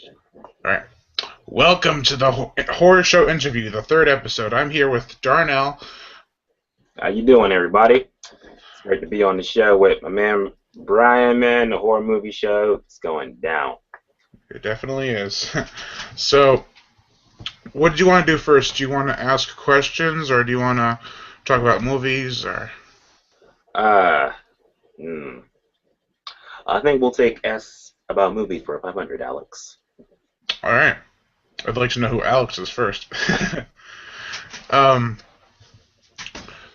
All right. Welcome to the horror show interview, the third episode. I'm here with Darnell. How you doing, everybody? It's great to be on the show with my man Brian, man. The horror movie show is going down. It definitely is. So, what do you want to do first? Do you want to ask questions, or do you want to talk about movies? Or Uh, hmm. I think we'll take S about movies for 500, Alex. all right, I'd like to know who Alex is first. um.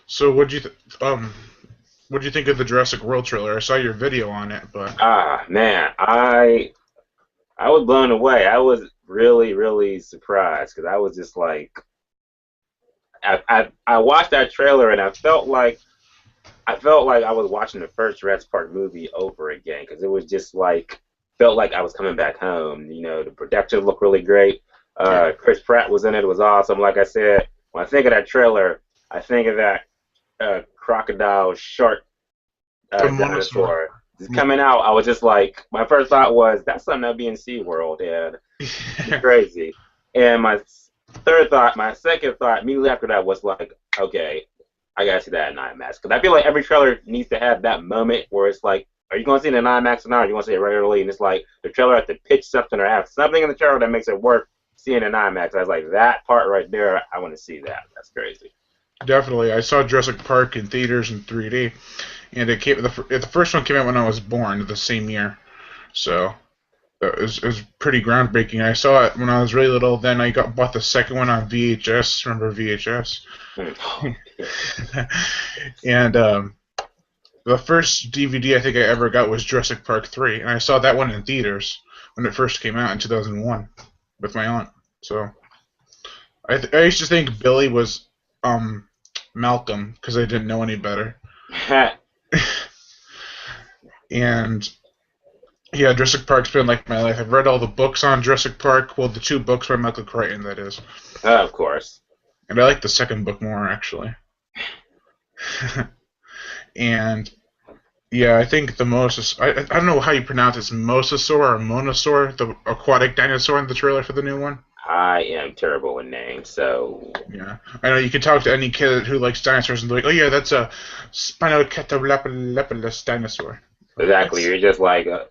So, what do you think of the Jurassic World trailer? I saw your video on it, but Man, I was blown away. I was really, really surprised because I was just like, I watched that trailer and I felt like I was watching the first Jurassic Park movie over again because it was just like felt like I was coming back home. The production looked really great. yeah, Chris Pratt was in it. It was awesome. Like I said, when I think of that trailer, I think of that crocodile shark the monosaur. dinosaur just coming out. I was just like, my first thought was that's something that'd be in SeaWorld, and it'd be crazy. And my second thought immediately after that was like, okay, I gotta see that in IMAX because I feel like every trailer needs to have that moment where it's like, are you gonna see it in IMAX or not? Or are you gonna see it regularly? And it's like the trailer has to pitch something or have something in the trailer that makes it worth seeing in IMAX. I was like, that part right there, I want to see that. That's crazy. Definitely, I saw Jurassic Park in theaters in 3D, and the first one came out when I was born, the same year. So it was pretty groundbreaking. I saw it when I was really little. Then I bought the second one on VHS. Remember VHS? Oh, yeah. And the first DVD I think I ever got was Jurassic Park 3, and I saw that one in theaters when it first came out in 2001 with my aunt. So I used to think Billy was um Malcolm because I didn't know any better. And yeah, Jurassic Park's been like my life. I've read all the books on Jurassic Park. Well, the two books by Michael Crichton, that is. Of course. And I like the second book more, actually. And yeah, I think the I don't know how you pronounce it. It's Mosasaur or Monosaur, the aquatic dinosaur in the trailer for the new one. I am terrible with names, so Yeah, I know you can talk to any kid who likes dinosaurs and be like, "Oh yeah, that's a Spinocatoblepalus dinosaur." Like, exactly. what's You're just like, how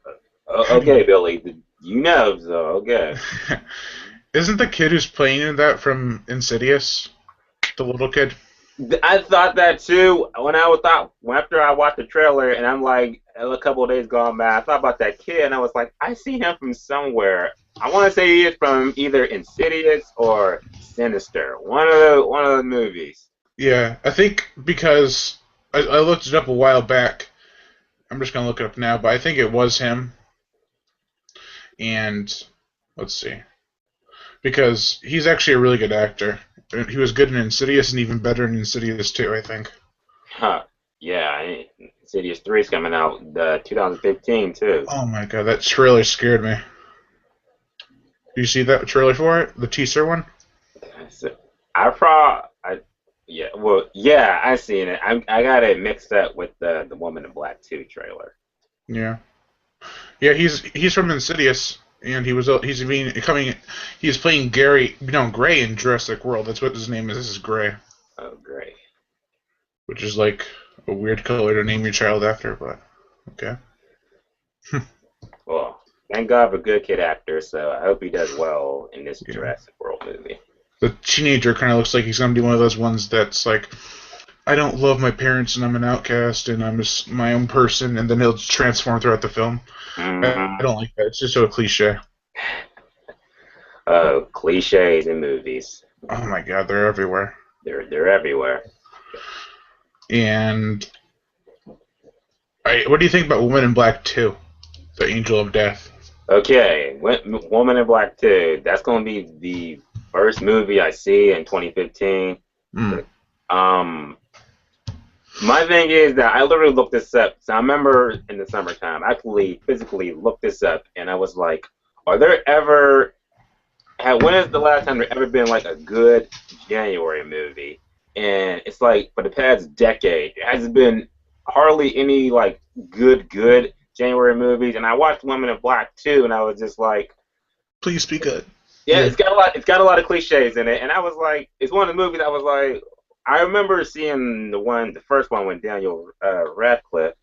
do okay, you? Billy, you know, so okay. Isn't the kid who's playing in that from Insidious the little kid? I thought that too when after I watched the trailer, and I'm like, a couple of days gone by, I thought about that kid, and I was like, I see him from somewhere. I want to say he is from either Insidious or Sinister, one of the movies. Yeah, I think because I looked it up a while back. I'm just gonna look it up now, but I think it was him. And let's see, because he's actually a really good actor. He was good in Insidious and even better in Insidious 2, I think. Huh. Yeah, Insidious 3 is coming out 2015 too. Oh my god, that trailer scared me. Do you see that trailer for it? The teaser one? So, I probably, yeah, well, yeah, I seen it. I got it mixed up with the Woman in Black 2 trailer. Yeah. Yeah, he's from Insidious, and he's playing Gary, Gray in Jurassic World. That's what his name is. This is Gray, Oh, great. which is like a weird color to name your child after, but okay. Well, thank God for good kid actor. So I hope he does well in this Yeah. Jurassic World movie. The teenager kind of looks like he's gonna be one of those ones that's like, I don't love my parents and I'm an outcast and I'm just my own person, and then he'll just transform throughout the film. I Hmm. don't like that. It's just so cliche. Oh, cliches in movies. Oh my god, they're everywhere. They're everywhere. And what do you think about Woman in Black 2? The Angel of Death. Okay, Woman in Black 2. That's gonna be the first movie I see in 2015. Mm. Um, My thing is that I literally looked this up. So I remember in the summertime, I actually physically looked this up, and I was like, "Are there ever? When is the last time there ever been like a good January movie?" And it's like for the past decade, there hasn't been hardly any like good January movies. And I watched Women in Black too, and I was just like, Please be good. Yeah, Yeah. it's got a lot of cliches in it, and I was like, it's one of the movies I was like, I remember seeing the first one with Daniel Radcliffe,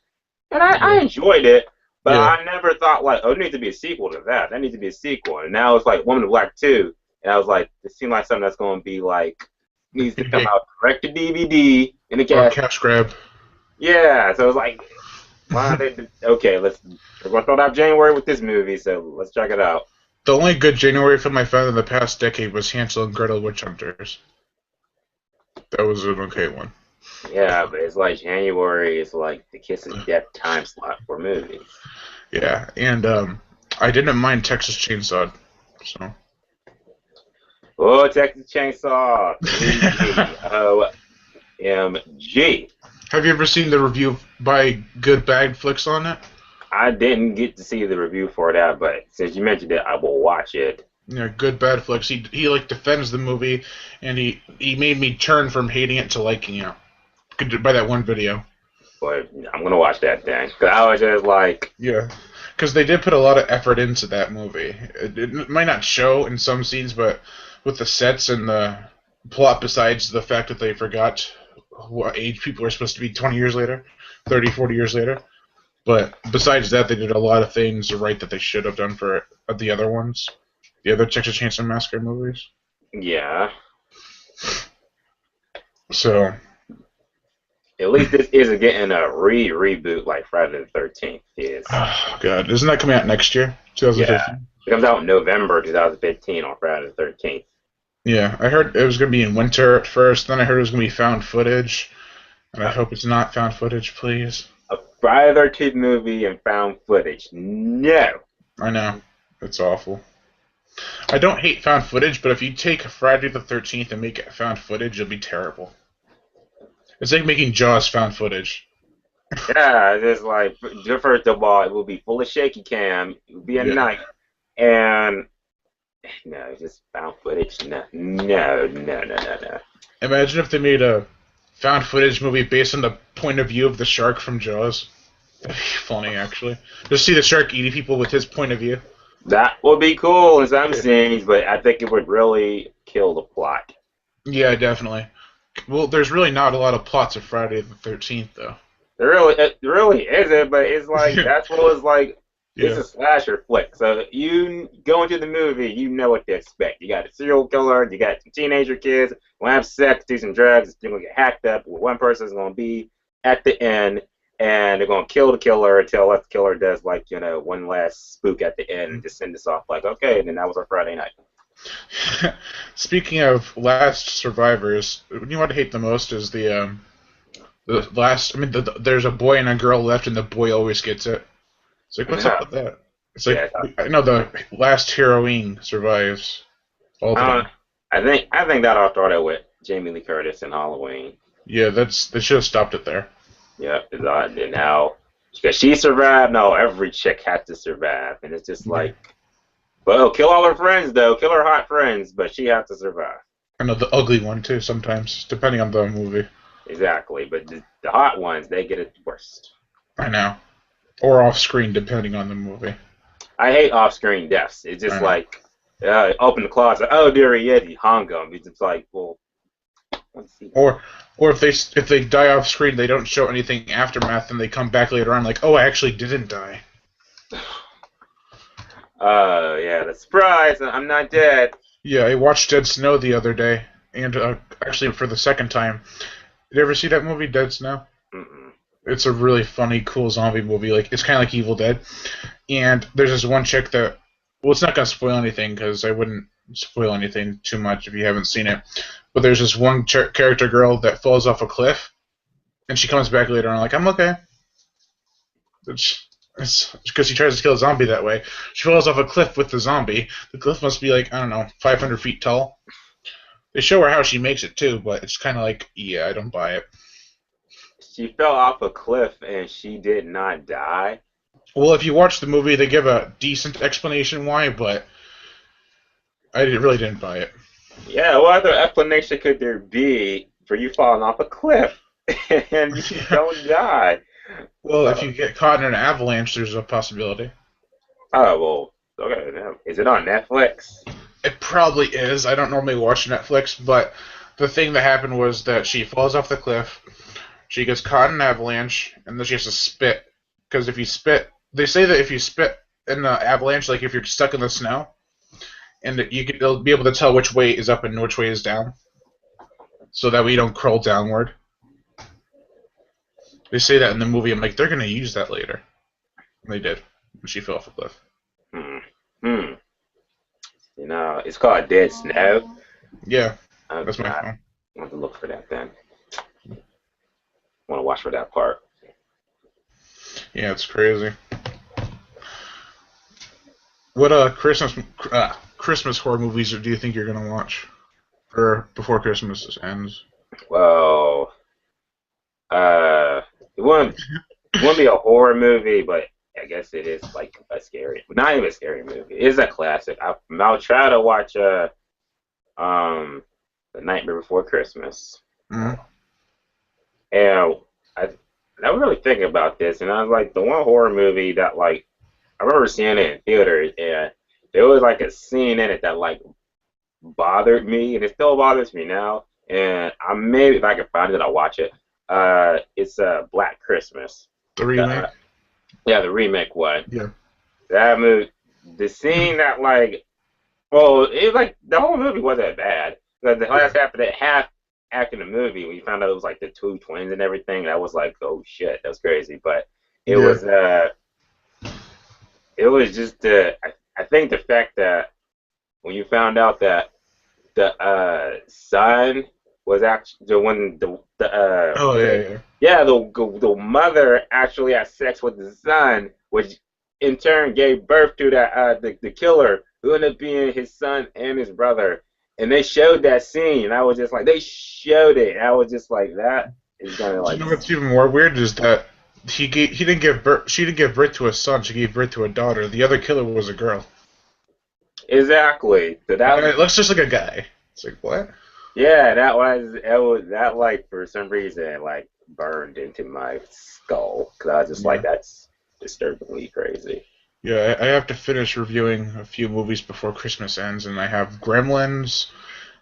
and I Yeah. enjoyed it, but Yeah. I never thought like, oh, there needs to be a sequel to that. That needs to be a sequel, and now it's like Woman in Black 2, and I was like, it seemed like something that's going to be like needs to come Maybe out direct to DVD in the or cast. cash grab. Yeah, so it was like, why they, okay, we're gonna start out January with this movie, so let's check it out. The only good January film I found in the past decade was Hansel and Gretel Witch Hunters. That was an okay one. Yeah, but it's like January is like the kiss of death time slot for movies. Yeah, and I didn't mind Texas Chainsaw. So. Oh, Texas Chainsaw 3D. OMG. Have you ever seen the review by Good Bad Flicks on it? I didn't get to see the review for that, but since you mentioned it, I will watch it. Yeah, Good Bad Flicks. He like defends the movie, and he made me turn from hating it to liking it by that one video. But I'm gonna watch that then, cause I was just like, Yeah, because they did put a lot of effort into that movie. It might not show in some scenes, but with the sets and the plot, besides the fact that they forgot what age people are supposed to be 20 years later, 30, 40 years later. But besides that, they did a lot of things right that they should have done for the other ones, the other Texas Chainsaw Massacre movies. yeah. So, At least this isn't getting a reboot like Friday the 13th is. oh God, isn't that coming out next year, Yeah, 2015? it comes out in November 2015 on Friday the 13th. Yeah, I heard it was going to be in winter at first. Then I heard it was going to be found footage, and I hope it's not found footage, please. A Friday the 13th movie and found footage. No. I know it's awful. I don't hate found footage, but if you take Friday the 13th and make it found footage, it'll be terrible. It's like making Jaws found footage. Yeah, it's just like, first of all, it will be full of shaky cam. It will be a Yeah. night. And, no, just found footage. No, no, no, no, no, no. Imagine if they made a found footage movie based on the point of view of the shark from Jaws. That'd be funny, actually. Just see the shark eating people with his point of view. That would be cool in some scenes, but I think it would really kill the plot. Yeah, definitely. Well, there's really not a lot of plots of Friday the 13th, though. It really isn't, but it's like, that's what it's like. It's Yeah. a slasher flick. So you go into the movie, you know what to expect. You got a serial killer, you got some teenager kids, gonna have sex, do some drugs, they're gonna get hacked up. One person's gonna be at the end, and they're gonna kill the killer until the killer does like, one last spook at the end and just send us off like, okay, and then that was our Friday night. Speaking of last survivors, what you want to hate the most is the last. I mean, there's a boy and a girl left, and the boy always gets it. It's like, what's up with that? It's like, Yeah, I know the last heroine survives all the I time. think that all started with Jamie Lee Curtis in Halloween. Yeah, they should have stopped it there. Yeah, and now because she survived, no, every chick has to survive, and it's just Yeah. like, well, kill all her friends though, kill her hot friends, but she has to survive. I know the ugly one too. Sometimes, depending on the movie. Exactly, but the hot ones, they get it worst. I know, or off screen, depending on the movie. I hate off-screen deaths. It's I just know. like, open the closet, oh, dear Yeti, hung him. It's just like, well, let's see. Or if they die off screen, they don't show anything aftermath, and they come back later on like, oh, I actually didn't die. Yeah, the surprise, I'm not dead. Yeah, I watched Dead Snow the other day, and actually for the second time. Did you ever see that movie, Dead Snow? Mm-mm. It's a really funny, cool zombie movie. Like, it's kind of like Evil Dead. And there's this one chick that, well, it's not gonna spoil anything because I wouldn't spoil anything too much if you haven't seen it. But there's this one character girl that falls off a cliff, and she comes back later on like, I'm okay. It's because she tries to kill a zombie that way. She falls off a cliff with the zombie. The cliff must be like, I don't know, 500 feet tall. They show her how she makes it too, but it's kind of like, yeah, I don't buy it. She fell off a cliff and she did not die. Well, if you watch the movie, they give a decent explanation why, but I really didn't buy it. Yeah, what other explanation could there be for you falling off a cliff and you don't die? Well, if you get caught in an avalanche, there's a possibility. Oh, well, Okay, now, is it on Netflix? It probably is. I don't normally watch Netflix, but the thing that happened was that she falls off the cliff. She gets caught in an avalanche, and then she has to spit. Because if you spit, they say that if you spit in the avalanche, like if you're stuck in the snow, and they'll be able to tell which way is up and which way is down, so that we don't crawl downward. They say that in the movie. I'm like, they're gonna use that later. And they did when she fell off a cliff. Hmm. Hmm. It's called Dead Snow. Yeah, Oh that's my God, phone. I have to look for that then. Want to watch for that part. Yeah, it's crazy. What Christmas horror movies do you think you're gonna watch, or before Christmas ends? Well, it wouldn't be a horror movie, but I guess it is like a scary, not even a scary movie. It's a classic. I'll try to watch um, The Nightmare Before Christmas. Mm-hmm. And I I was really thinking about this, and I was like, the one horror movie that like I remember seeing it in theaters, and there was like a scene in it that like bothered me, and it still bothers me now. And I maybe if I can find it, I'll watch it. It's Black Christmas. The The, remake. yeah, the remake one. Yeah. That movie, the scene that like, well, it like the whole movie wasn't bad. The Yeah. last half of the half act in the movie, when you found out it was like the two twins and everything, that was like, oh shit, that was crazy. But it Yeah. was it was just I think the fact that when you found out that the son was actually the one the Oh was yeah, it yeah. yeah the mother actually had sex with the son, which in turn gave birth to that the killer who ended up being his son and his brother, and they showed that scene. And I was just like, they showed it. And I was just like, that is gonna Do you like know what's even more weird is that he didn't give birth. She didn't give birth to a son. She gave birth to a daughter. The other killer was a girl, exactly. So and that it looks just like a guy. It's like what? yeah, that was that like for some reason like burned into my skull because I was just like, Yeah. that's disturbingly crazy. Yeah, I have to finish reviewing a few movies before Christmas ends, and I have Gremlins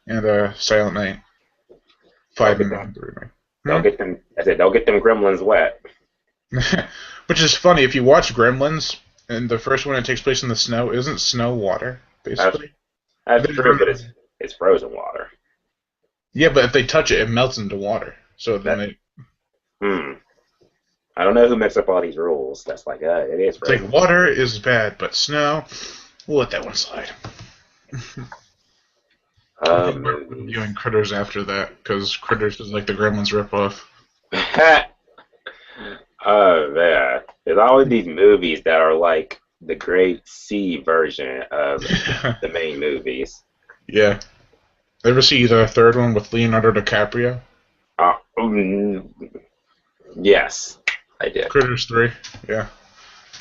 and Silent Night Don't Five get them. and the remake. Don't get them. I said, don't get them gremlins wet. Which is funny if you watch Gremlins, and the first one it takes place in the snow. Isn't snow water That's basically? that's They just true, run- but it's frozen water. Yeah, but if they touch it, it melts into water. So then That they hmm. I don't know who makes up all these rules. That's like, it is it's like frozen. water is bad, but snow, we'll let that one slide. I think we're Movies. reviewing Critters after that because Critters is like the Gremlins ripoff. Oh man, there's always these movies that are like the great C version of the main movies. Yeah. Ever see the third one with Leonardo DiCaprio? Uh, mm, yes, I did. Critters 3. Yeah.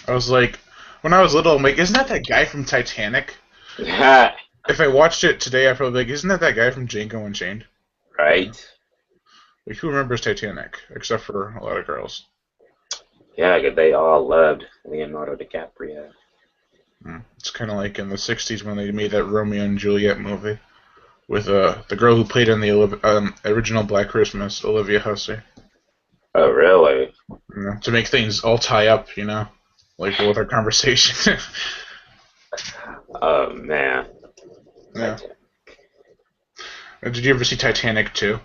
I was like, when I was little, I'm like, isn't that guy from Titanic? If I watched it today, I'd probably be like, isn't that guy from Django Unchained? You know? Right? Like, who remembers Titanic? Except for a lot of girls. Yeah, 'cause they all loved Leonardo DiCaprio. It's kind of like in the 60s when they made that Romeo and Juliet movie with the girl who played in the original Black Christmas, Olivia Hussey. Oh, really? To make things all tie up, like with our conversation. Oh man, Yeah. Titanic. Did you ever see Titanic 2?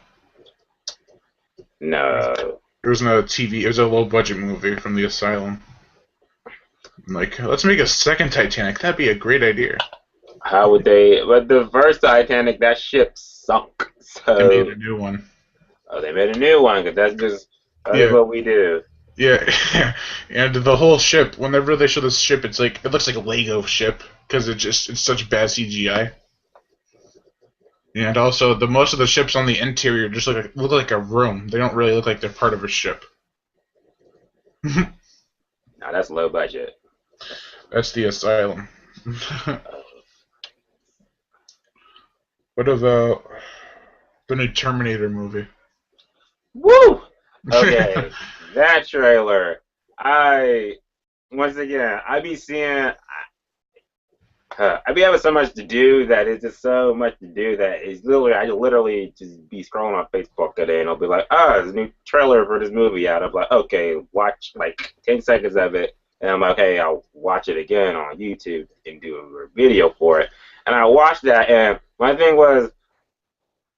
No. It was a TV. It was a low budget movie from the Asylum. I'm like, let's make a second Titanic. That'd be a great idea. How would they? But the first Titanic, that ship sunk. They made So, a new one. oh, they made a new one because that's Yeah, what we do. yeah, and the whole ship. Whenever they show this ship, it's like it looks like a Lego ship because it's such bad CGI. And also, the most of the ships on the interior just look like a room. They don't really look like they're part of a ship. Now that's low budget. That's the Asylum. What about the new Terminator movie? Woo! Okay, that trailer. I once again, I be seeing. I be having so much to do that it's just so much to do that it's literally I literally just be scrolling on Facebook today and I'll be like, oh, there's a new trailer for this movie out. I'm like, okay, watch like 10 seconds of it, and I'm like, okay, I'll watch it again on YouTube and do a video for it. And I watched that, and my thing was,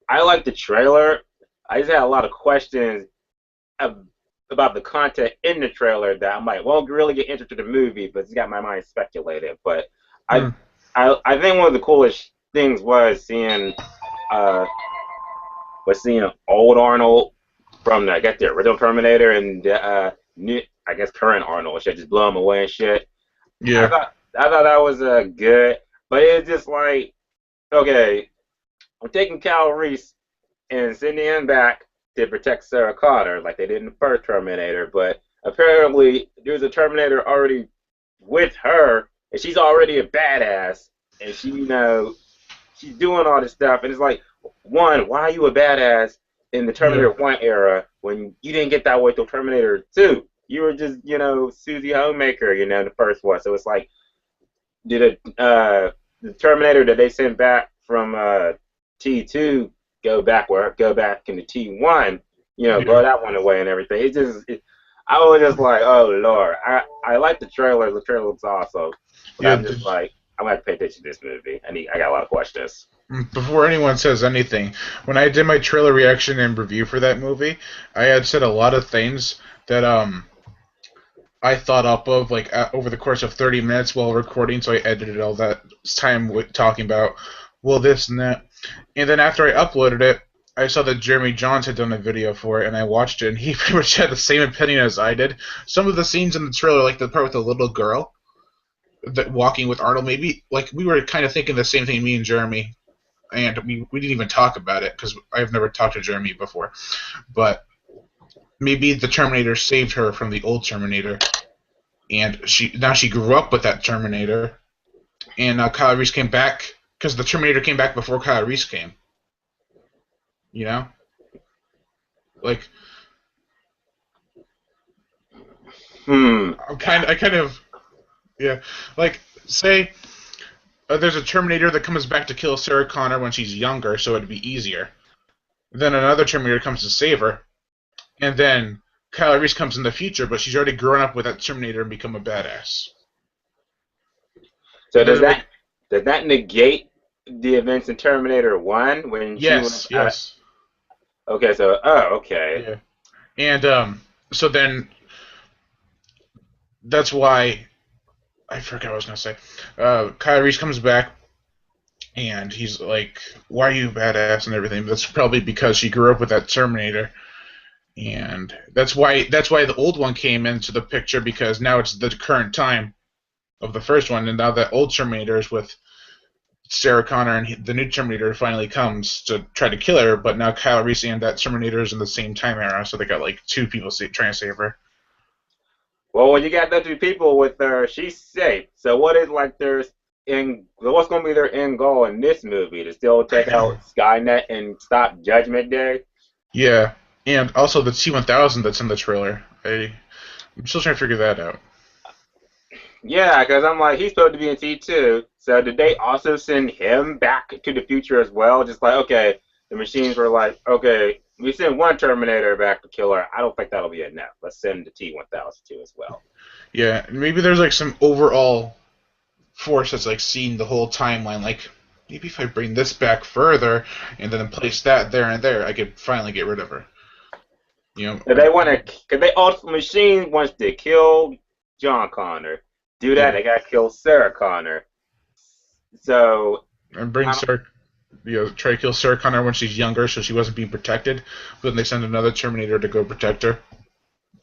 I liked the trailer. I just had a lot of questions ab- about the content in the trailer that I might won't really get interested in the movie, but it's got my mind speculated. But I, Hmm. I think one of the coolest things uh was seeing old Arnold from I guess the original Terminator and new I guess current Arnold shit just blow him away and shit. Yeah. I thought that was good, but it's just like okay, I'm taking Cal Reese and sending him back to protect Sarah Connor like they did in the first Terminator, but apparently there's a Terminator already with her, and she's already a badass, and she's doing all this stuff, and it's like, one, why are you a badass in the Yeah. Terminator 1 era when you didn't get that way till Terminator 2? You were just, Susie Homemaker, in the first one. So it's like, did the Terminator that they sent back from T2 go back into T1, blow Yeah. that one away and everything. I was just like, oh Lord, I like the trailer. The trailer looks awesome, but Yeah. I'm just like, I'm gonna have to pay attention to this movie. I got a lot of questions. Before anyone says anything, when I did my trailer reaction and review for that movie, I had said a lot of things that I thought up of like over the course of 30 minutes while recording, so I edited all that time with talking about well this and that. And then after I uploaded it, I saw that Jeremy Johns had done a video for it, and I watched it, and he pretty much had the same opinion as I did. Some of the scenes in the trailer, like the part with the little girl that walking with Arnold, maybe like we were kind of thinking the same thing, me and Jeremy, and we didn't even talk about it because I've never talked to Jeremy before. But maybe the Terminator saved her from the old Terminator, and she grew up with that Terminator, and Kyle Reese came back because the Terminator came back before Kyle Reese came. You know, like Hmm. I kind of, yeah, like say there's a Terminator that comes back to kill Sarah Connor when she's younger, so it'd be easier. Then another Terminator comes to save her, and then Kyle Reese comes in the future, but she's already grown up with that Terminator and become a badass. So And then like, does that negate the events in Terminator 1 when she was yes, yes, okay, so oh, okay. yeah, and so then that's why I forgot what I was gonna say. Kyle Reese comes back and he's like, "Why are you badass and everything?" That's probably because she grew up with that Terminator, and that's why the old one came into the picture because now it's the current time of the first one, and now that old Terminator is with Sarah Connor, and the new Terminator finally comes to try to kill her, but now Kyle Reese and that Terminator is in the same time era, so they got like two people trying to save her. Well, when you got those two people with her, she's safe. So what is like what's going to be their end goal in this movie? To still take out Skynet and stop Judgment Day? Yeah, and also the T-1000 that's in the trailer. I'm still trying to figure that out. Yeah, because I'm like, he's supposed to be in T2. So did they also send him back to the future as well? Just like, okay, the machines were like, okay, we send one Terminator back to kill her. I don't think that'll be enough. Let's send the T-1000 too as well. Yeah, and maybe there's like some overall force that's like seeing the whole timeline. Like maybe if I bring this back further and then place that there and there, I could finally get rid of her. You know? If they want to, because they ultimately machine wants to kill John Connor. Do that, Yeah, they gotta kill Sarah Connor. So and bring I don't, Sarah. Try to kill Sarah Connor when she's younger, so she wasn't being protected. But then they send another Terminator to go protect her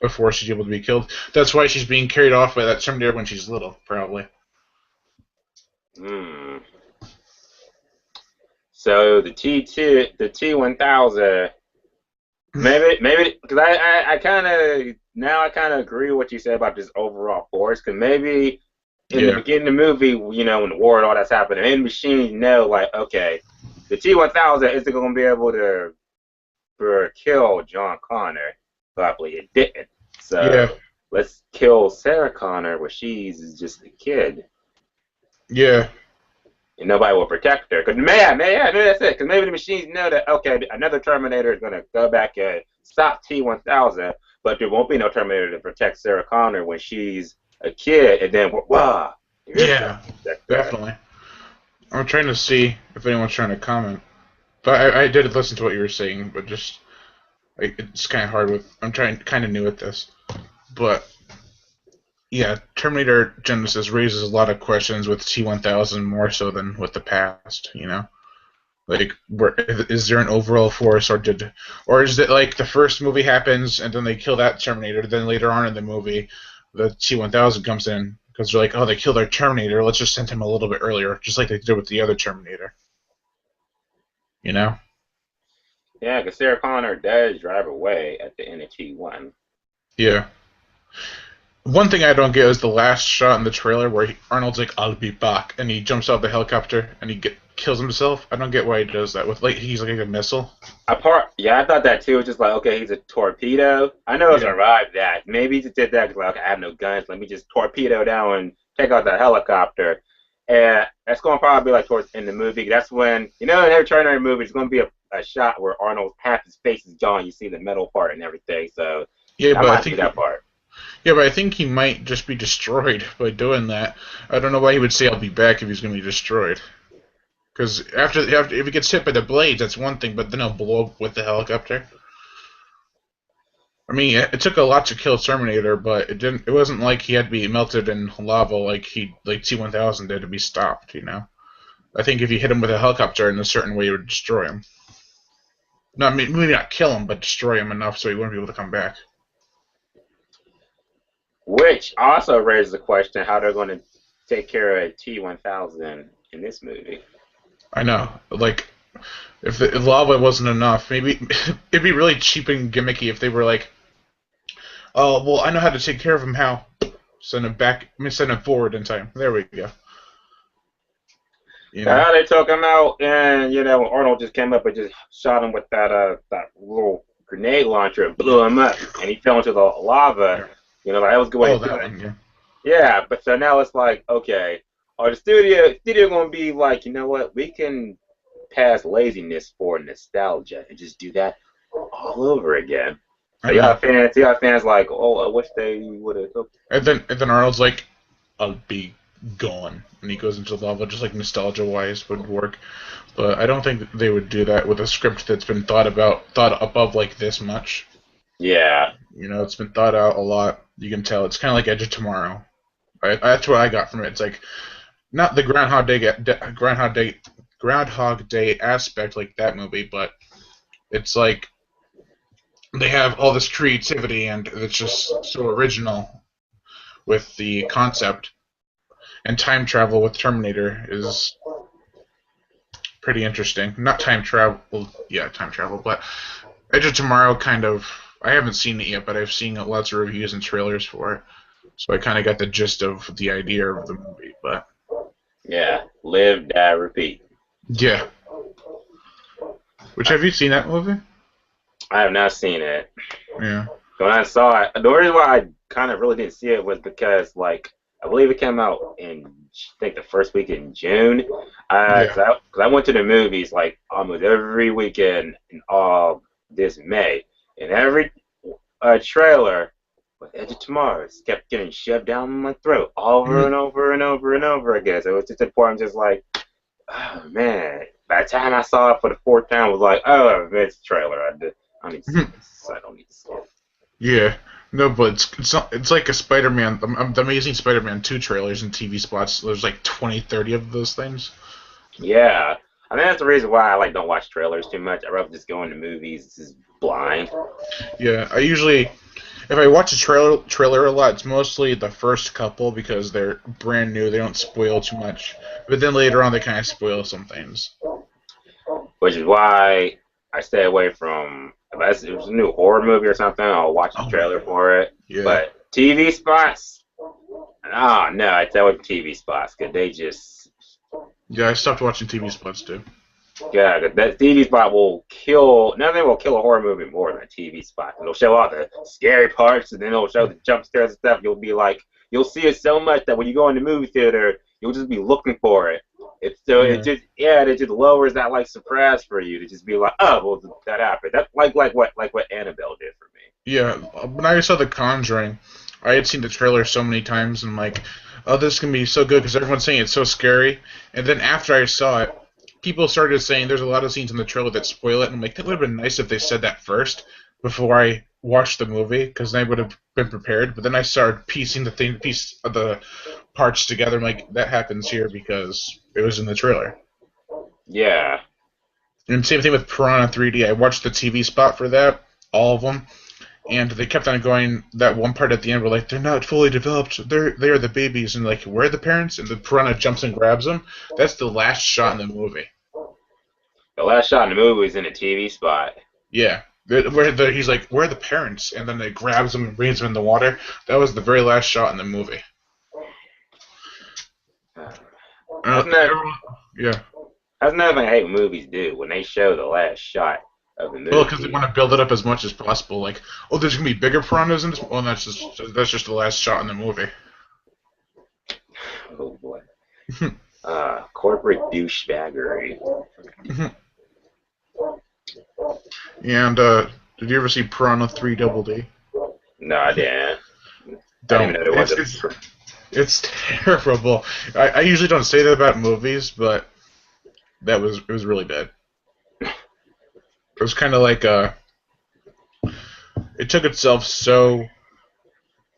before she's able to be killed. That's why she's being carried off by that Terminator when she's little, probably. hmm. So the T-1000, maybe because I kind of now I kind of agree with what you said about this overall force. Because maybe in the Yeah, beginning of the movie, when the war and all that's happening, and machines know like, okay, the T-1000 isn't going to be able to kill John Connor. Luckily, it didn't. yeah, So let's kill Sarah Connor, where she's just a kid. yeah. and nobody will protect her. Because maybe that's it. Because maybe the machines know that okay, another Terminator is gonna go back and stop T-1000, but there won't be no Terminator to protect Sarah Connor when she's a kid, and then wow, there is no Yeah, protect her. definitely. I'm trying to see if anyone's trying to comment. But I did listen to what you were saying, but just it's kind of hard with. I'm trying kind of new at this, but yeah, Terminator Genesis raises a lot of questions with T-1000 more so than with the past. You know, like is there an overall force, or is it like the first movie happens and then they kill that Terminator, then later on in the movie, the T-1000 comes in because they're like, oh, they killed our Terminator, let's just send him a little bit earlier, just like they did with the other Terminator. You know? Yeah, because Sarah Connor does drive away at the end of T1. Yeah. One thing I don't get is the last shot in the trailer where Arnold's like, "I'll be back," and he jumps out of the helicopter and kills himself. I don't get why he does that. With like he's like a missile. Yeah, I thought that too. Just like, okay, he's a torpedo. I know it's Yeah. arrived that. Maybe he just did that because like, okay, I have no guns. Let me just torpedo down and take out the helicopter. And that's going to probably be like towards in the movie. That's when in every Terminator movie, it's going to be a shot where Arnold half his face is gone. You see the metal part and everything. So Yeah, that but I might be think that part. yeah, but I think he might just be destroyed by doing that. I don't know why he would say I'll be back if he's going to be destroyed. Because after if he gets hit by the blades, that's one thing, but then he'll blow up with the helicopter. I mean, it took a lot to kill Terminator, but it didn't. It wasn't like he had to be melted in lava like T-1000 did to be stopped. You know, I think if you hit him with a helicopter in a certain way, it would destroy him. Not maybe not kill him, but destroy him enough so he wouldn't be able to come back. Which also raises the question how they're going to take care of T-1000 in this movie. I know, like if the lava wasn't enough, maybe it'd be really cheap and gimmicky if they were like, "Oh, well, I know how to take care of him. How? Send him back. I mean, send him forward in time. There we go. You know? How they took him out, and Arnold just came up and just shot him with that little grenade launcher and blew him up, and he fell into the lava. Yeah. Like, that was a good way Oh, to do that it. one. Yeah. Yeah, but so now it's like, okay, are the studio gonna be like, you know what, we can pass laziness for nostalgia and just do that all over again. So I know. you have fans like, oh, I wish they would have. And then Arnold's like, "I'll be gone," and he goes into lava, just like nostalgia-wise would work. But I don't think they would do that with a script that's been thought above like this much. Yeah, You know, it's been thought out a lot. You can tell. It's kind of like Edge of Tomorrow. That's what I got from it. It's like not the Groundhog Day aspect like that movie, but it's like they have all this creativity and it's just so original with the concept. And time travel with Terminator is pretty interesting. Not time travel, well, yeah, time travel, but Edge of Tomorrow kind of. I haven't seen it yet, but I've seen lots of reviews and trailers for it, so I kind of got the gist of the idea of the movie. But yeah, live, die, repeat. yeah, which have you seen that movie? I have not seen it. Yeah, When I saw it, the reason why I kind of really didn't see it was because, like, I believe it came out in, I think, the first week in June. yeah. Cause I went to the movies like almost every weekend in all this May, and every trailer with Edge of Tomorrow kept getting shoved down my throat over and over and over and over again. So it was just important, just like, oh man. By the time I saw it for the fourth time, I was like, oh, it's a trailer. I don't need to see this. I don't need to see it. Yeah, no, but it's like a Spider-Man, the Amazing Spider-Man 2 trailers and TV spots. There's like 20, 30 of those things. Yeah, I think that's the reason why I like don't watch trailers too much. I rather just go into movies just blind. Yeah, I usually, if I watch a trailer a lot, it's mostly the first couple because they're brand new. They don't spoil too much, but then later on they kind of spoil some things. Which is why I stay away from, unless it was a new horror movie or something, I'll watch the Oh trailer for it. yeah, But TV spots, oh no, I tell with TV spots because they just, yeah. I stopped watching TV spots too. yeah, 'cause that TV spot will kill. Nothing will kill a horror movie more than a TV spot. It'll show all the scary parts, and then it'll show the jump scares and stuff. You'll be like, you'll see it so much that when you go in the movie theater, you'll just be looking for it. It Yeah. just it just lowers that like surprise for you to just be like, oh well, that happened. That's like what Annabelle did for me. Yeah, when I saw The Conjuring, I had seen the trailer so many times and like, oh, this is gonna be so good because everyone's saying it's so scary. And then after I saw it, people started saying there's a lot of scenes in the trailer that spoil it, and I'm like, that would have been nice if they said that first before I watched the movie because then I would have been prepared. But then I started piecing piece of the parts together. I'm like, that happens here because it was in the trailer. Yeah. And same thing with Piranha 3D. I watched the TV spot for that, all of them, and they kept on going. That one part at the end were like, they're not fully developed. They are the babies, and like, where are the parents? And the piranha jumps and grabs them. That's the last shot in the movie. The last shot in the movie was in a TV spot. Yeah, he's like, where are the parents? And then they grabs them and brings them in the water. That was the very last shot in the movie. Uh, That's not yeah. that's another thing I hate when movies do when they show the last shot of the Well, because they movie. want to build it up as much as possible. Like, oh, there's gonna be bigger piranhas in this. Well, that's just the last shot in the movie. Oh boy. Corporate douchebaggery. And did you ever see Piranha 3 Double D? No, I didn't. I didn't Don't. even know there was It's terrible. I usually don't say that about movies, but it was really bad. It was kind of like it took itself so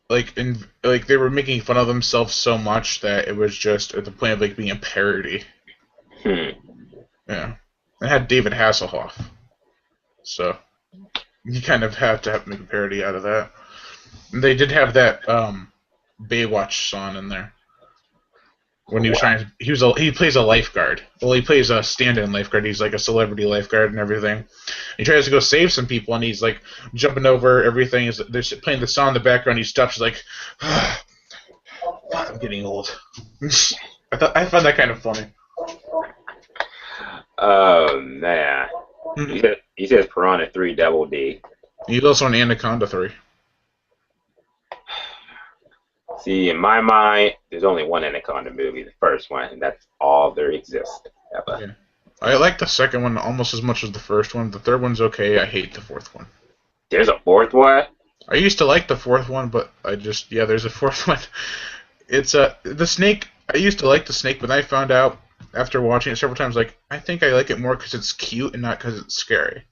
like they were making fun of themselves so much that it was just at the point of like being a parody. Hmm. Yeah, it had David Hasselhoff, so you kind of have to make a parody out of that. And they did have that Baywatch song in there when he was Wow. trying to, he plays a lifeguard. Well, he plays a stand-in lifeguard. He's like a celebrity lifeguard and everything. He tries to go save some people, and he's like jumping over everything. They're playing the song in the background. He stops. He's like, I'm getting old. I found that kind of funny. Oh man. Mhm. He says Piranha 3 Double D. He's also in Anaconda 3. See, in my mind, there's only one Anaconda movie, the first one, and that's all there exists ever. Yeah. I like the second one almost as much as the first one. The third one's okay. I hate the fourth one. There's a fourth one? I used to like the fourth one, but there's a fourth one. It's the snake. I used to like the snake, but then I found out after watching it several times, like I think I like it more because it's cute and not because it's scary.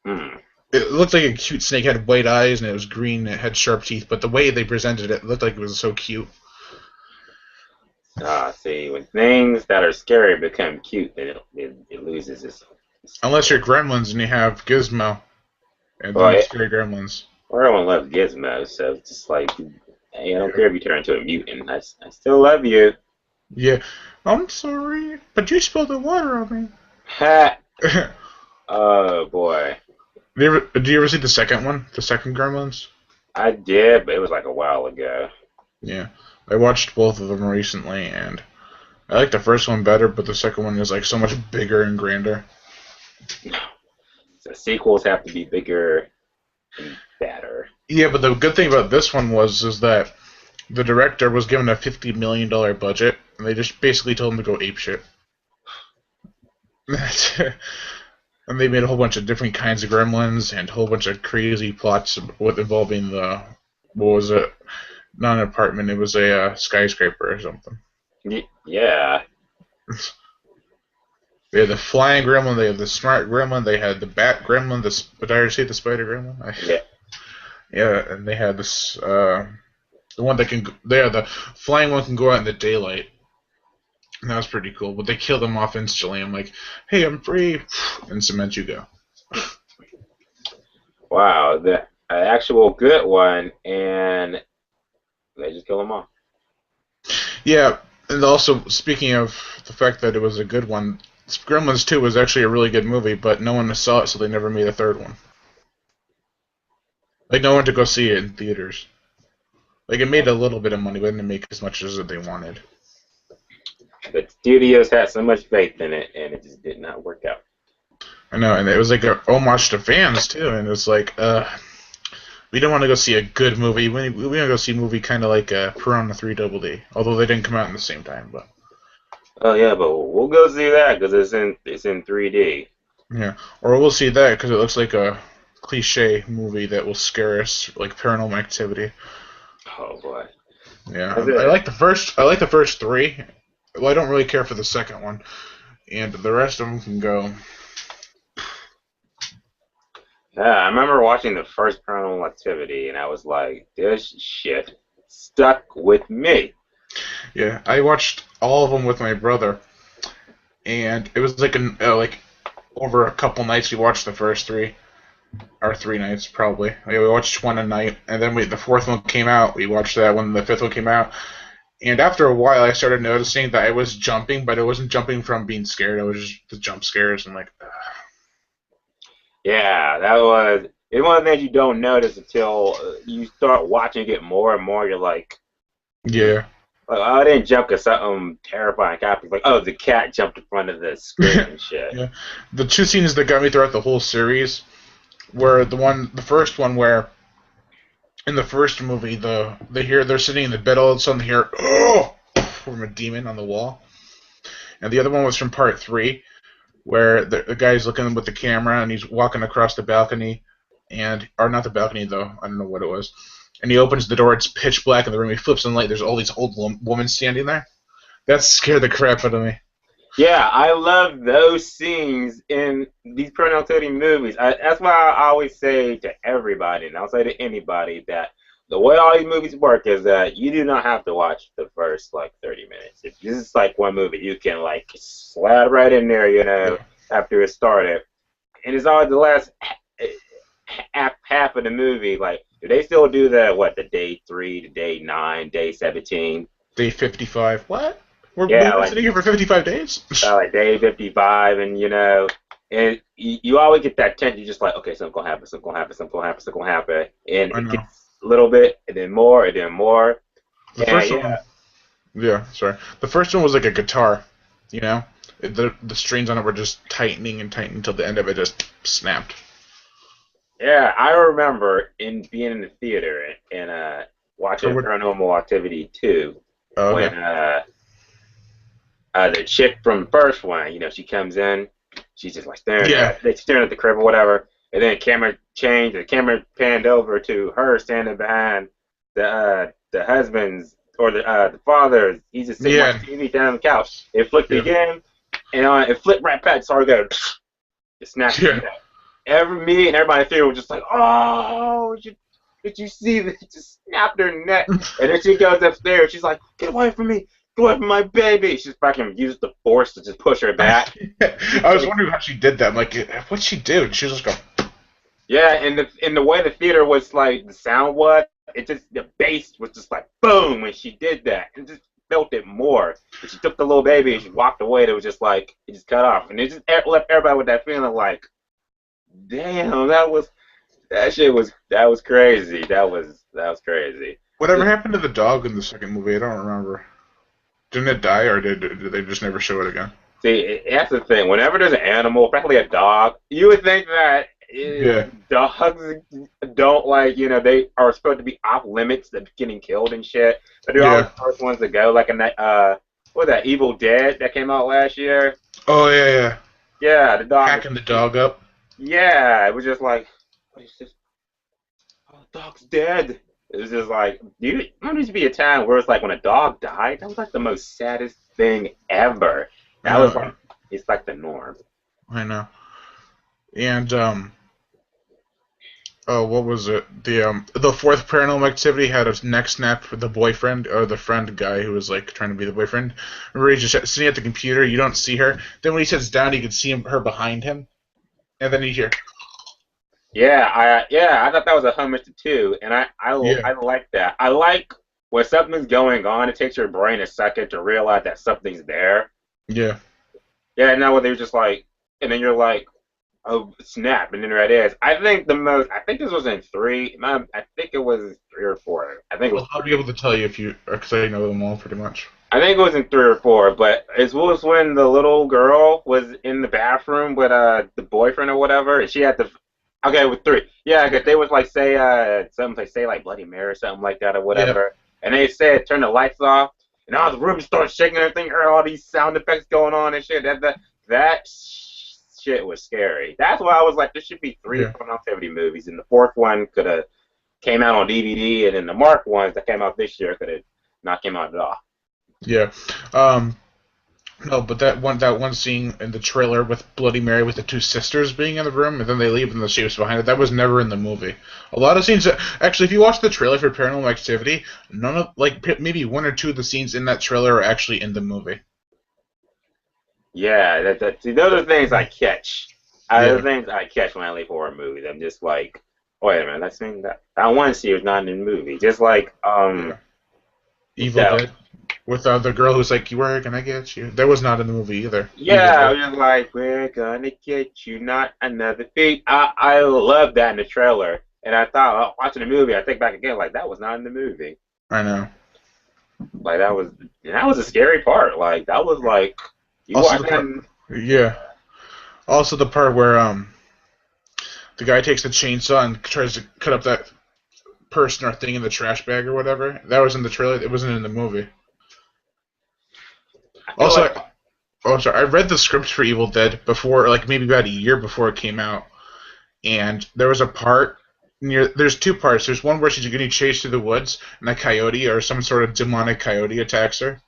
Hmm. It looked like a cute snake, had white eyes, and it was green, and it had sharp teeth. But the way they presented it looked like it was so cute. See, when things that are scary become cute, then it loses its. Unless you're Gremlins and you have Gizmo, and then Well, you scary Gremlins. everyone loves Gizmo, so it's just like, hey, I don't care if you turn into a mutant. I still love you. Yeah, I'm sorry, but you spilled the water on me. Ha! Oh boy. Did you ever see the second one? The second Gremlins? I did, but it was like a while ago. Yeah. I watched both of them recently, and I like the first one better, but the second one is like so much bigger and grander. So sequels have to be bigger and better. Yeah, but the good thing about this one is that the director was given a $50 million budget, and they just basically told him to go apeshit. And they made a whole bunch of different kinds of gremlins and a whole bunch of crazy plots with involving what was it? Not an apartment, it was a skyscraper or something. Yeah. They had the flying gremlin, they had the smart gremlin, they had the bat gremlin, did I already say the spider gremlin? Yeah. Yeah, and they had this, the one that can, the flying one can go out in the daylight. And that was pretty cool, but they killed him off instantly. I'm like, hey, I'm free, and cement you go. Wow, the actual good one, and they just kill them off. Yeah, and also, speaking of the fact that it was a good one, Gremlins 2 was actually a really good movie, but no one saw it, so they never made a third one. Like, no one to go see it in theaters. Like, it made a little bit of money, but it didn't make as much as they wanted. The studios had so much faith in it, and it just did not work out. I know, and it was like a homage to fans, too, and it was like, we don't want to go see a good movie. We want to go see a movie kind of like Piranha 3 Double D, although they didn't come out in the same time, but... Oh yeah, but we'll go see that because it's in 3D. Yeah, or we'll see that because it looks like a cliche movie that will scare us, like Paranormal Activity. Oh boy, Yeah, that's I it. like the first. I like the first three. Well, I don't really care for the second one, and the rest of them can go. Yeah, I remember watching the first Paranormal Activity, and I was like, this shit stuck with me. Yeah, I watched all of them with my brother, and it was like like over a couple nights. We watched the first three, or 3 nights probably. Yeah, we watched one a night, and then the fourth one came out. We watched that when the fifth one came out, and after a while, I started noticing that I was jumping, but it wasn't jumping from being scared. It was just the jump scares. I'm like, ugh. Yeah, that was. It's one of the things you don't notice until you start watching it more and more. You're Yeah. like, oh, I didn't jump because something terrifying happened. Like, oh, the cat jumped in front of the screen and shit. Yeah. The two scenes that got me throughout the whole series were the first one where in the first movie they're sitting in the bed all of a sudden they hear oh from a demon on the wall, and the other one was from part three where the guy's looking with the camera and he's walking across the balcony, and or not the balcony though, I don't know what it was, and he opens the door. It's pitch black in the room. He flips on the light. There's all these old women standing there. That scared the crap out of me. Yeah, I love those scenes in these Activity movies. That's why I always say to everybody, and I'll say to anybody, that the way all these movies work is that you do not have to watch the first like 30 minutes. If this is like one movie, you can like slide right in there, Yeah. after it started. And it's always the last half of the movie. Like, do they still do that? What, the day 3, the day 9, day 17? Day 55. What? We've Yeah, been like sitting here for 55 days? like day 55, and and you always get that tension. You're just like, okay, something's gonna happen, something's gonna happen, something's gonna happen, something's gonna happen, and I it know. gets a little bit, and then more, and then more, The and first yeah, one, yeah, sorry. The first one was like a guitar, you know? The strings on it were just tightening and tightening until the end of it just snapped. yeah. I remember in being in the theater and For watching what? Paranormal Activity 2 Oh, when okay. the chick from the first one, she comes in, she's just like Yeah, staring at the crib or whatever, and then camera changed, the camera panned over to her standing behind the husband's or the father's. He's just sitting yeah, watching TV down on the couch. It flicked yeah, again, and it flipped right back. Sorry, go. It snapped his yeah, neck. Me and everybody in the theater was just like, "Oh, did you see that? It just snapped her neck." And then she goes upstairs. She's like, "Get away from me! Get away from my baby!" She's fucking used the force to just push her back. I was wondering how she did that. I'm like, what'd she do? And she was just go, Yeah, and the way the theater was like the sound was, it just the bass was just like boom when she did that, and just felt it more. And she took the little baby and she walked away. And it was just like it just cut off, and it just left everybody with that feeling like, damn, that was crazy. That was crazy. whatever happened to the dog in the second movie? I don't remember. Didn't it die, or did they just never show it again? See, that's the thing. Whenever there's an animal, especially a dog, you would think that Yeah, dogs don't like, they are supposed to be off limits of getting killed and shit. But they're always yeah. the first ones to go. Like in that, what was that, Evil Dead that came out last year? Oh yeah, yeah. Yeah, the dog was, Hacking the dog up. yeah, it was just like, what is this? Oh, the dog's dead. It was just like, dude, there needs to be a time where it's like when a dog died, that was like the most saddest thing ever. I That was know. like, it's like the norm. I know. And oh, what was it? The fourth Paranormal Activity had a neck snap for the boyfriend or the friend guy who was like trying to be the boyfriend. Remember, he's just sitting at the computer. You don't see her. Then when he sits down, you can see her behind him, and then you hear, Yeah, I thought that was a homage to two, and yeah, I like that. I like when something's going on, it takes your brain a second to realize that something's there. yeah. Yeah, now when they're just like, and then you're like, oh snap, and then there it is. I think this was in three. I think it was 3 or 4. I think it was Well, I'll be three. able to tell you if you, because I know them all pretty much. I think it was in 3 or 4, but it was when the little girl was in the bathroom with the boyfriend or whatever, and she had to. Okay, with 3. Yeah, because they was like say something like say like Bloody Mary or something like that or Yeah, whatever, and they said turn the lights off, and all the room starts shaking and everything, heard all these sound effects going on and shit. That shit was scary. That's why I was like, there should be three Yeah. Paranormal Activity movies, and the fourth one could have came out on DVD, and then the Mark ones that came out this year could have not came out at all. Yeah. Um, no, but that one scene in the trailer with Bloody Mary with the two sisters being in the room and then they leave and the shapes behind it, that was never in the movie. A lot of scenes actually if you watch the trailer for Paranormal Activity, none of maybe one or two of the scenes in that trailer are actually in the movie. Yeah, see, those are the things I catch. The Yeah. things I catch when I leave horror movies. I'm just like, wait a minute, that's thing that one scene was not in the movie. Just like Yeah. what's Evil that? Dead with the girl who's like, "Where can I get you?" That was not in the movie either. Evil Yeah, I Dead. was just like, we're gonna get you, not another thief. I love that in the trailer, and I thought watching the movie, I think back again, like that was not in the movie. I know. Like that was a scary part. Like that was like you Also watch the that. part. Yeah. Also the part where the guy takes the chainsaw and tries to cut up that person or thing in the trash bag or whatever. That was in the trailer. It wasn't in the movie. I feel Also, like sorry, I read the script for Evil Dead before, like maybe about a year before it came out, and there was a part near. There's two parts. There's one where she's getting chased through the woods, and a coyote or some sort of demonic coyote attacks her.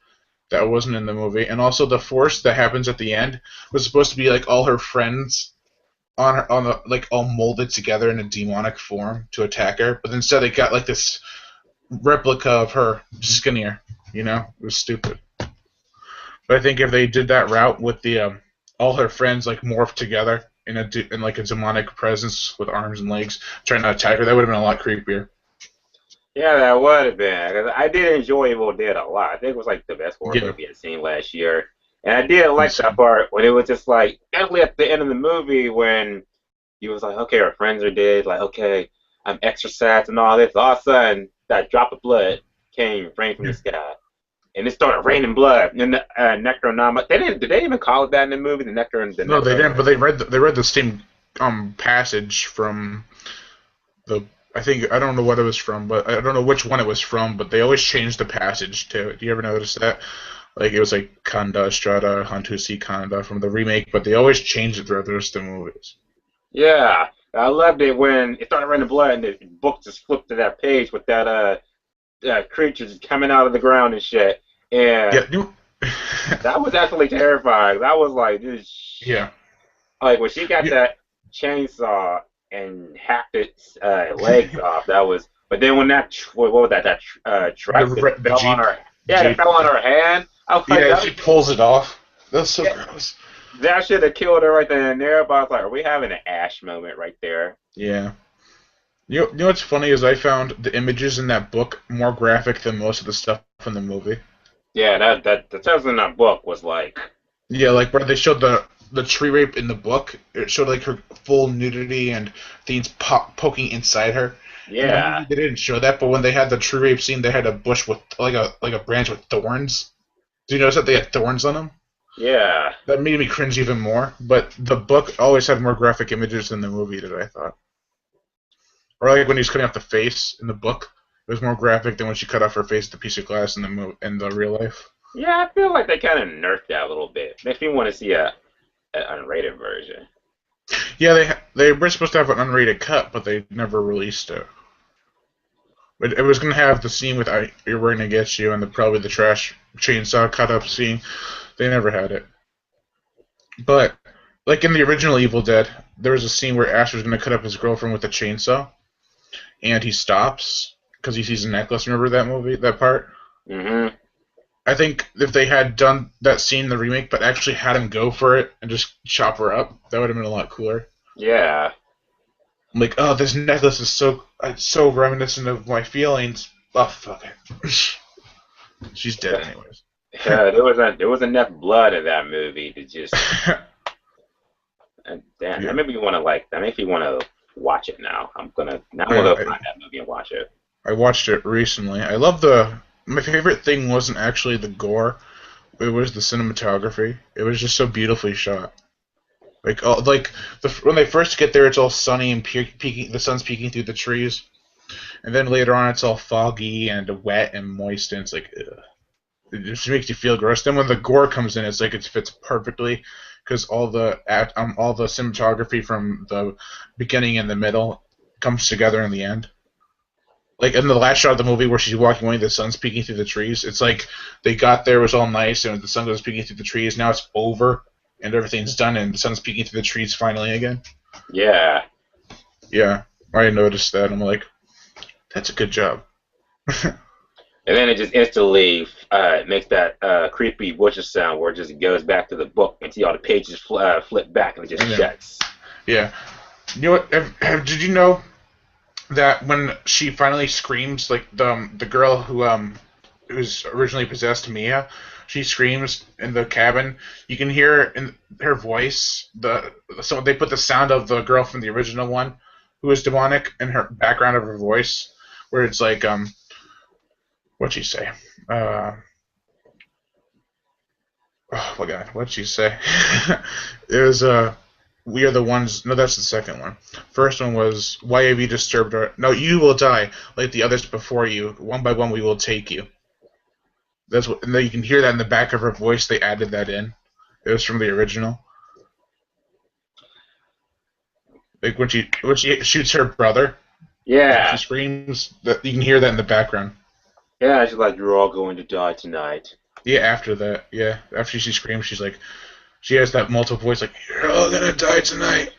That wasn't in the movie, and also the force that happens at the end was supposed to be like all her friends on the like all molded together in a demonic form to attack her, but instead they got like this replica of her skinnier. It was stupid. But I think if they did that route with the all her friends like morphed together in like a demonic presence with arms and legs trying to attack her, that would have been a lot creepier. yeah, that would have been. 'Cause I did enjoy Evil Dead a lot. I think it was like the best horror Yeah, movie I'd seen last year, and I did like that insane. part when it was just like, especially at the end of the movie when he was like, okay, our friends are dead. Like, okay, I'm exorcised and all this. All of a sudden, that drop of blood came rain from the Yeah. sky, and it started raining blood. And the necronoma. They didn't. Did they even call it that in the movie? The No, they necro. didn't. But they read the same passage from the. I think I don't know what it was from, but I don't know which one it was from. But they always changed the passage to it. Do you ever notice that? Like it was like Kanda Strada Hantusi Kanda from the remake, but they always changed it throughout the rest of the movies. Yeah, I loved it when it started raining blood and the book just flipped to that page with that creature just coming out of the ground and shit. And Yeah, you. that was actually terrifying. That was like this. Yeah. Like when she got You, that chainsaw and hacked its legs off, that was. But then when what was that? That truck that the fell on Jeep. her. Yeah, that Jeep. fell on her hand. I was like, Yeah, she pulls it off. That's so yeah, gross. that should have killed her right then and there. But I was like, are we having an Ash moment right there? Yeah. You know what's funny is I found the images in that book more graphic than most of the stuff in the movie. Yeah, that the text in that book was like, Yeah, like where they showed the tree rape in the book, it showed like her full nudity and things poking inside her. In the yeah, movie, they didn't show that, but when they had the tree rape scene, they had a bush with like a branch with thorns. Do you notice that they had thorns on them? yeah, That made me cringe even more. But the book always had more graphic images than the movie did, I thought. Or like when he's cutting off the face in the book, it was more graphic than when she cut off her face with a piece of glass in the real life. yeah. I feel like they kind of nerfed that a little bit. Makes me want to see an unrated version. Yeah, they were supposed to have an unrated cut, but they never released it. But it was gonna have the scene with "You're We're Gonna Get You" and probably the trash chainsaw cut up scene. They never had it. But like in the original Evil Dead, there was a scene where Ash was gonna cut up his girlfriend with a chainsaw, and he stops because he sees a necklace. Remember that movie, that part? Hmm. I think if they had done that scene in the remake, but actually had him go for it and just chop her up, that would have been a lot cooler. Yeah. I'm like, oh, this necklace is so reminiscent of my feelings. Oh, fuck it. She's dead anyways. Yeah, there was enough blood in that movie to just damn, Yeah, that makes me want to watch it now. I'm I, gonna go I find that movie and watch it. I watched it recently. I love the. My favorite thing wasn't actually the gore. It was the cinematography. It was just so beautifully shot. Like when they first get there, it's all sunny and peeking. The sun's peeking through the trees, and then later on, it's all foggy and wet and moist, and it's like, ugh. It just makes you feel gross. Then when the gore comes in, it's like it fits perfectly because all the cinematography from the beginning and the middle comes together in the end. Like in the last shot of the movie where she's walking away, the sun's peeking through the trees. It's like they got there, it was all nice, and the sun goes peeking through the trees. Now it's over, and everything's done, and the sun's peeking through the trees finally again. Yeah. Yeah, I noticed that. I'm like, that's a good job. And then it just instantly makes that creepy whoosh sound where it just goes back to the book and see all the pages flip back and it just shuts. Yeah. You know what? Did you know that when she finally screams, like the girl who's originally possessed Mia, she screams in the cabin. You can hear in her voice so they put the sound of the girl from the original one who is demonic in her background of her voice, where it's like what'd she say? Oh my god, what'd she say? It was we are the ones. No, that's the second one. First one was, why have you disturbed our? No, you will die like the others before you. One by one, we will take you. That's what. And then you can hear that in the back of her voice. They added that in. It was from the original. Like when she shoots her brother. Yeah. She screams. That you can hear that in the background. Yeah, she's like, you're all going to die tonight. Yeah, after that. Yeah, after she screams, she's like, she has that multiple voice like, you're all gonna die tonight.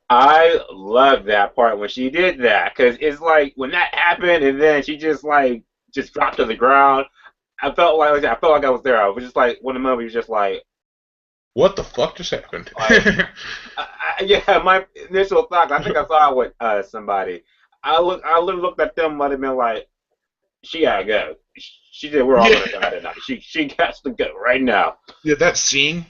I love that part when she did that because it's like when that happened and then she just dropped to the ground. I felt like I was there. I was just like when the movie was just like, what the fuck just happened? Yeah, my initial thought. I think I saw it with somebody. I looked at them. Might have been like, she gotta go. She said we're all gonna die tonight. She got to go right now. Yeah, that scene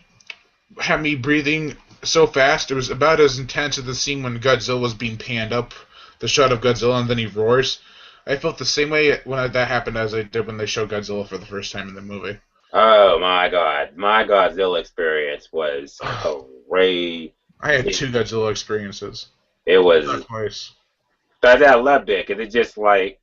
had me breathing so fast. It was about as intense as the scene when Godzilla was being panned up, the shot of Godzilla, and then he roars. I felt the same way when that happened as I did when they showed Godzilla for the first time in the movie. Oh my god, my Godzilla experience was crazy. I had two Godzilla experiences. It was not twice. But I loved it because it just like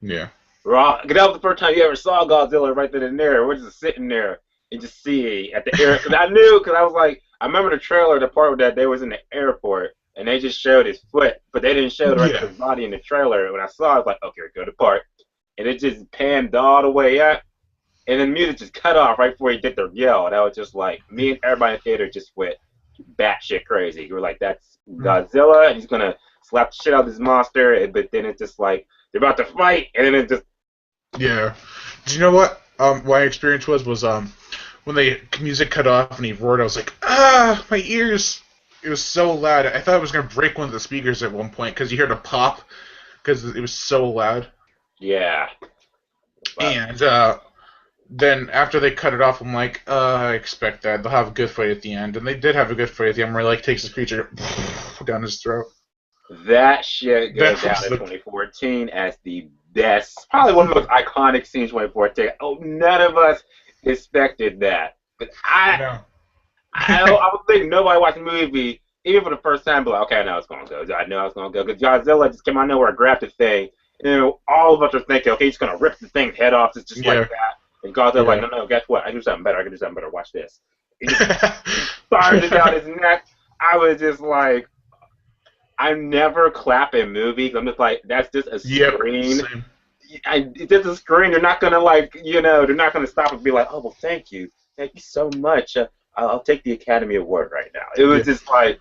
yeah. That was the first time you ever saw Godzilla right then and there. We're just sitting there and just see at the air. Because I knew, because I was like, I remember the trailer, the part that they was in the airport, and they just showed his foot, but they didn't show the rest of his body in the trailer. When I saw it, I was like, okay, go to part. And it just panned all the way up, and then the music just cut off right before he did the yell. And I was just like, me and everybody in the theater just went batshit crazy. We were like, that's Godzilla, and he's going to slap the shit out of this monster, but then it's just like, they're about to fight, and then it just... Yeah. Do you know what my experience was when the music cut off and he roared, I was like, ah, my ears. It was so loud. I thought I was going to break one of the speakers at one point because you heard a pop because it was so loud. Yeah. Wow. And then after they cut it off, I'm like, I expect that. They'll have a good fight at the end. And they did have a good fight at the end where he like, takes the creature down his throat. That shit goes down in 2014 as the best, probably one of the most iconic scenes 2014. Oh, none of us expected that. But I would think nobody watched the movie, even for the first time, be like, okay, I know it's going to go. I know it's going to go. Because Godzilla just came out of nowhere, grabbed the thing, and all of us are thinking, okay, he's going to rip the thing's head off just like that. And Godzilla's like, no, guess what? I can do something better. I can do something better. Watch this. He just fires it down his neck. I was just like, I never clap in movies. I'm just like, that's just a screen. It's just a screen. They're not gonna they're not gonna stop and be like, oh well, thank you so much. I'll take the Academy Award right now. It was just like,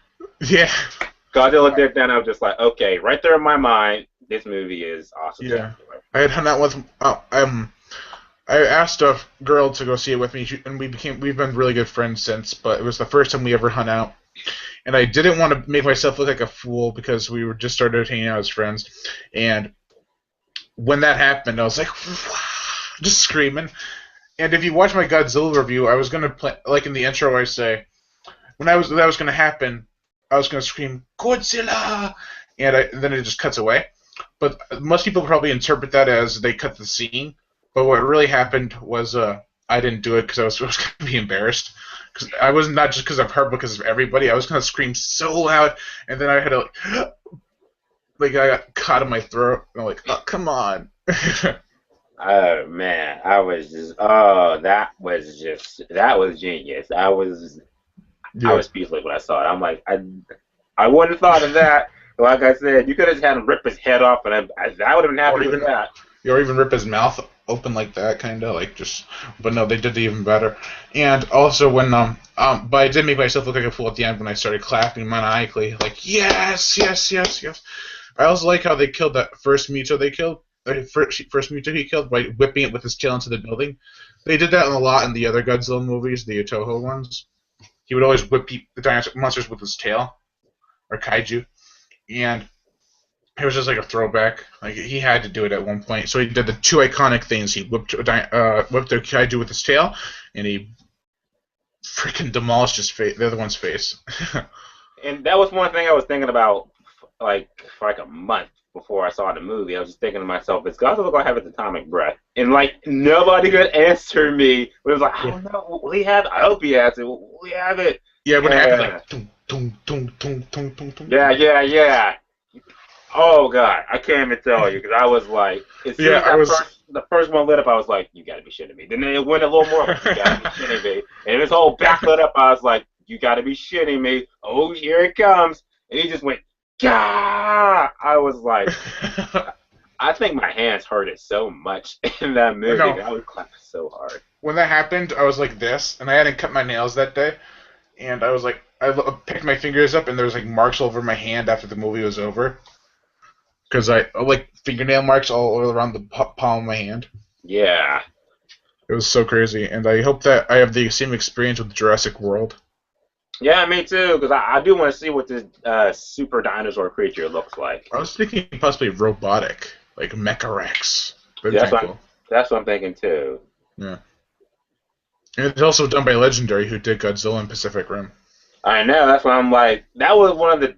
Godzilla did that, and I was just like, okay, right there in my mind, this movie is awesome. Yeah, I had hung out with I asked a girl to go see it with me, and we've been really good friends since. But it was the first time we ever hung out. And I didn't want to make myself look like a fool because we were just started hanging out as friends. And when that happened, I was like, just screaming. And if you watch my Godzilla review, I was going to play, like in the intro I say, when that was going to happen, I was going to scream, Godzilla! And then it just cuts away. But most people probably interpret that as they cut the scene. But what really happened was I didn't do it because I was going to be embarrassed. Cause I was not just because of her, but because of everybody. I was gonna scream so loud, and then I had to like I got caught in my throat. And I'm like, oh, come on. Oh man, that was genius. I Yeah. was speechless when I saw it. I'm like, I wouldn't have thought of that. Like I said, you could have just had him rip his head off, and I would have been Or happy with even that. or even rip his mouth open like that, kind of like just. But no, they did it even better. And also when but I did make myself look like a fool at the end when I started clapping maniacally, like yes, yes, yes, yes. I also like how they killed that first Mito they killed. The first Mito he killed by whipping it with his tail into the building. They did that a lot in the other Godzilla movies, the Toho ones. He would always whip the dinosaur monsters with his tail, or kaiju, and it was just like a throwback. Like he had to do it at one point. So he did the two iconic things. He whipped the kaiju with his tail, and he freaking demolished his face, the other one's face. And that was one thing I was thinking about, like for like a month before I saw the movie. I was just thinking to myself, is Godzilla gonna have his atomic breath? And like nobody could answer me. It was like, I Yeah, don't know. Will he have? I hope he has it. Will he have it? yeah. When it happened, And like tung tung tung tung tung tung tung. yeah, yeah, yeah. Oh god, I can't even tell you because I was like, as soon Yeah, as I that was. first the first one lit up, I was like, you gotta be shitting me. Then it went a little more, like, you gotta be shitting me. And this whole back lit up, I was like, you gotta be shitting me. Oh, here it comes. And he just went, Gah! I was like, I think my hands hurted so much in that movie. No, I was clapping so hard. when that happened, I was like this, and I hadn't cut my nails that day, and I was like, picked my fingers up, and there was like marks all over my hand after the movie was over, because I like fingernail marks all around the palm of my hand. Yeah. It was so crazy, and I hope that I have the same experience with Jurassic World. Yeah, me too, because I do want to see what this super dinosaur creature looks like. I was thinking possibly robotic, like Mecha-Rex. That'd be Yeah, kind of cool. that's what I'm thinking too. Yeah. And it's also done by Legendary, who did Godzilla and Pacific Rim. I know. That's why I'm like, that was one of the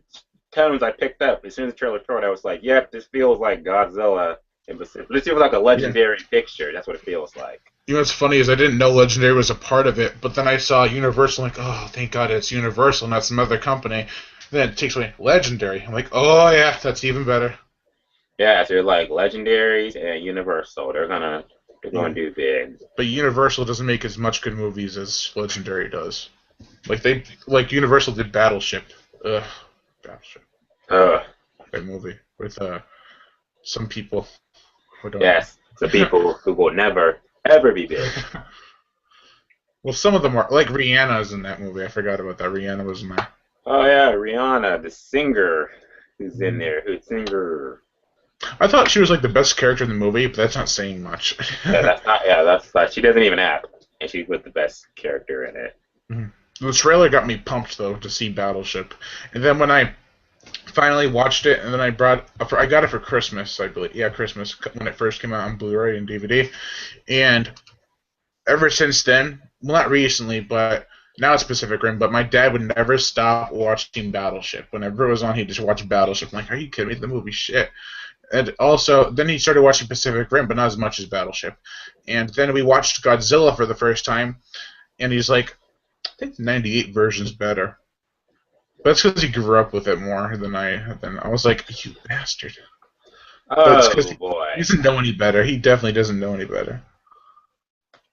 tones I picked up as soon as the trailer started. I was like, yep, this feels like Godzilla in Pacific. This feels like a Yeah. legendary picture. That's what it feels like. You know what's funny is I didn't know Legendary was a part of it, but then I saw Universal, like, oh, thank God it's Universal, not some other company. And then it takes away Legendary. I'm like, oh yeah, that's even better. Yeah, so they're like legendaries and Universal. They're gonna Yeah. do big. But Universal doesn't make as much good movies as Legendary does. Like Universal did Battleship. Ugh, Battleship. Ugh. That movie with some people who don't know. Yes, the people who will never ever be big. Well, some of them are like Rihanna's in that movie. I forgot about that. Rihanna was in there. Oh yeah, Rihanna, the singer, who's in Mhm. there. Who's singer? I thought she was like the best character in the movie, but that's not saying much. Yeah, that's not. Yeah, that's not. She doesn't even act, and she's with the best character in it. Mhm. The trailer got me pumped though to see Battleship, and then when I finally watched it, and then I got it for Christmas, I believe. Yeah, Christmas when it first came out on Blu-ray and DVD, and ever since then, well, not recently, but now it's Pacific Rim. But my dad would never stop watching Battleship. Whenever it was on, he'd just watch Battleship. I'm like, are you kidding me? The movie's shit. And also, then he started watching Pacific Rim, but not as much as Battleship. And then we watched Godzilla for the first time, and he's like, I think the '98 version's better. But that's because he grew up with it more than I. Then I was like, you bastard. But it's because Oh he boy, doesn't know any better. He definitely doesn't know any better.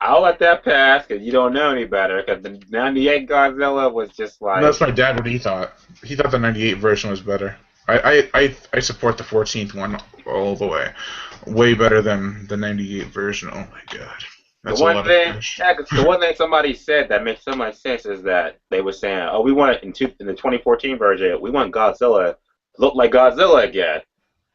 I'll let that pass because you don't know any better. Because the '98 Godzilla was just And that's like, my dad what he thought. He thought the '98 version was better. I support the 14th one all the way. Way better than the '98 version. Oh my god. the That's a one lot of thing. trash. Yeah, 'cause the one thing somebody said that makes so much sense is that they were saying, "Oh, we want it in the 2014 version. We want Godzilla to look like Godzilla again."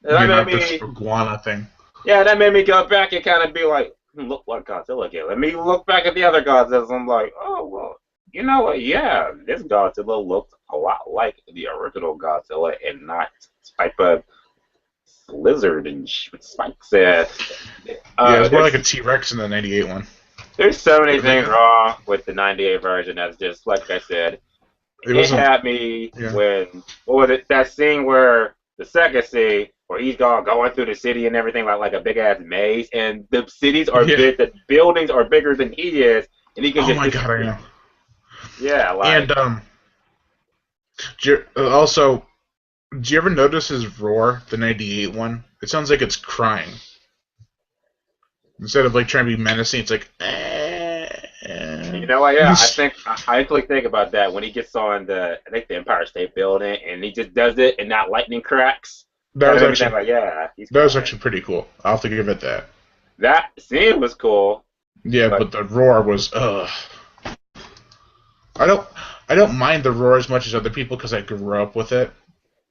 And that Yeah, made not this me, iguana thing. yeah, that made me go back and kind of be like, look like Godzilla again. Let me look back at the other Godzillas. I'm like, oh well, you know what? Yeah, this Godzilla looked a lot like the original Godzilla and not type of lizard and with spikes. Yeah, it's more like a There's T-Rex in the '98 one. there's so many It, things wrong with the '98 version. That's just like I said. it It wasn't. had me Yeah. when what was it? That scene where the second scene where he's going through the city and everything like a big ass maze, and the cities are Yeah. big, the buildings are bigger than he is, and he can Oh just my god, I disappear. know. Yeah, And like also, do you ever notice his roar, the '98 one? It sounds like it's crying. Instead of like trying to be menacing, it's like. You know what? Yeah, I actually think about that when he gets on I think the Empire State Building, and he just does it, and that lightning cracks. that Kind of was made me think actually like, yeah, he's that was coming. actually pretty cool. I'll have to give it that. That scene was cool, Yeah, but but the roar was I don't I don't mind the roar as much as other people because I grew up with it.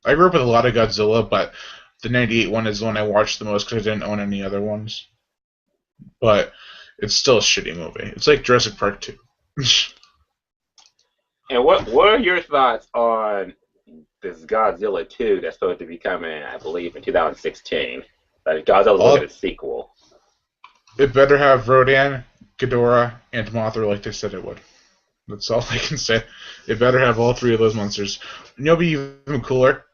I grew up with a lot of Godzilla, but the '98 one is the one I watched the most because I didn't own any other ones. But it's still a shitty movie. It's like Jurassic Park 2. and what are your thoughts on this Godzilla 2 that's supposed to be coming, I believe, in 2016? Like Godzilla's going to All get a sequel. it better have Rodan, Ghidorah, and Mothra like they said it would. That's all I can say. It better have all three of those monsters. You know, be even cooler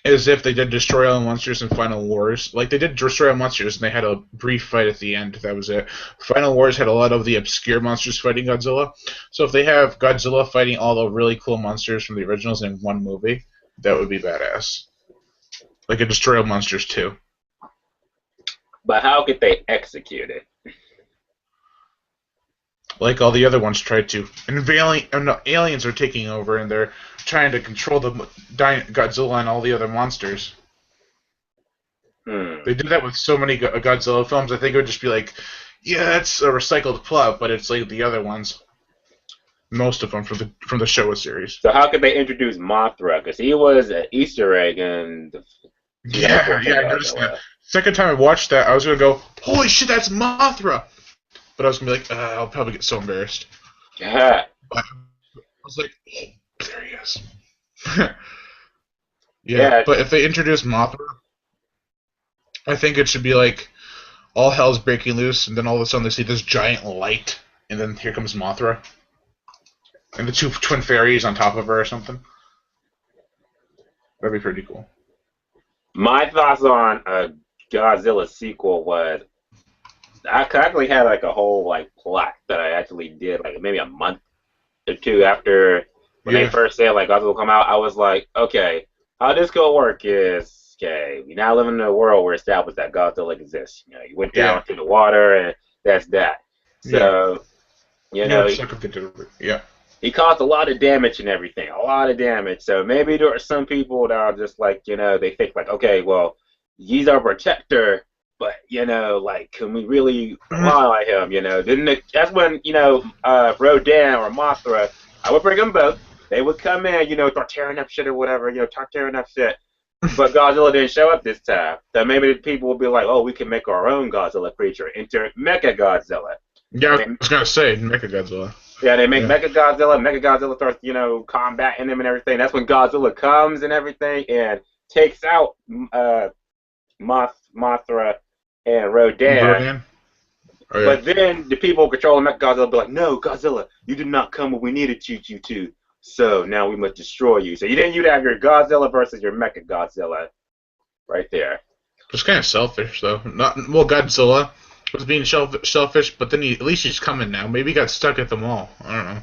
is if they did Destroy All Monsters in Final Wars. Like they did Destroy All Monsters, and they had a brief fight at the end. That was it. Final Wars had a lot of the obscure monsters fighting Godzilla. So if they have Godzilla fighting all the really cool monsters from the originals in one movie, that would be badass. Like a Destroy All Monsters 2. But how could they execute it? Like all the other ones tried to. And aliens are taking over, and they're trying to control the Godzilla and all the other monsters. Hmm. They did that with so many Godzilla films. I think it would just be like, yeah, that's a recycled plot, but it's like the other ones. Most of them from the Showa series. So how could they introduce Mothra? Because he was an Easter egg in the Yeah, 2014 yeah, I noticed that. Godzilla. Second time I watched that, I was gonna go, holy shit, that's Mothra! But I was gonna be like, I'll probably get so embarrassed. Yeah. But I was like, oh, there he is. Yeah, Yeah. but if they introduce Mothra, I think it should be like all hell's breaking loose, and then all of a sudden they see this giant light, and then here comes Mothra, and the two twin fairies on top of her or something. That'd be pretty cool. My thoughts on a Godzilla sequel was I actually had like a whole like plot that I actually did like maybe a month or two after when they Yeah, first said like Godzilla will come out. I was like, okay, how this gonna work is okay. We now live in a world where established that Godzilla exists. You know, you went yeah, down to the water and that's that. yeah. So you You know, know, it's like if they did it. Yeah, he caused a lot of damage and everything, a lot of damage. So maybe there are some people that are just like, they think like, okay, well, he's our protector, but like, can we really rely on him? That's when Rodan or Mothra, I would bring them both. They would come in, start tearing up shit or whatever, start tearing up shit. But Godzilla didn't show up this time. So maybe the people will be like, oh, we can make our own Godzilla creature, enter Mecha Godzilla. yeah. And I was gonna say Mechagodzilla. yeah, they make Yeah, Mecha Godzilla. Mecha Godzilla starts, combating him and everything. That's when Godzilla comes and everything and takes out uh, Mothra and Rodan. Rodan. Oh yeah, But then the people controlling Mecha Godzilla will be like, "No, Godzilla, you did not come when we needed you to. So now we must destroy you." So you'd have your Godzilla versus your Mecha Godzilla right there. it's kind of selfish though. Not well, Godzilla was being selfish, but then at least he's coming now. Maybe he got stuck at the mall. I don't know.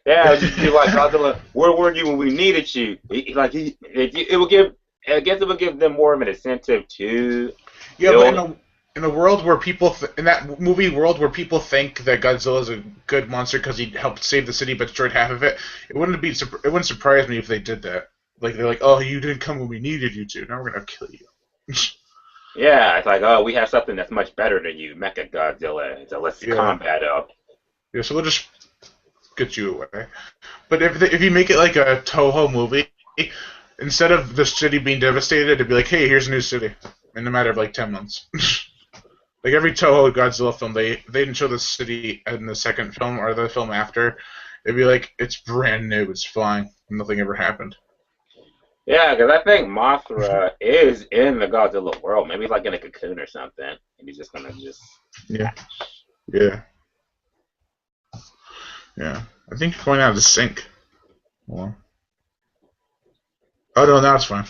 Yeah, it'd just be like Godzilla, where were you when we needed you? It would give, I guess it would give them more of an incentive to Yeah, but build. in a world where people in that movie world where people think that Godzilla is a good monster because he helped save the city but destroyed half of it, it wouldn't surprise me if they did that. Like they're like, oh, you didn't come when we needed you to. Now we're gonna kill you. Yeah, it's like, oh, we have something that's much better than you, Mecha Godzilla. So let's Yeah, combat him. yeah. So we'll just get you away. But if you make it like a Toho movie, instead of the city being devastated, it'd be like, hey, here's a new city in a matter of like 10 months. Like every Toho Godzilla film, they didn't show the city in the second film or the film after. It'd be like it's brand new, it's fine, nothing ever happened. Yeah, because I think Mothra is in the Godzilla world. Maybe he's like in a cocoon or something, and he's just gonna just Yeah, hatch. yeah, yeah. I think you're going out of sync. Well, oh no, now it's fine.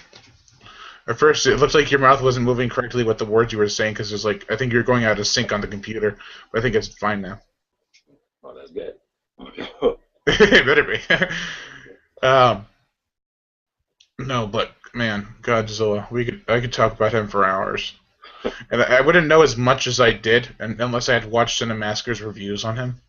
At first, it looked like your mouth wasn't moving correctly with the words you were saying because it's like I think you're going out of sync on the computer. But I think it's fine now. Oh, that's good. It better be. um, no, but man, Godzilla. I could talk about him for hours. And I wouldn't know as much as I did unless I had watched Cinemasker's reviews on him.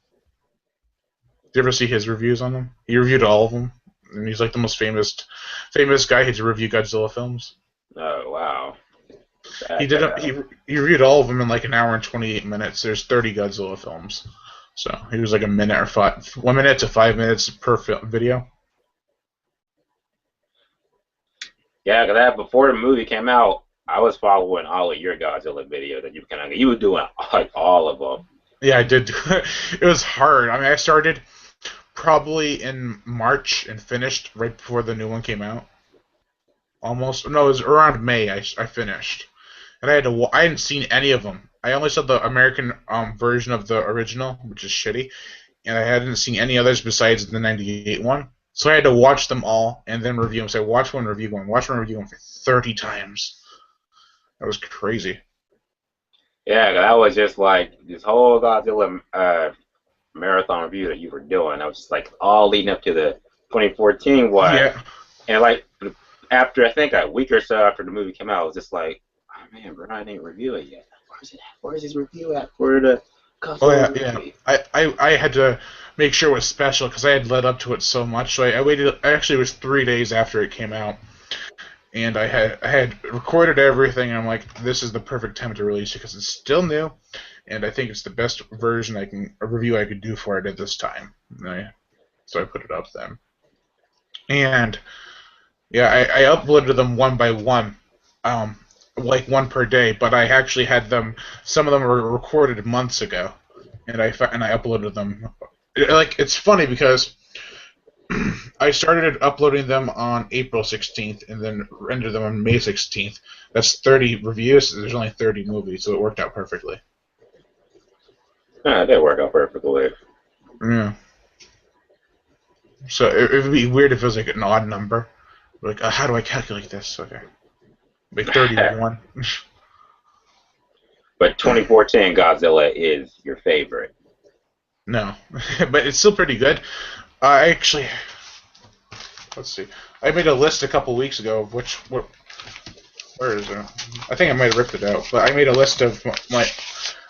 Did you ever see his reviews on them? He reviewed all of them, and he's like the most famous guy to review Godzilla films. Oh wow. He Check did that a, out. he reviewed all of them in like an hour and 28 minutes. There's 30 Godzilla films, so he was like a minute or 1 minute to 5 minutes per video. Yeah, 'cause that before the movie came out, I was following all of your Godzilla videos that you were doing like all of them. Yeah, I did. It was hard. I mean, I started probably in March and finished right before the new one came out. Almost. No, it was around May. I finished, and I hadn't seen any of them. I only saw the American version of the original, which is shitty, and I hadn't seen any others besides the '98 one. So I had to watch them all and then review them. So I watched one, review one, watch one, review one for 30 times. That was crazy. Yeah, 'cause that was just like this whole Godzilla marathon review that you were doing. I was just like all leading up to the 2014 one, Yeah. and like after I think a week or so after the movie came out, I was just like, oh man, Brian didn't review it yet. Where's it at? Where's his review at for the Oh Godzilla yeah, yeah. movie? I had to make sure it was special because I had led up to it so much. So I waited. Actually, it was 3 days after it came out, and I had recorded everything. And I'm like, this is the perfect time to release it because it's still new, and I think it's the best version a review I could do for it at this time. So I put it up then, and yeah, I uploaded them one by one, um, like one per day. But I actually had them. Some of them were recorded months ago, and I uploaded them. Like it's funny because I started uploading them on April 16th and then rendered them on May 16th. That's 30 reviews. There's only 30 movies, so it worked out perfectly. Ah, it did work out perfectly. Yeah. So it would be weird if it was like an odd number. Like, how do I calculate this? Okay. Like 31. But 2014 Godzilla is your favorite. No. But it's still pretty good. I actually, let's see. I made a list a couple weeks ago of where is it? I think I might have ripped it out, but I made a list of my.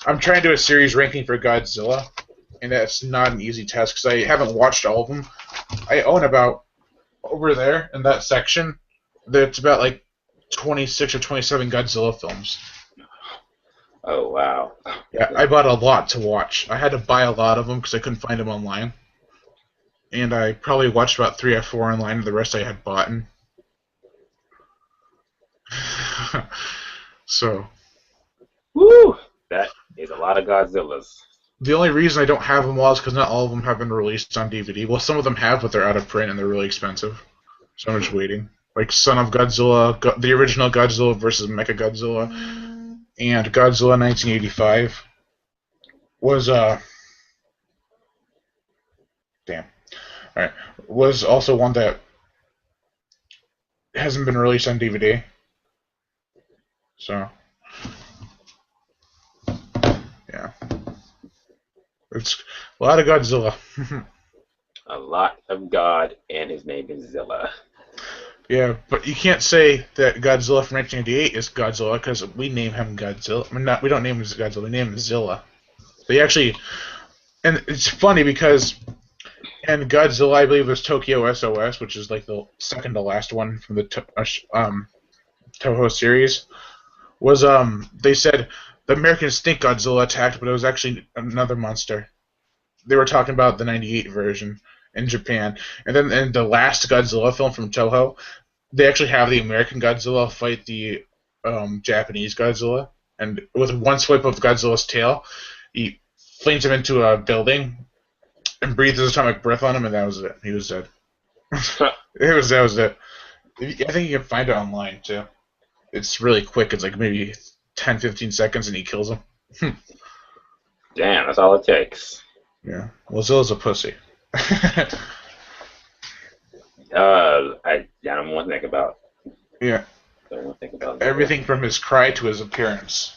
I'm trying to do a series ranking for Godzilla, and that's not an easy task because I haven't watched all of them. I own about over there in that section. That's about like 26 or 27 Godzilla films. Oh wow. Yeah, I bought a lot to watch. I had to buy a lot of them because I couldn't find them online, and I probably watched about 3 or 4 online. And the rest I had bought. So Woo! That is a lot of Godzillas. the only reason I don't have them all is because not all of them have been released on DVD. Well, some of them have, but they're out of print and they're really expensive. So I'm just waiting. Like Son of Godzilla, the original Godzilla versus Mechagodzilla, and Godzilla 1985 was damn. All right, was also one that hasn't been released on DVD. So yeah, it's a lot of Godzilla. A lot of God, and his name is Zilla. Yeah, but you can't say that Godzilla from 1988 is Godzilla because we name him Godzilla. I mean, not we don't name him Godzilla. We name him Zilla. They actually, and it's funny because in Godzilla, I believe it was Tokyo SOS, which is like the second to last one from the Toho series. Was they said the Americans think Godzilla attacked, but it was actually another monster. They were talking about the '98 version in Japan, and then in the last Godzilla film from Toho, they actually have the American Godzilla fight the Japanese Godzilla, and with one swipe of Godzilla's tail, he flings him into a building and breathes his atomic breath on him, and that was it. He was dead. That was it. I think you can find it online too. It's really quick. It's like maybe 10, 15 seconds, and he kills him. Damn, that's all it takes. Yeah. Well, Zilla's a pussy. I don't want to think about. Yeah. I don't want to think about Zilla. Everything from his cry to his appearance.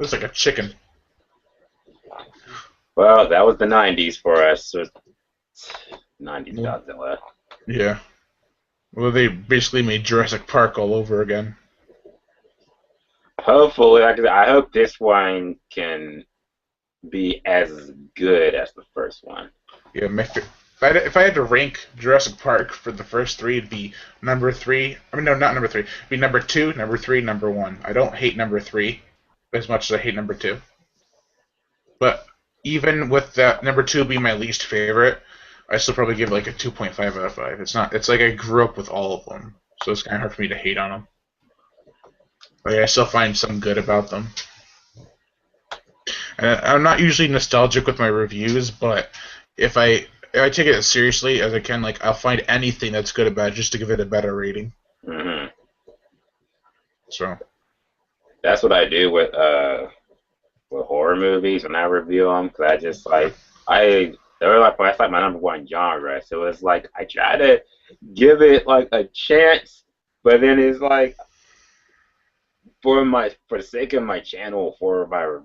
Looks like a chicken. Well, that was the '90s for us. So '90s Godzilla. Yeah. Well, they basically made Jurassic Park all over again. Hopefully, I hope this one can be as good as the first one. Yeah, if I had to rank Jurassic Park for the first three, it'd be number three. I mean, no, not number three. It'd be number two, number three, number one. I don't hate number three as much as I hate number two. But even with that number two being my least favorite, I still probably give it like a 2.5 out of 5. It's not. It's like I grew up with all of them, so it's kind of hard for me to hate on them. Like I still find some good about them. And I'm not usually nostalgic with my reviews, but if I take it as seriously as I can, like I'll find anything that's good about it just to give it a better rating. Hmm. So That's what I do with horror movies when I review them, because I just like they're like that's like my number one genre. So it's like I try to give it like a chance, but then it's like for the sake of my channel, for my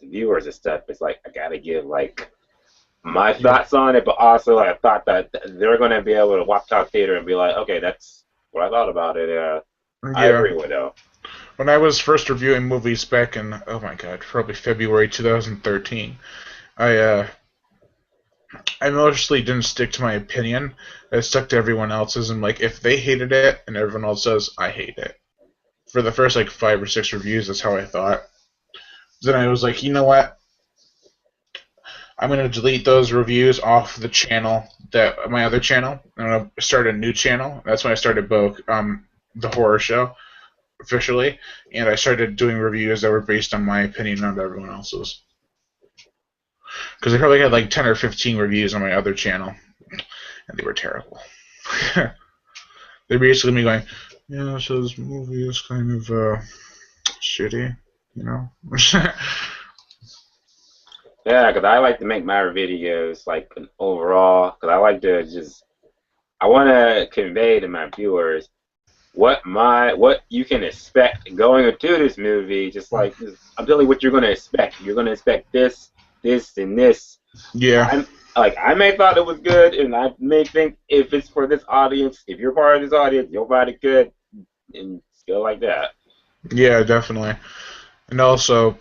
viewers and stuff, it's like I gotta give like my yeah, thoughts on it, but also I thought that they're gonna be able to walk out theater and be like, okay, that's what I thought about it. I yeah. agree with them. When I was first reviewing movies back in oh my god, probably February 2013, I I mostly didn't stick to my opinion. I stuck to everyone else's, and like if they hated it and everyone else says I hate it. For the first like 5 or 6 reviews, that's how I thought. Then I was like, you know what? I'm gonna delete those reviews off the channel that my other channel. I'm gonna start a new channel. That's when I started both the horror show officially, and I started doing reviews that were based on my opinion, not everyone else's. Because I probably had like 10 or 15 reviews on my other channel, and they were terrible. They're basically me going, yeah, so this movie is kind of shitty, you know. Yeah, because I like to make my videos like an overall, because I like to just I want to convey to my viewers what you can expect going into this movie. Just like I'm telling you what you're gonna expect. You're gonna expect this, this, and this. Yeah, I may thought it was good, and I may think if it's for this audience, if you're part of this audience, you'll find it good, and go like that. yeah, definitely. And also,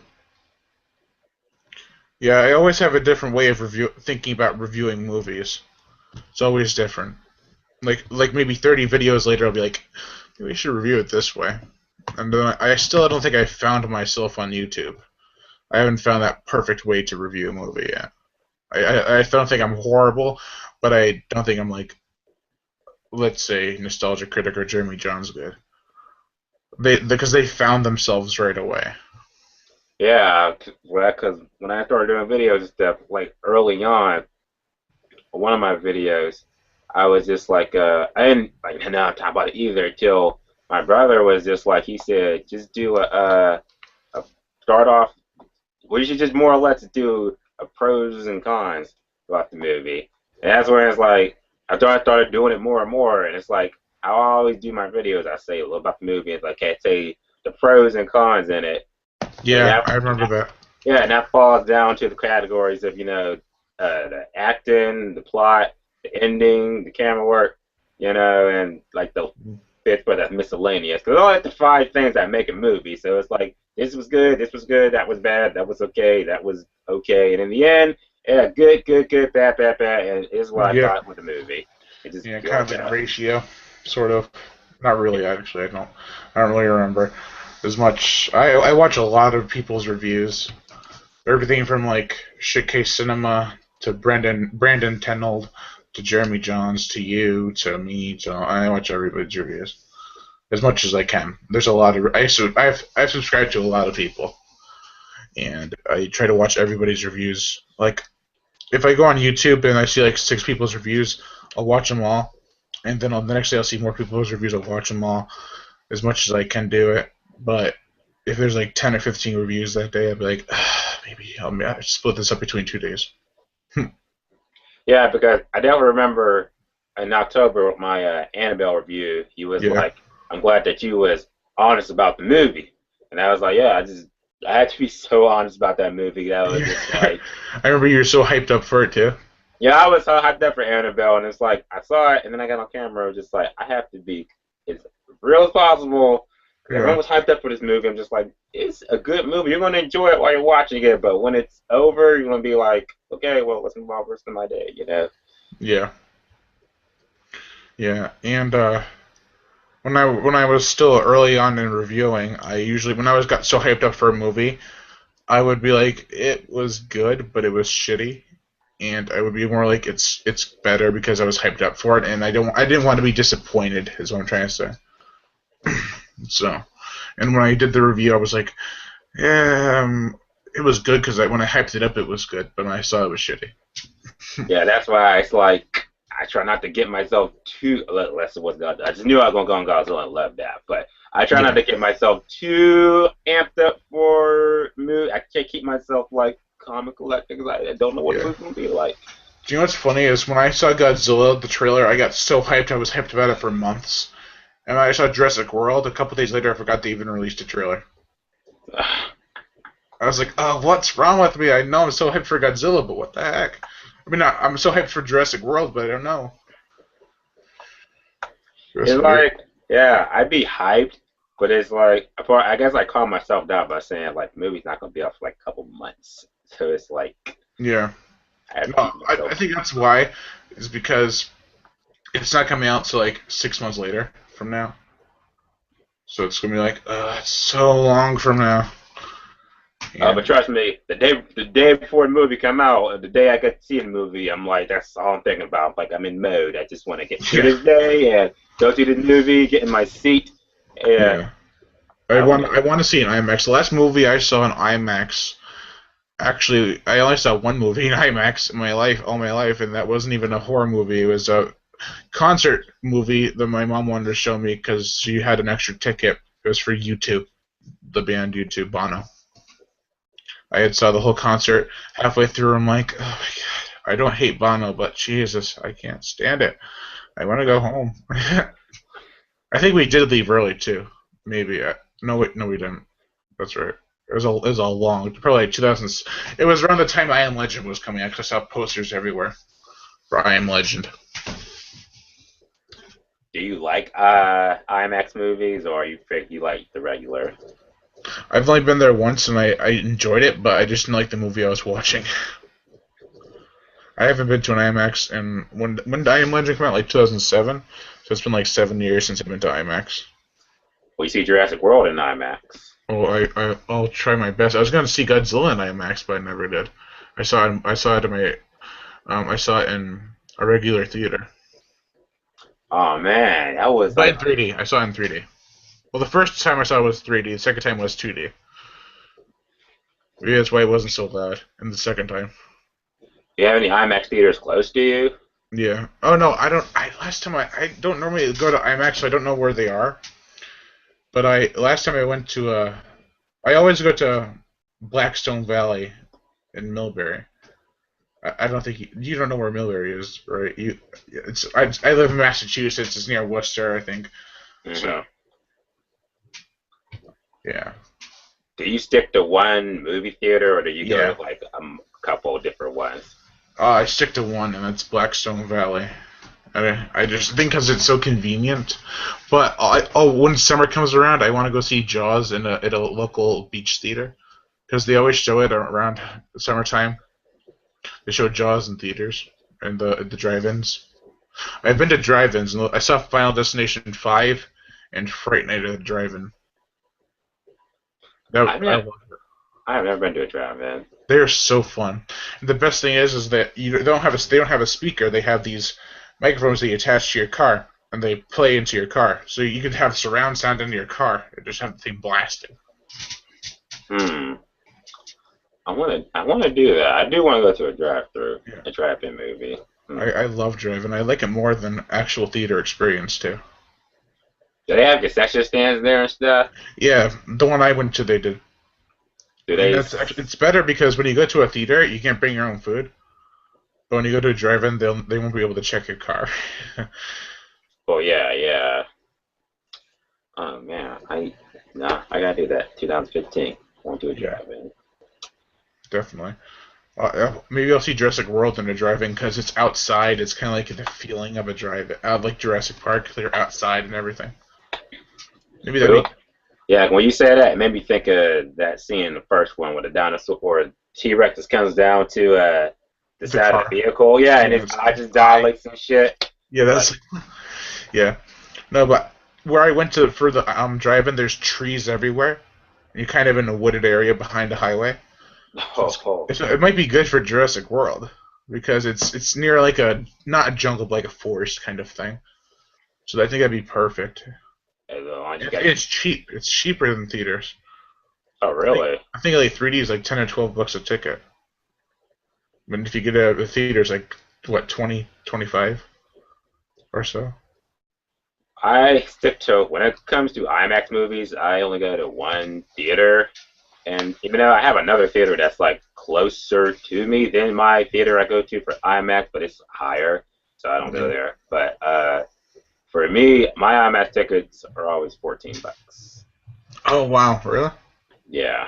yeah, I always have a different way of thinking about reviewing movies. It's always different. Like maybe 30 videos later, I'll be like, maybe we should review it this way. And then I still don't think I found myself on YouTube. I haven't found that perfect way to review a movie yet. I don't think I'm horrible, but I don't think I'm like, let's say, Nostalgia Critic or Jeremy John's good. Because they found themselves right away. Yeah, because when I started doing videos and stuff, like early on, one of my videos, I was just like, I didn't like know talk about it either till my brother was just like, he said, just do a start off. We should just more or less do a pros and cons about the movie, and that's when it's like I started doing it more and more, and it's like I always do my videos. I say a little about the movie, and like I say the pros and cons in it, and Yeah, I remember that. yeah, and that falls down to the categories of the acting, the plot, the ending, the camera work, and like the fifth for that miscellaneous. Because all like the five things that make a movie. So it's like this was good, that was bad, that was okay, and in the end, yeah, good, good, good, bad, bad, bad, and is what I Yeah, thought with the movie. It just yeah, go kind like of in that. ratio, sort of. Not really, actually. I don't really remember as much. I watch a lot of people's reviews. Everything from like Shitcase Cinema to Brandon Tenold to Jeremy Johns to you to me to I watch everybody's reviews as much as I can. There's a lot of I've subscribed to a lot of people, and I try to watch everybody's reviews. Like if I go on YouTube and I see like 6 people's reviews, I'll watch them all, and then the next day I'll see more people's reviews. I'll watch them all as much as I can do it. But if there's like 10 or 15 reviews that day, I'll be like, maybe I'll split this up between 2 days. Yeah, because I don't remember in October with my Annabelle review, he was Yeah. like, "I'm glad that you was honest about the movie," and I was like, "Yeah, I had to be so honest about that movie. That was just I like, remember you were so hyped up for it too. yeah, I was so hyped up for Annabelle, and it's like I saw it, and then I got on camera, just like I have to be as real as possible, Everyone Yeah. was hyped up for this movie. I'm just like, it's a good movie. You're gonna enjoy it while you're watching it, but when it's over, you're gonna be like, okay, well, let's move on for the rest of my day. Yeah. Yeah. And when I was still early on in reviewing, I usually when I was got so hyped up for a movie, I would be like, it was good, but it was shitty. And I would be more like it's better because I was hyped up for it, and I didn't want to be disappointed, is what I'm trying to say. So, and when I did the review, I was like, yeah, it was good because when I hyped it up, it was good, but when I saw it was shitty. Yeah, that's why it's like I try not to get myself too. Unless it was God, I just knew I was gonna go on Godzilla and love that, but I try not Yeah. to get myself too amped up for mood. I can't keep myself like comical because I don't know what the Yeah. movie's gonna be like. Do you know what's funny is when I saw Godzilla, the trailer, I got so hyped. I was hyped about it for months. And when I saw Jurassic World, a couple days later, I forgot they even released a trailer. I was like, oh, what's wrong with me? I know I'm so hyped for Godzilla, but what the heck? I mean, I'm so hyped for Jurassic World, but I don't know. It was It's weird. like, yeah, I'd be hyped, but it's like, I guess I calm myself down by saying like the movie's not gonna be out for like a couple months, so it's like Yeah. I have to No, keep I myself. think that's why, is because it's not coming out till like 6 months later from now. So it's gonna be like, it's so long from now. But And trust me, the day before the movie come out, the day I get to see the movie, I'm like, that's all I'm thinking about. Like I'm in mode. I just want to get through yeah, this day and go through the movie, get in my seat, and yeah. I I'm want gonna. I want to see an IMAX. The last movie I saw in IMAX, actually, I only saw one movie in IMAX in my life, all my life, and that wasn't even a horror movie. It was a concert movie that my mom wanted to show me because she had an extra ticket. It was for YouTube, the band YouTube, Bono. I had saw the whole concert. Halfway through, I'm like, oh my god, I don't hate Bono, but Jesus, I can't stand it. I want to go home. I think we did leave early too. Maybe. No, no, we didn't. That's right. It was all long. Probably like 2000s. It was around the time I Am Legend was coming out. 'Cause I saw posters everywhere for I Am Legend. Do you like IMAX movies, or you like the regular? I've only been there once and I enjoyed it, but I just didn't like the movie I was watching. I haven't been to an IMAX, and when did I Am Legend come out? Like 2007. So it's been like 7 years since I've been to IMAX. Well, you see Jurassic World in IMAX. Oh, I'll try my best. I was gonna see Godzilla in IMAX, but I never did. I saw it in a regular theater. Oh man, that was But in like. 3D. I saw it in 3D. Well, the first time I saw it was 3D. The second time was 2D. Maybe that's why it wasn't so bad. And the second time. Do you have any IMAX theaters close to you? Yeah. Oh no, I don't. Last time I don't normally go to IMAX, so I don't know where they are. But I last time I went to I always go to Blackstone Valley in Millbury. I don't think you don't know where Millbury is, right? I live in Massachusetts. It's near Worcester, I think. Hmm. So yeah, Do you stick to one movie theater, or do you go yeah. to like a couple of different ones? I stick to one, and that's Blackstone Valley. I just think because it's so convenient. But when summer comes around, I want to go see Jaws at a local beach theater because they always show it around the summertime. They show Jaws in theaters and the drive-ins. I've been to drive-ins and I saw Final Destination 5 and Fright Night at the drive-in. I've I never, love it. I've never been to a drive-in. They're so fun. And the best thing is that they don't have a speaker. They have these microphones that you attach to your car and they play into your car. So you can have surround sound in your car and just have the thing blasting. Hmm. I wanna do that. I do want to go to a drive-through, Yeah. a drive-in movie. Hmm. I love driving. I like it more than actual theater experience too. Do they have concession stands there and stuff? Yeah, the one I went to, they did. Do And they? that's actually it's better because when you go to a theater, you can't bring your own food. But when you go to a drive-in, they won't be able to check your car. Oh yeah, yeah. Oh man, I gotta do that. 2015. Want to do a Yeah, drive-in. definitely. Maybe I'll see Jurassic World in a drive-in because it's outside. It's kind of like the feeling of a drive-in, like Jurassic Park. They're outside and everything. Maybe that'd be Cool. good. Yeah, when you say that, it made me think of that scene in the first one with the dinosaur or T-Rex just comes down to the The side of car. the vehicle. Yeah, and Yeah, his it's eye just eye. dilates and shit. Yeah, Like, that's yeah. No, but where I went to for the driving, there's trees everywhere. You're kind of in a wooded area behind the highway, so oh, it might be good for Jurassic World because it's near like a not a jungle but like a forest kind of thing. So I think that'd be perfect. as long as you And got. it's cheap. It's cheaper than theaters. Oh, really? I think like 3D is like 10 or 12 bucks a ticket. But if you get a theater's like what 20, 25 or so. I stick to when it comes to IMAX movies. I only go to one theater, and even though I have another theater that's like closer to me than my theater I go to for IMAX, but it's higher, so I don't go Yeah. there. But for me, my IMAX tickets are always $14. Oh wow, really? Yeah,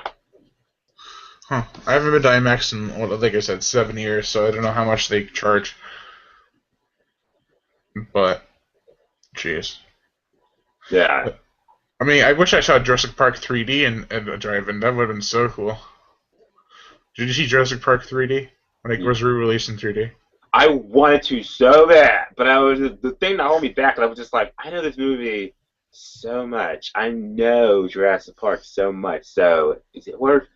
Huh. I haven't been to IMAX in, well, like I said, 7 years, so I don't know how much they charge. But, jeez. yeah. I mean, I wish I saw Jurassic Park 3D in a drive-in. That would have been so cool. Did you see Jurassic Park 3D when it was re-released in 3D? I wanted to so bad, but I was the thing that held me back. I was just like, I know this movie so much. I know Jurassic Park so much. So is it worth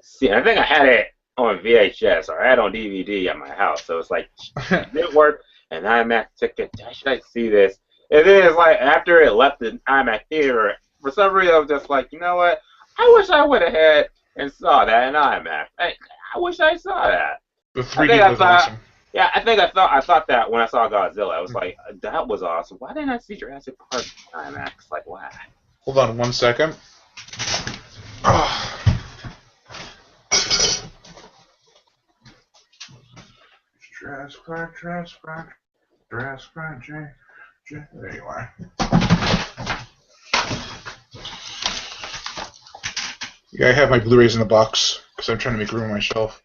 seeing? I think I had it on VHS or I had it on DVD at my house. So it's like, is it worth an IMAX ticket? Should I see this? And then it's like after it left the IMAX theater, for some reason I was just like, you know what? I wish I went ahead and saw that in IMAX. I wish I saw that. The I 3D think I was thought. awesome. Yeah, I thought that when I saw Godzilla, I was like, that was awesome. Why didn't I see Jurassic Park IMAX? Like, why? Hold on 1 second. Oh. Jurassic Park, Jurassic Park, Jurassic Park, there you are. Yeah, I have my Blu-rays in the box because I'm trying to make room on my shelf.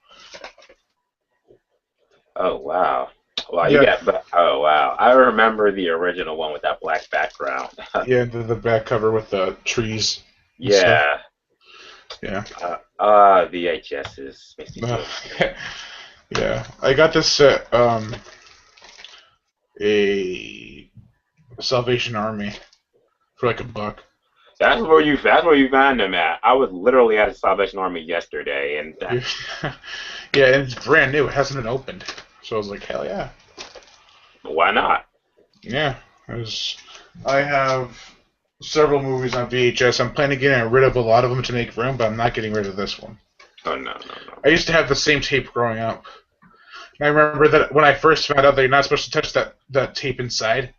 Oh wow. Wow, you Yeah, got. Oh wow, I remember the original one with that black background. yeah, the back cover with the trees and stuff. Yeah. Yeah. VHSs makes me feel. Yeah, I got this at a Salvation Army for like $1. That's where you find them at. I was literally at a Salvation Army yesterday, and Yeah, yeah, and it's brand new. It hasn't been opened, so I was like, hell yeah, why not? yeah. I have several movies on VHS. I'm planning on getting rid of a lot of them to make room, but I'm not getting rid of this one. Oh no. I used to have the same tape growing up. And I remember that when I first found out that you're not supposed to touch that tape inside,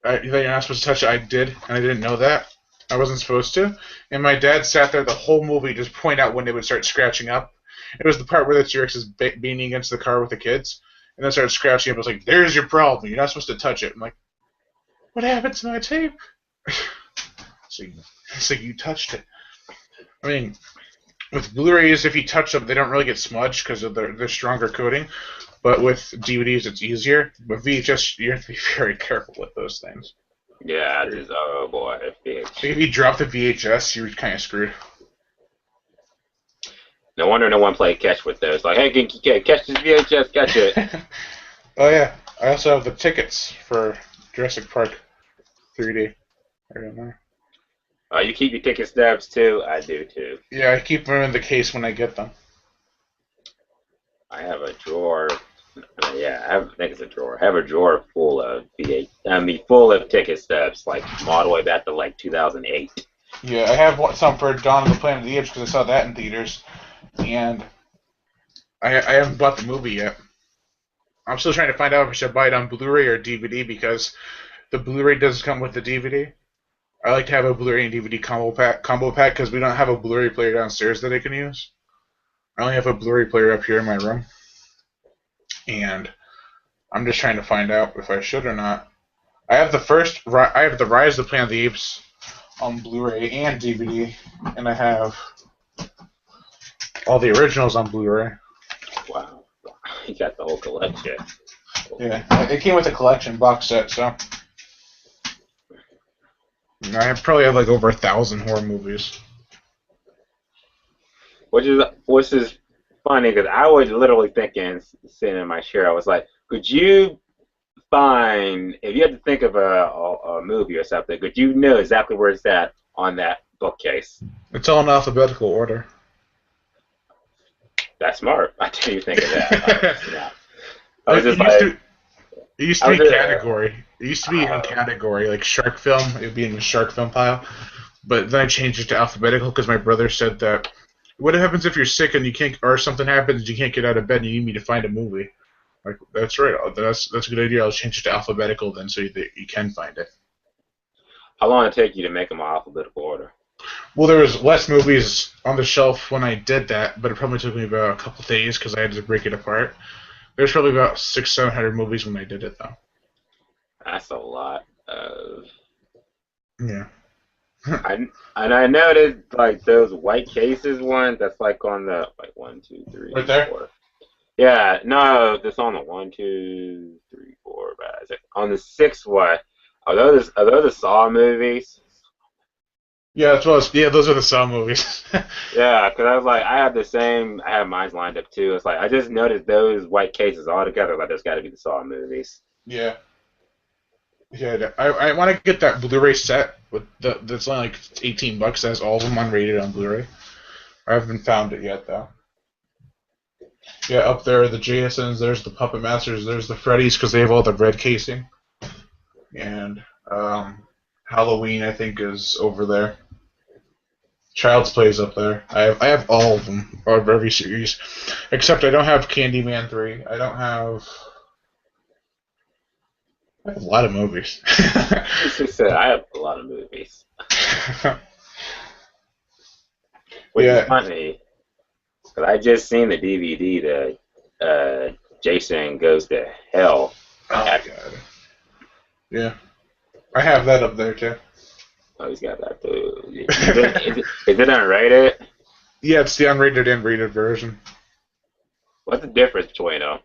that you're not supposed to touch it, I did, and I didn't know that. I wasn't supposed to. And my dad sat there the whole movie just point out when they would start scratching up. It was the part where the T-Rex is beating against the car with the kids, and then started scratching up. I was like, there's your problem. You're not supposed to touch it. I'm like, what happened to my tape? So it's like, you touched it. I mean, with Blu-rays, if you touch them, they don't really get smudged because of their stronger coating. But with DVDs, it's easier. With VHS, you have to be very careful with those things. Yeah, just oh boy, Like if you drop the VHS, you're kind of screwed. no wonder no one played catch with those. Like, hey, catch this VHS, catch it. Oh yeah, I also have the tickets for Jurassic Park 3D. I don't know. You keep your ticket stubs too? I do too. Yeah, I keep them in the case when I get them. I have a drawer. Yeah, I think it's a drawer. I have a drawer full of full of ticket stubs, like from all the way back to like 2008. Yeah, I have some for Dawn of the Planet of the Apes because I saw that in theaters, and I haven't bought the movie yet. I'm still trying to find out if I should buy it on Blu-ray or DVD because the Blu-ray doesn't come with the DVD. I like to have a Blu-ray and DVD combo pack because we don't have a Blu-ray player downstairs that I can use. I only have a Blu-ray player up here in my room, and I'm just trying to find out if I should or not. I have the Rise of the Planet of the Apes on Blu-ray and DVD, and I have all the originals on Blu-ray. Wow, you got the whole collection. Yeah, it came with a collection box set, so probably have like over 1,000 horror movies. Which is funny because I was literally thinking, sitting in my chair, I was like, could you find if you had to think of a movie or something, could you know exactly where it's at on that bookcase? It's all in alphabetical order. That's smart. I didn't even think of that. Oh snap! I was It just used like, to it used to I was be just, category. It used to be in category like shark film. It would be in the shark film pile. But then I changed it to alphabetical because my brother said that what happens if you're sick and you can't, or something happens you can't get out of bed and you need me to find a movie? Like that's right. That's a good idea. I'll change it to alphabetical then so you can find it. how long did it take you to make them alphabetical order? Well, there was less movies on the shelf when I did that, but it probably took me about a couple days because I had to break it apart. There's probably about 600, 700 movies when I did it though. That's a lot of. Yeah. I noticed like those white cases ones. That's like on the like one, two, Right three, there. four. Yeah, no, that's on the one, two, three, four. But on the sixth one, are those the Saw movies? Yeah, that's what yeah, those are the Saw movies. Yeah, because I was like, I have mine lined up too. It's like I just noticed those white cases all together. Like, there's got to be the Saw movies. Yeah. Yeah, I want to get that Blu-ray set with that's only like $18. That has all of them unrated on Blu-ray. I haven't found it yet though. Yeah, up there are the Jasons. There's the Puppet Masters. There's the Freddys because they have all the red casing. And Halloween I think is over there. Child's Play's up there. I have all of them of every series, except I don't have Candyman 3. I have a lot of movies. She said, I have a lot of movies, which is Yeah. funny because I just seen the DVD that Jason Goes to Hell. Oh my god. Yeah. I have that up there too. Oh, he's got that too. Is it unrated? Yeah, it's the unrated and rated version. What's the difference between them?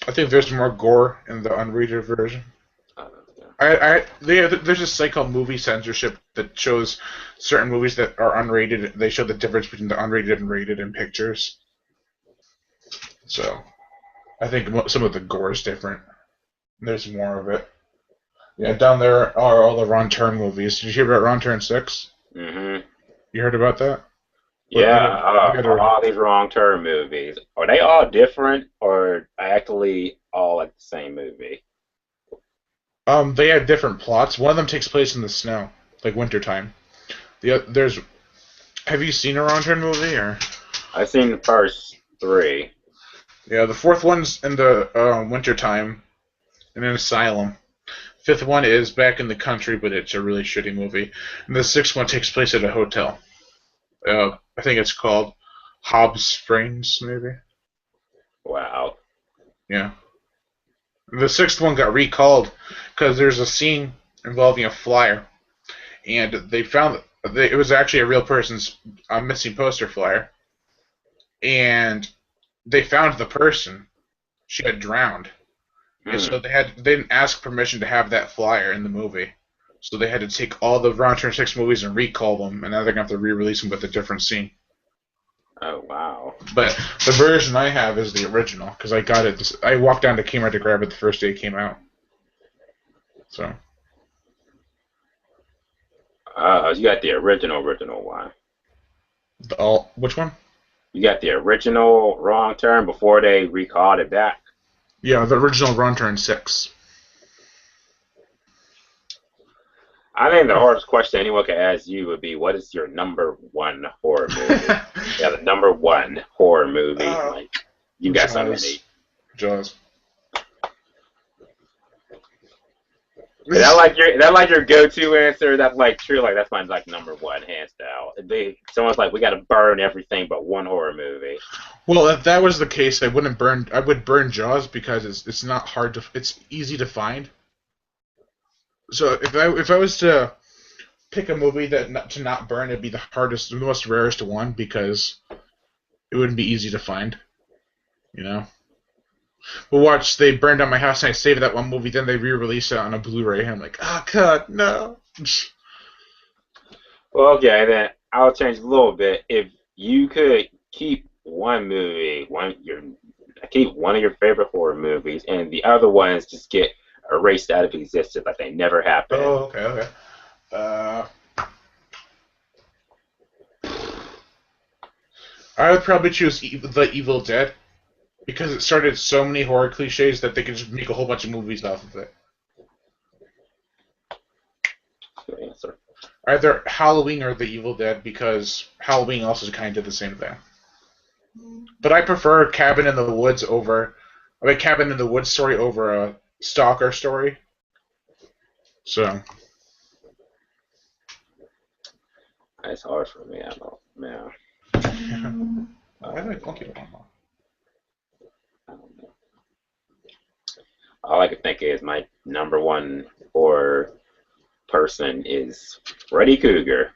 I think there's more gore in the unrated version. Yeah. There's a site called Movie Censorship that shows certain movies that are unrated. They show the difference between the unrated and rated in pictures. So, I think some of the gore is different. There's more of it. Yeah, down there are all the Ron Turn movies. Did you hear about Ron Turn 6? Mm-hmm. You heard about that? What Yeah, we gotta all these wrong turn movies. Are they all different or actually all like the same movie? they had different plots. One of them takes place in the snow, like wintertime. There's have you seen a Ron Turn movie or? I've seen the first three. Yeah, the fourth one's in the wintertime in an asylum. Fifth one is back in the country, but it's a really shitty movie. And the sixth one takes place at a hotel. I think it's called Hobbs Springs, maybe. Wow. Yeah. The sixth one got recalled because there's a scene involving a flyer, and they found that it was actually a real person's missing poster flyer, and they found the person. She had drowned, and Hmm. so they didn't ask permission to have that flyer in the movie. So they had to take all the Ron Turner 6 movies and recall them, and now they're going to have to re-release them with a different scene. Oh wow. But the version I have is the original, because I got it. I walked down to Kmart to grab it the first day it came out. So. You got the original one. Which one? You got the original wrong turn before they recalled it back. Yeah, the original Ron Turner 6. I think the hardest question anyone could ask you would be, what is your number one horror movie? Yeah, the number one horror movie. Like, you got so many. Jaws. Is that like your go-to answer? That's like true. Like that's my like number one, hands down. Someone's like, we got to burn everything but one horror movie. Well, if that was the case, I would burn Jaws because it's not hard to. It's easy to find. So if I was to pick a movie to not burn, it'd be the most rarest one because it wouldn't be easy to find. You know. But watch, they burned down my house and I saved that one movie. Then they re-released it on a Blu-ray. I'm like, oh god, no. Well, okay, then I'll change a little bit. If you could keep one movie, keep one of your favorite horror movies, and the other ones just get erased out of existence, like they never happened. Oh, okay, okay. Uh, I would probably choose The Evil Dead because it started so many horror cliches that they could just make a whole bunch of movies off of it. Good answer. Either Halloween or The Evil Dead because Halloween also kind of did the same thing. But I prefer Cabin in the Woods over, I mean, Cabin in the Woods story over a Stalker story. So. It's hard for me. I don't, man. Why do I think it on? I don't know. All I can think is my number one horror person is Freddy Krueger.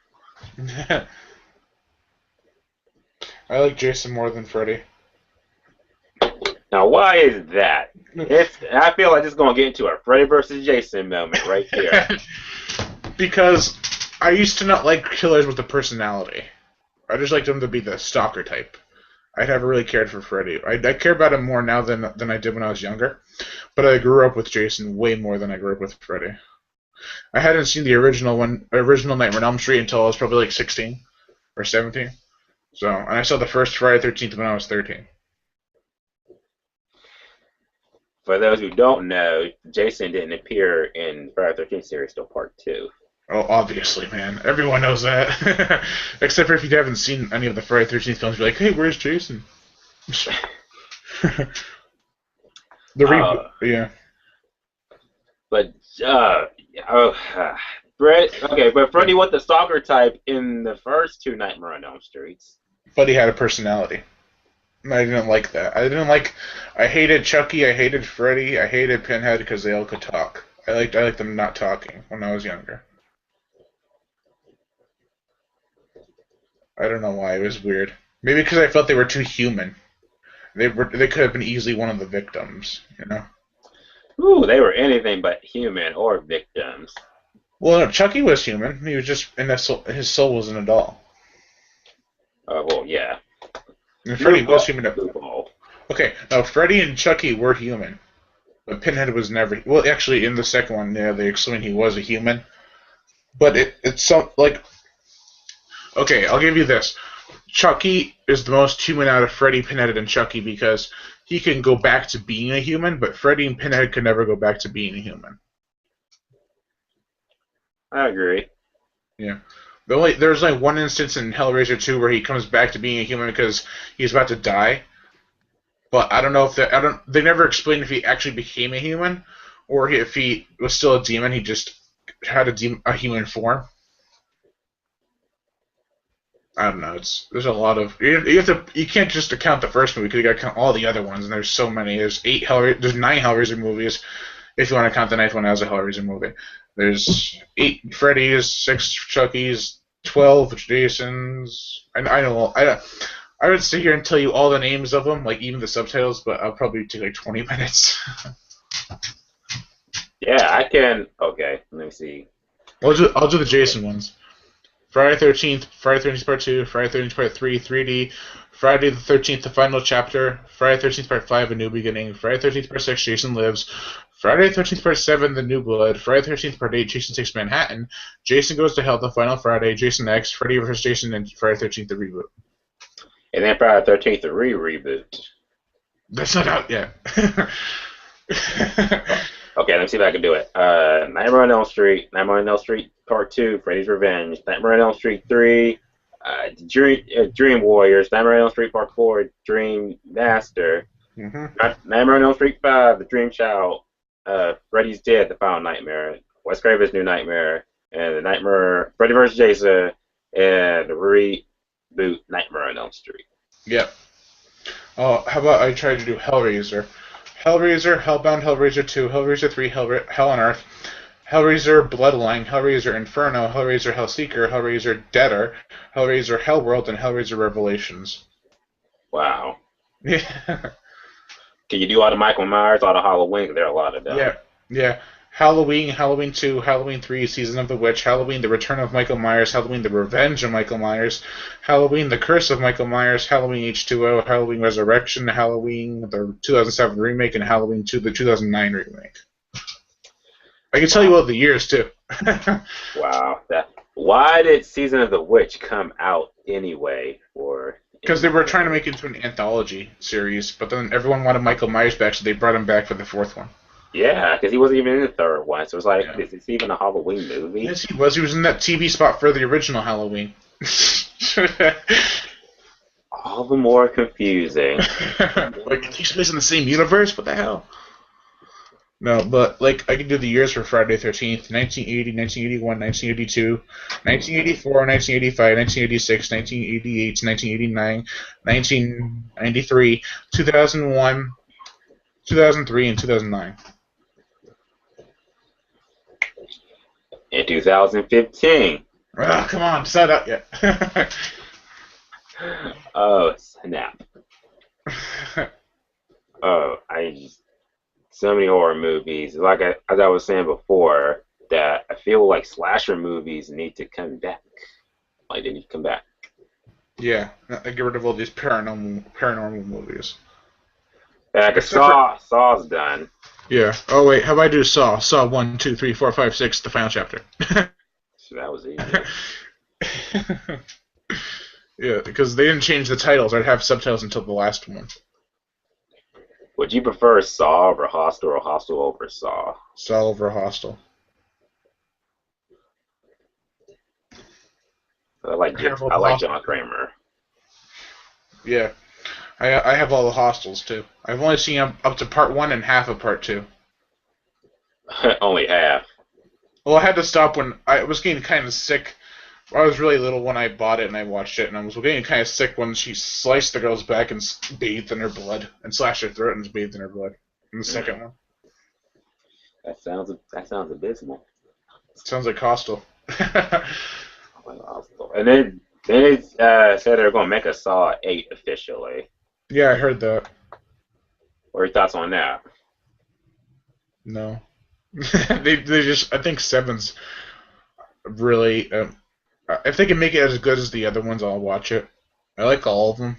I like Jason more than Freddy. Now, why is that? I feel like this is going to get into a Freddy versus Jason moment right here. Because I used to not like killers with a personality. I just liked them to be the stalker type. I never really cared for Freddy. I care about him more now than I did when I was younger. But I grew up with Jason way more than I grew up with Freddy. I hadn't seen the original Nightmare on Elm Street until I was probably like 16 or 17. So, and I saw the first Friday 13th when I was 13. For those who don't know, Jason didn't appear in Friday the 13th series till part 2. Oh, obviously, man. Everyone knows that. Except for if you haven't seen any of the Friday 13th films, you're like, hey, where's Jason? The reboot, yeah. But, but Freddy was the stalker type in the first 2 Nightmare on Elm Streets. But he had a personality. I didn't like that. I hated Chucky, I hated Freddy, I hated Pinhead because they all could talk. I liked them not talking when I was younger. I don't know why, it was weird. Maybe because I felt they were too human. They could have been easily one of the victims, you know? Ooh, they were anything but human or victims. Well, no, Chucky was human. He was just his soul wasn't a doll. Well, yeah. And Freddy was human. Ball. Okay, now Freddy and Chucky were human, but Pinhead was never. Well, actually, in the second one, yeah, they explained he was a human, but it's so like. Okay, I'll give you this. Chucky is the most human out of Freddy, Pinhead, and Chucky because he can go back to being a human, but Freddy and Pinhead could never go back to being a human. I agree. Yeah. There's like one instance in Hellraiser 2 where he comes back to being a human because he's about to die. But I don't know if they never explained if he actually became a human or if he was still a demon. He just had a human form. I don't know. There's a lot of you can't just account the first movie because you got to count all the other ones, and there's so many. There's 9 Hellraiser movies if you want to count the 9th one as a Hellraiser movie. There's 8 Freddy's, 6 Chucky's, 12 Jasons. I would sit here and tell you all the names of them, like even the subtitles, but I'll probably take like 20 minutes. Yeah, I can. Okay, let me see. I'll do the Jason ones. Friday 13th, Friday 13th Part 2, Friday 13th Part 3, 3D, Friday the 13th, The Final Chapter, Friday 13th Part 5, A New Beginning, Friday 13th Part 6, Jason Lives, Friday 13th Part 7, The New Blood, Friday 13th Part 8, Jason Takes Manhattan, Jason Goes to Hell, The Final Friday, Jason X, Freddy vs. Jason, and Friday 13th, The Reboot. And then Friday 13th, the reboot. That's not out yet. Okay, let me see if I can do it. Nightmare on Elm Street, Nightmare on Elm Street Part 2, Freddy's Revenge, Nightmare on Elm Street 3, Dream Warriors, Nightmare on Elm Street Part 4, Dream Master, Nightmare on Elm Street 5, The Dream Child, Freddy's Dead, The Final Nightmare, Wes Craven's New Nightmare, and the Nightmare, Freddy vs. Jason, and the reboot Nightmare on Elm Street. Yep. Oh, how about I try to do Hellraiser? Hellraiser, Hellbound, Hellraiser 2, Hellraiser 3, Hell on Earth, Hellraiser Bloodline, Hellraiser Inferno, Hellraiser Hellseeker, Hellraiser Deader, Hellraiser Hellworld, and Hellraiser Revelations. Wow. Yeah. Can you do all the Michael Myers, all the Halloween? There are a lot of them. Yeah, yeah. Halloween, Halloween 2, Halloween 3, Season of the Witch, Halloween, The Return of Michael Myers, Halloween, The Revenge of Michael Myers, Halloween, The Curse of Michael Myers, Halloween H2O, Halloween Resurrection, Halloween, the 2007 remake, and Halloween 2, the 2009 remake. I can tell you Wow. all the years, too. Wow. Why did Season of the Witch come out anyway? Because they were trying to make it into an anthology series, but then everyone wanted Michael Myers back, so they brought him back for the fourth one. Yeah, because he wasn't even in the third one. So it's like, Yeah. is this even a Halloween movie? Yes, he was. He was in that TV spot for the original Halloween. All the more confusing. Like, it takes place in the same universe? What the hell? No, but, like, I can do the years for Friday the 13th, 1980, 1981, 1982, 1984, 1985, 1986, 1988, 1989, 1993, 2001, 2003, and 2009. In 2015. Oh, come on, set up yet. Oh, snap. Oh, so many horror movies. As I was saying before, that I feel like slasher movies need to come back. Like they need to come back. Yeah, get rid of all these paranormal movies. Like a Except for Saw's done. yeah. Oh wait, how about I do Saw? Saw 1, 2, 3, 4, 5, 6, the final chapter. So that was easy. Yeah, because they didn't change the titles. I'd have subtitles until the last one. Would you prefer Saw over Hostel or Hostel over Saw? Saw over Hostel. I have all I the like Hostel. John Kramer. Yeah, I have all the Hostels too. I've only seen up to part 1 and half of part 2. Only half. Well, I had to stop when I was getting kind of sick. I was really little when I bought it and I watched it, and I was getting kind of sick when she sliced the girl's back and bathed in her blood, and slashed her throat and bathed in her blood. In the second one. That sounds abysmal. Sounds like Hostel. And then it said they're gonna make a Saw 8 officially. Yeah, I heard that. What are your thoughts on that? No. They just, I think 7's really, if they can make it as good as the other ones, I'll watch it. I like all of them.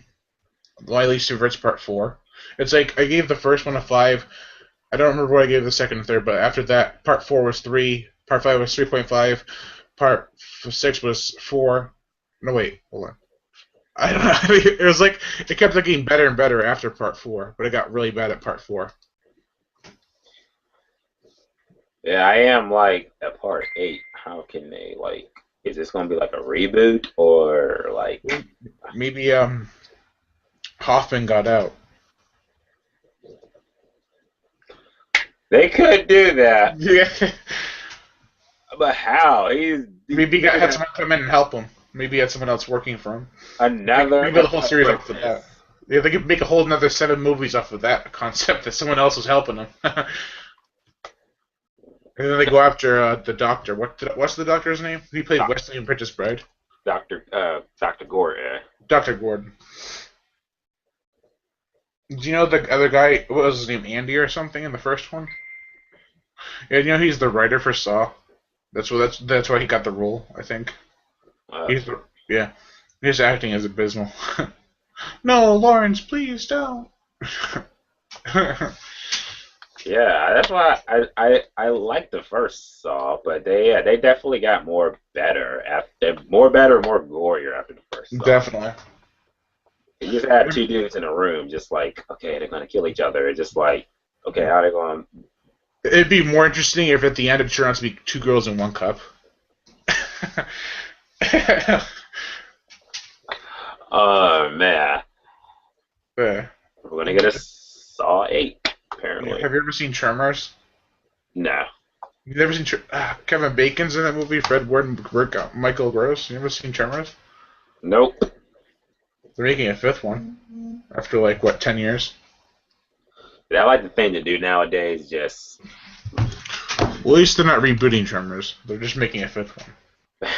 My least favorite's part 4. It's like, I gave the first one a 5. I don't remember what I gave the second and third, but after that, part 4 was 3, part 5 was 3.5, part 6 was 4. No, wait, hold on. I don't know. It was like, it kept getting better and better after part 4, but it got really bad at part 4. Yeah, I am like at part 8. How can they like? Is this gonna be like a reboot or like? Maybe, Hoffman got out. They could do that, Yeah. but how? Maybe he had someone come in and help him. Maybe he had someone else working for him. another Maybe the whole series off of apprentice. that. Yeah, they could make a whole another 7 movies off of that concept that someone else was helping them. And then they go after the doctor. What's the doctor's name? He played Doc- Wesley in Princess Bride. Dr. Gordon. Dr. Gordon. Do you know the other guy? What was his name? Andy or something in the first one? Yeah, you know he's the writer for Saw. That's why he got the role. I think Uh, he's the yeah. His acting is abysmal. No, Lawrence, please don't. yeah, that's why I like the first Saw, but they definitely got more better more gorier after the first Saw. Definitely. You just had two dudes in a room, just like, okay, they're gonna kill each other. It's just like, okay, how are they going? It'd be more interesting if at the end it turned out to be 2 girls in 1 cup. Oh man, Yeah. we're gonna get a Saw 8 apparently. Have you ever seen Tremors? No, You've never seen Kevin Bacon's in that movie? Fred Ward and Michael Gross? You never seen Tremors? nope. They're making a 5th one after like what 10 years. I like the thing to do nowadays. Just Well, at least they're not rebooting Tremors. They're just making a 5th one.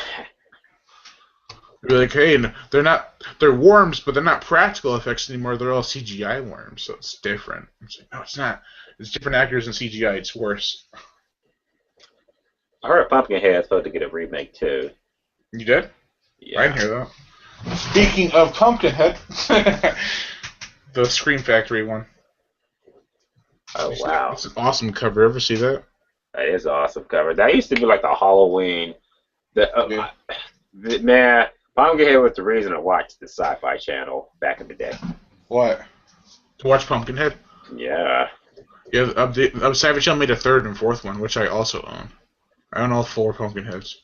You're like, hey, they're worms, but they're not practical effects anymore. They're all CGI worms, so it's different. It's like, no, it's not. It's different actors in CGI. It's worse. I heard Pumpkinhead's supposed to get a remake too. You did? I Yeah. didn't hear that. Speaking of Pumpkinhead, the Scream Factory one. Oh wow, It's an awesome cover. Ever see that? that is an awesome cover. That used to be like the Halloween. The Yeah. man, Pumpkinhead was the reason I watched the Sci-Fi Channel back in the day. What? To watch Pumpkinhead? Yeah. Yeah, Savage Channel made a third and fourth one, which I also own. I own all four Pumpkinheads.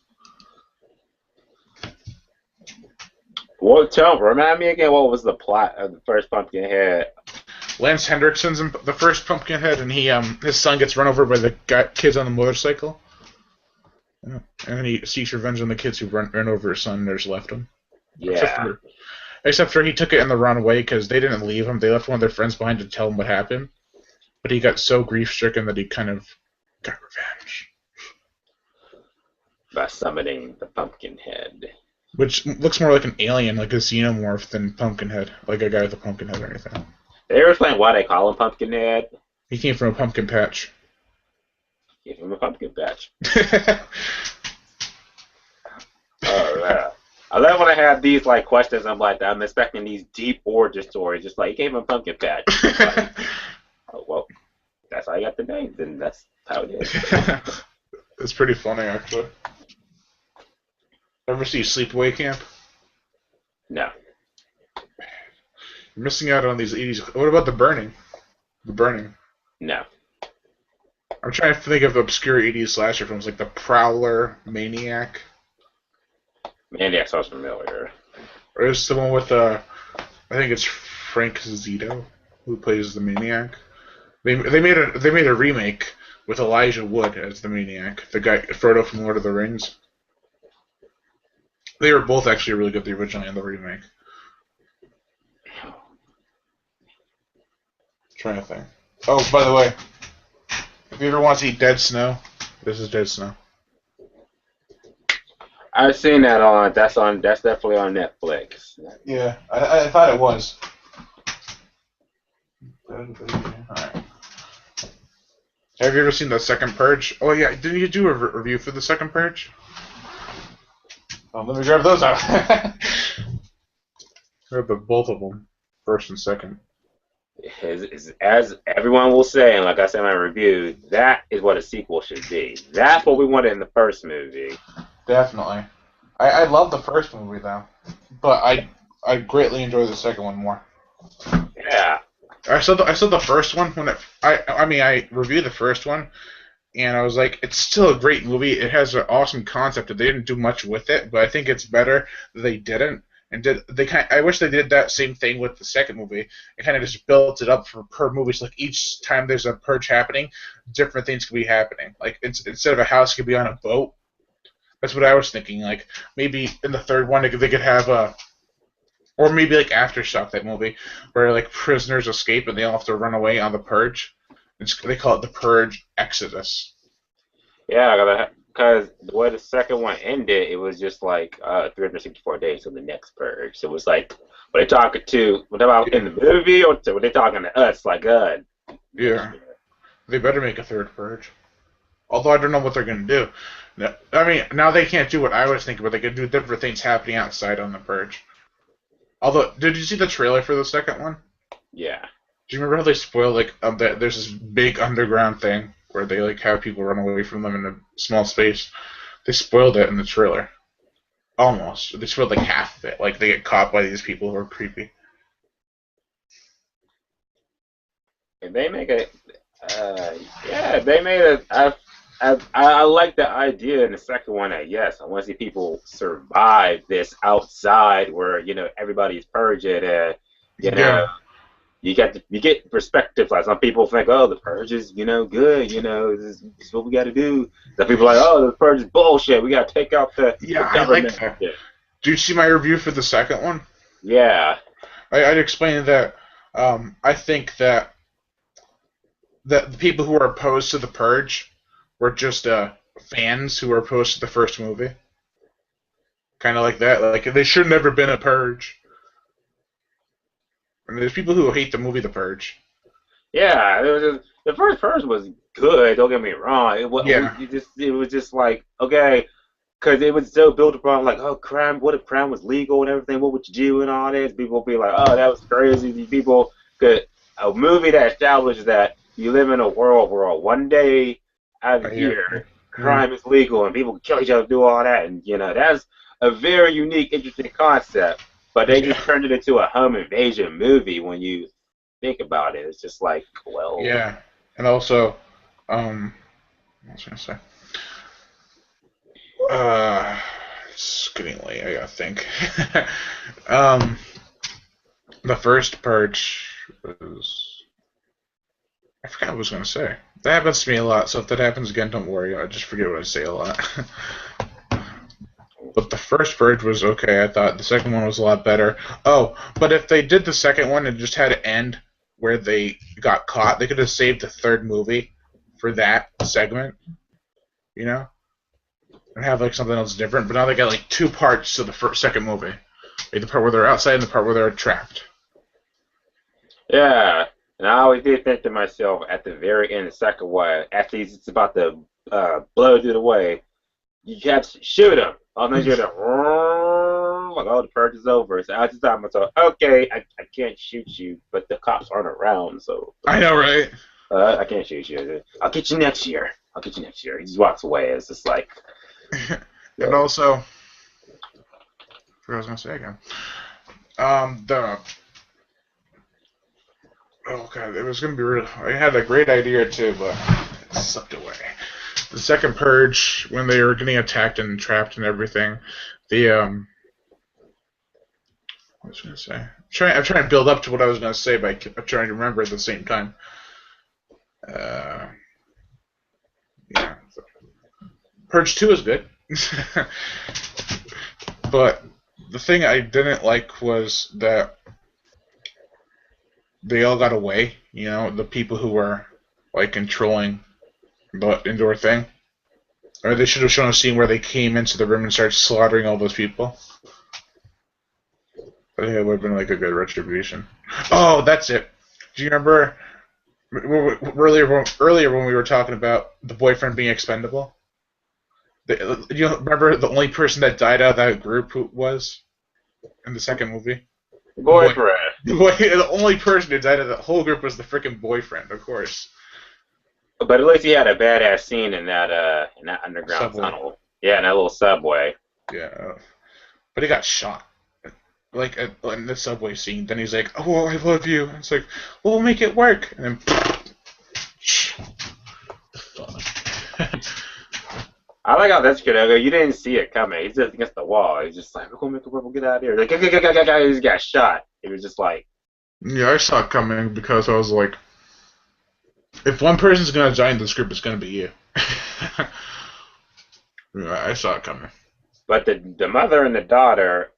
Well, remind me again. What was the plot of the first Pumpkinhead? Lance Hendrickson's in the first Pumpkinhead, and his son gets run over by the kids on the motorcycle. Yeah. And then he seeks revenge on the kids who ran over his son and just left him. Yeah. Except for he took it in the wrong way because they didn't leave him. They left one of their friends behind to tell him what happened. But he got so grief-stricken that he kind of got revenge. By summoning the Pumpkinhead. Which looks more like an alien, like a xenomorph, than Pumpkinhead. Like a guy with a pumpkin head or anything. They ever explain why they call him Pumpkinhead? He came from a pumpkin patch. Give him a pumpkin patch. Oh, yeah. I love when I have these like questions. I'm expecting these deep origin stories. Just like he came from a pumpkin patch. Like, oh well, that's how I got the name. Then that's how it is. It's pretty funny, actually. Ever see Sleepaway Camp? No. You're missing out on these 80s. What about The Burning? The Burning. No. I'm trying to think of obscure 80s slasher films like The Prowler, Maniac. Maniac sounds familiar. Or is the one with, I think it's Frank Zito, who plays the Maniac. They made a remake with Elijah Wood as the Maniac, the guy Frodo from Lord of the Rings. They were both actually really good, the original and the remake. Trying to think. Oh, by the way, if you ever want to see Dead Snow, this is Dead Snow. I've seen that on. That's definitely on Netflix. Yeah, I thought it was. Alright. Have you ever seen the second Purge? Oh yeah, didn't you do a review for the second Purge? Oh, let me grab those out. Grab both of them, first and second. As everyone will say, and like I said in my review, that is what a sequel should be. That's what we wanted in the first movie. Definitely. I love the first movie though, but I greatly enjoy the second one more. Yeah. I saw the first one when I reviewed the first one, and I was like, it's still a great movie. It has an awesome concept. They didn't do much with it, but I think it's better that they didn't. And I wish they did that same thing with the second movie. It kind of just built it up for per movie. So like each time there's a purge happening, different things could be happening. Like instead of a house, it could be on a boat. That's what I was thinking. Like maybe in the third one, they could have a, or maybe like Aftershock, that movie where like prisoners escape and they all have to run away on the purge. They call it the Purge Exodus. Yeah, because the way the second one ended, it was just like 364 days till the next purge. So it was like, were they talking about in the movie, or were they talking to us? Like, yeah, they better make a third purge. Although I don't know what they're gonna do. I mean, now they can't do what I was thinking, but they could do different things happening outside on the purge. Although, did you see the trailer for the second one? Yeah. Do you remember how they spoiled that there's this big underground thing where they like have people run away from them in a small space? They spoiled it in the trailer. Almost. They spoiled like half of it. Like they get caught by these people who are creepy. And they make a, they made a. I like the idea in the second one that yes, I want to see people survive this outside where everybody's purging and Yeah. you get perspective. Like some people think, oh, the purge is good. This is what we got to do. Some people are like, oh, the purge is bullshit. We got to take out the I like that. Do you see my review for the second one? Yeah. I'd explain that I think that the people who are opposed to the purge. We're just fans who are opposed to the first movie. kind of like that. Like they should never been a purge. And there's people who hate the movie The Purge. Yeah, it was just, the first Purge was good. Don't get me wrong. Yeah, It was just like okay, because it was so built upon like oh crime. What if crime was legal and everything? What would you do and all this? People would be like, oh, that was crazy. These people could a movie that establishes that you live in a world where one day out of the yeah. year crime is legal and people can kill each other, do all that, and that's a very unique, interesting concept. But they just Yeah, turned it into a home invasion movie when you think about it. It's just like, well, yeah. And also, what was I gonna say? Uh, it's getting late. I gotta think. um, the first Purge was. I forgot what I was gonna say. That happens to me a lot. So if that happens again, don't worry. I just forget what I say a lot. But the first Purge was okay, I thought. The second one was a lot better. Oh, but if they did the second one and just had it end where they got caught, they could have saved the third movie for that segment, you know? And have like something else different. But now they got like two parts to the second movie. Like the part where they're outside and the part where they're trapped. yeah. And I always did think to myself at the very end, the second one, after he's about to blow through the way, you have to shoot him. All then you're like, oh, the purge is over. So I just thought to myself, okay, I can't shoot you, but the cops aren't around, so I know, right? I can't shoot you. I'll get you next year. I'll get you next year. He just walks away. It's just like, And also, I forgot what I was gonna say again. The oh god, it was gonna be real. I had a great idea too, but it slipped away. The second Purge, when they were getting attacked and trapped and everything, the what was I gonna say? I'm trying to build up to what I was gonna say, but I'm trying to remember at the same time. Uh, yeah, so. Purge 2 is good, but the thing I didn't like was that they all got away. You know, the people who were like controlling the indoor thing. Or they should have shown a scene where they came into the room and started slaughtering all those people. I think it would have been like a good retribution. Oh, that's it. Do you remember earlier when we were talking about the boyfriend being expendable? You remember the only person that died out of that group who was in the second movie? boyfriend. The only person who died out of the whole group was the freaking boyfriend, of course. But at least he had a badass scene in that underground Subway. tunnel. Yeah, in that little subway. Yeah, but he got shot. Like in the subway scene. Then he's like, "Oh, I love you." And it's like, "Well, we'll make it work." And then, I like how that's good. You didn't see it coming. He's just against the wall. He's just like, we're gonna make it work. We'll get out of here. Like, he just got shot. He was just like, yeah, I saw it coming because I was like, if one person's gonna join this group, it's gonna be you. Yeah, I saw it coming. but the mother and the daughter.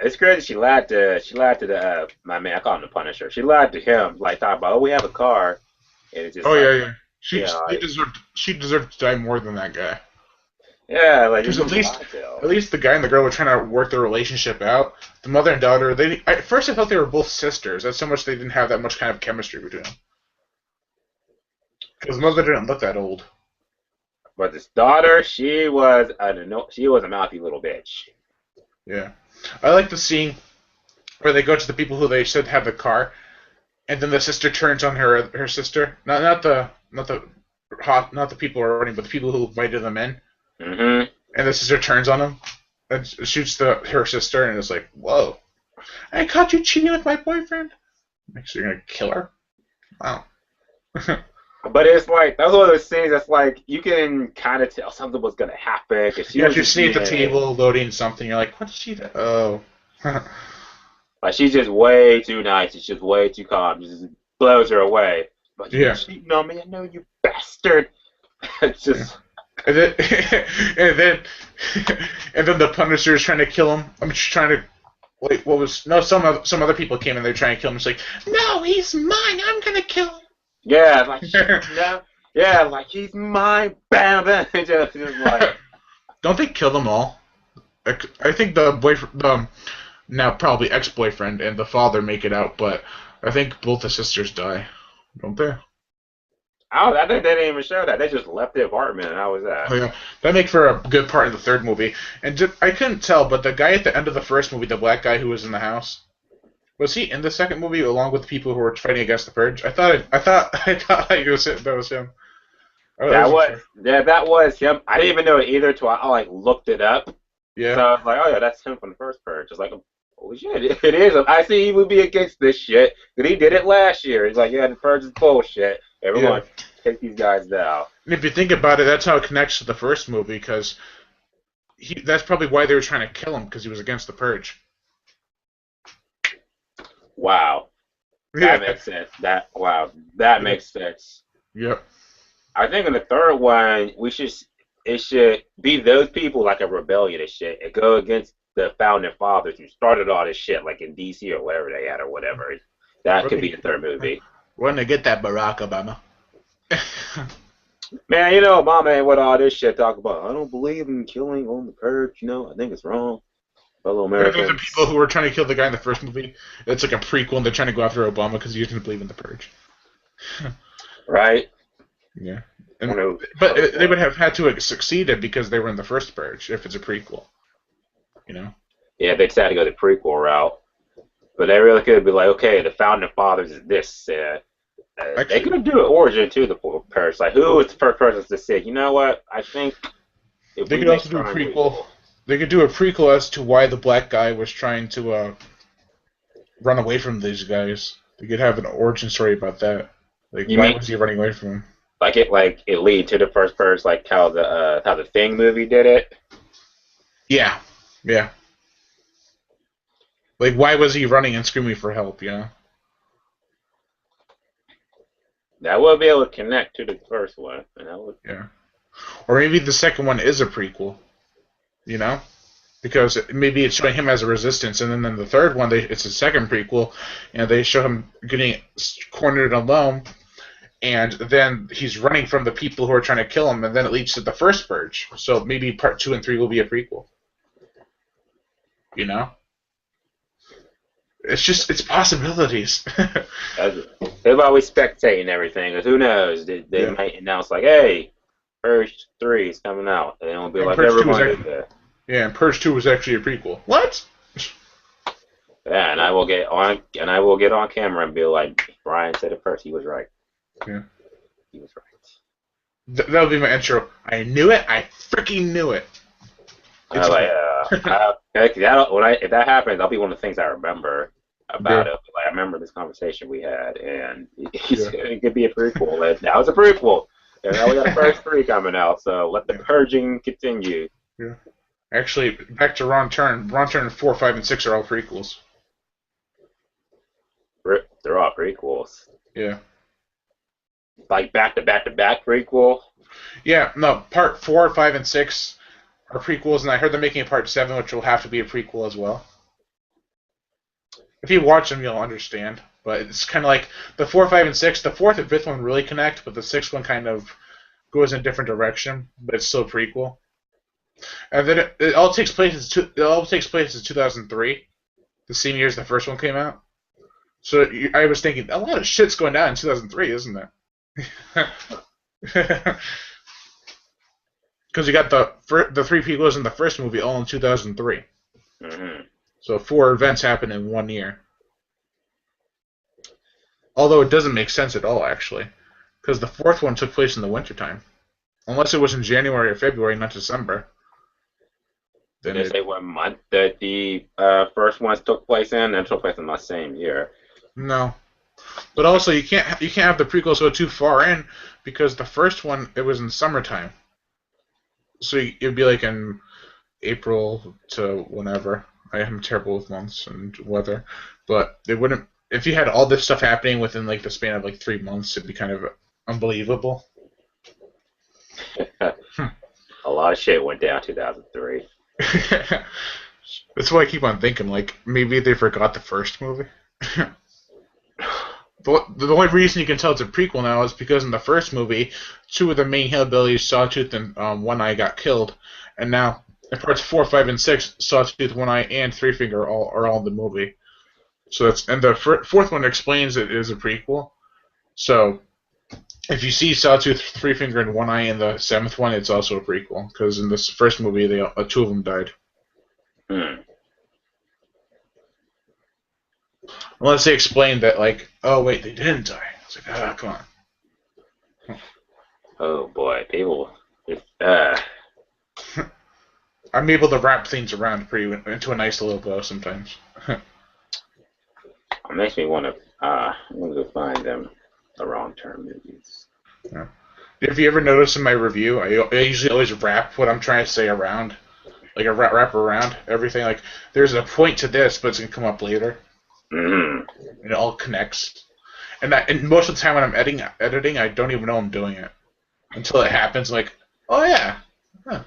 It's crazy. She lied to the my man. I call him the Punisher. She lied to him, like talking about, oh, we have a car, and it's just Oh like, yeah, yeah. like, She deserved to die more than that guy. yeah, like Because this is a lie to at least the guy and the girl were trying to work their relationship out. The mother and daughter, at first I thought they were both sisters. That's so much they didn't have that much kind of chemistry between them. Because the mother didn't look that old. But this daughter, she was a mouthy little bitch. Yeah, I like the scene where they go to the people who they said have the car, and then the sister turns on her sister. Not the people who are running, but the people who invited them in. Mm-hmm. And the sister turns on him and shoots her sister, and it's like, whoa! I caught you cheating with my boyfriend. So you're gonna kill her? Wow. But it's like that's one of those things that's like you can kind of tell something was gonna happen because she Yeah, was if you're just sitting at the being, table loading something, you're like, what did she do? Oh. like she's just way too nice. She's just way too calm. She just blows her away. But you're Yeah. cheating on me. I know you bastard. It's just. And then, and then, and then the Punisher is trying to kill him. I'm just trying to. Wait, what was? No, some other people came and they're trying to kill him. It's like, no, he's mine. I'm gonna kill him. Yeah, like no, like he's mine. Bam, bam. Just like. Don't they kill them all? I think the boyfriend, the now probably ex-boyfriend, and the father make it out, but I think both the sisters die, don't they? I think they didn't even show that. They just left the apartment, and how was Oh that? yeah, that makes for a good part in the third movie. And I couldn't tell, but the guy at the end of the first movie, the black guy who was in the house, was he in the second movie along with the people who were fighting against the purge? I thought that was him. I wasn't sure. That was him. I didn't even know it either till I like looked it up. So Yeah, I was like, oh yeah, that's him from the first purge. It's like, holy shit, it is him. I see he would be against this shit, but he did it last year. He's like, yeah, the purge is bullshit. yeah. Everyone, take these guys down. And if you think about it, that's how it connects to the first movie, because that's probably why they were trying to kill him, because he was against the purge. Wow, that Yeah. makes sense. That Yep. makes sense. Yep. I think in the third one, it should be those people like a rebellion and shit and go against the founding fathers who started all this shit, like in DC or wherever they had or whatever. That could be the third movie. We're gonna get that Barack Obama. Man, you know, Obama ain't with all this shit talk about. I don't believe in killing on the purge. You know, I think it's wrong. Fellow They're the people Americans, who were trying to kill the guy in the first movie. It's like a prequel, and they're trying to go after Obama because he didn't believe in the purge. right? Yeah. I And know. but they would have had to have succeeded because they were in the first purge. If it's a prequel, you know. Yeah, they decided to go the prequel route, but they really could be like, okay, the founding fathers is this. They Actually, could do an origin to the purge. Like, who was the first person to say, you know what? I think if they we could make also do a strong prequel. people, They could do a prequel as to why the black guy was trying to run away from these guys. They could have an origin story about that. Like, you why mean was he running away from them? like it lead to the first purge, like how the Thing movie did it? Yeah, yeah. Like, why was he running and screaming for help? You know? That would be able to connect to the first one, and that would. Yeah. Or maybe the second one is a prequel. You know? Because maybe it's showing him as a resistance, and then in the third one, it's a second prequel, and they show him getting cornered alone, and then he's running from the people who are trying to kill him, and then it leads to the first purge. So maybe part 2 and 3 will be a prequel. You know? It's possibilities. They're always spectating everything, because who knows? They Yeah. might announce like, "Hey, Purge 3 is coming out," and it'll be And like Purge 2 was everyone did actually, that. yeah, and Purge 2 was actually a prequel. What? Yeah, and I will get on camera and be like, "Brian said it first. He was right. Yeah. He was right." That'll be my intro. I knew it. I freaking knew it. I It's like, me. if that happens, that'll be one of the things I remember about Yeah. it. Like, I remember this conversation we had, and Yeah. it could be a prequel. And now it's a prequel. And now we got a first 3 coming out, so let the Yeah. purging continue. Yeah. Actually, back to Ron Turn. Ron Turn 4, 5, and 6 are all prequels. They're all prequels. Yeah. Like back to back to back prequel. Yeah, no, part 4, 5, and 6 are prequels, and I heard they're making a part 7, which will have to be a prequel as well. If you watch them, you'll understand. But it's kind of like the 4, 5, and 6. The fourth and fifth one really connect, but the sixth one kind of goes in a different direction, but it's still a prequel. And then it all takes place. It all takes place in 2003, the same year as the first one came out. So I was thinking a lot of shit's going down in 2003, isn't it? Because you got the three prequels in the first movie all in 2003. Mm-hmm. So 4 events happen in 1 year. Although it doesn't make sense at all, actually, because the fourth one took place in the wintertime. Unless it was in January or February, not December. Then Did they say what month that the first ones took place in? And took place in the same year. no. But also you can't have the prequels go too far in because the first one it was in summertime. So it'd be like in April to whenever. I am terrible with months and weather, but it wouldn't. If you had all this stuff happening within like the span of like 3 months, it'd be kind of unbelievable. A lot of shit went down 2003. That's why I keep on thinking like maybe they forgot the first movie. The only reason you can tell it's a prequel now is because in the first movie, 2 of the main hillbillies, Sawtooth and One Eye, got killed, and now And parts 4, 5, and 6, Sawtooth, One Eye, and Three Finger are all in the movie. So that's and the fourth one explains it is a prequel. So if you see Sawtooth, Three Finger, and One Eye in the seventh one, it's also a prequel because in this first movie, two of them died. Hmm. Unless they explained that, like, oh wait, they didn't die. I was like, come on. Oh boy, people. I'm able to wrap things around into a nice little bow sometimes. It makes me want to. I'm gonna go find them. The wrong term movies. Yeah. If you ever notice in my review, I usually always wrap what I'm trying to say around. Like, I wrap around everything. Like, there's a point to this, but it's going to come up later. Mm-hmm. And it all connects. And most of the time when I'm editing, I don't even know I'm doing it. Until it happens, like, oh yeah. Huh.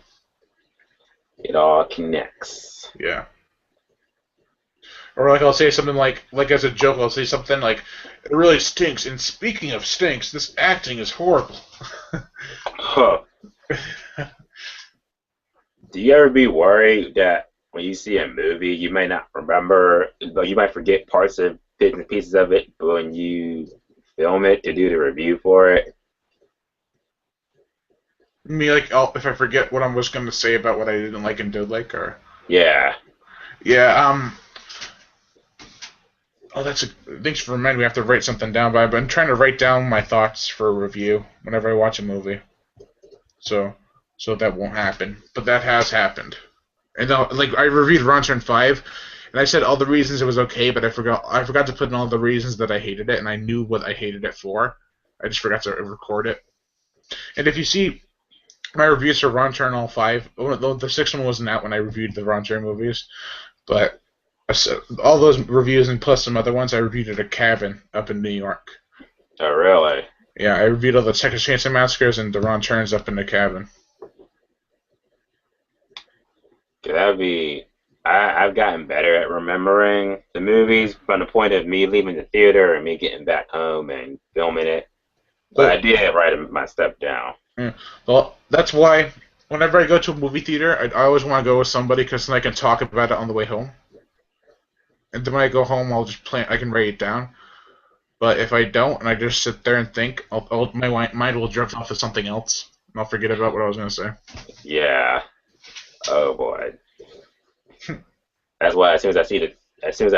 It all connects. Yeah. Or like I'll say something like as a joke, I'll say something like, it really stinks, and speaking of stinks, this acting is horrible. Huh. Do you ever be worried that when you see a movie, you may not remember, but you might forget parts of bits and pieces of it, but when you film it to do the review for it? Me, like, if I forget what I was going to say about what I didn't like and did like, or... Yeah. Yeah, oh, thanks for reminding me. I have to write something down, but I've been trying to write down my thoughts for a review whenever I watch a movie. So that won't happen. But that has happened. And like, I reviewed Ron Turn 5, and I said all the reasons it was okay, but I forgot to put in all the reasons that I hated it, and I knew what I hated it for. I just forgot to record it. And if you see my reviews for Ron Turn all 5, the sixth one wasn't out when I reviewed the Ron Turn movies, but all those reviews and plus some other ones, I reviewed at a cabin up in New York. Oh, really? Yeah, I reviewed all the Texas Chainsaw Massacres and the Ron Turns up in the cabin. That'd be. I've gotten better at remembering the movies from the point of me leaving the theater and me getting back home and filming it. But I did write my stuff down. Yeah. Well, that's why whenever I go to a movie theater, I always want to go with somebody because then I can talk about it on the way home. And then when I go home, I can write it down. But if I don't, and I just sit there and think, my mind will drift off to something else, and I'll forget about what I was going to say. Yeah. Oh boy. That's why as soon as I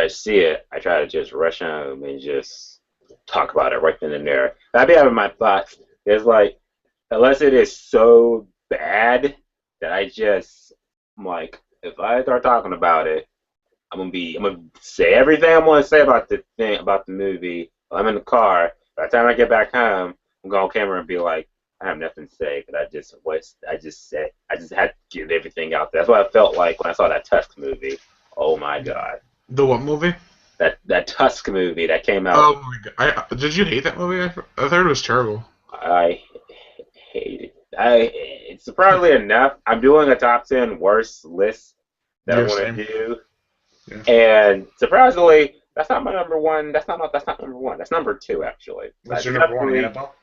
see it, I try to just rush home and just talk about it right then and there. I'd be having my thoughts. It's like, unless it is so bad that I'm like, if I start talking about it, I'm gonna say everything I'm gonna say about the movie. While I'm in the car. By the time I get back home, I'm going on camera and be like, I have nothing to say because I just had to get everything out there. That's what I felt like when I saw that Tusk movie. Oh my god. The what movie? That Tusk movie that came out. Oh my god! Did you hate that movie? I thought it was terrible. I hate it. Surprisingly enough, I'm doing a top 10 worst list that I want to do. Yeah. And surprisingly, that's not my number one. That's not number one. That's number 2, actually. What's your number one, Annabelle?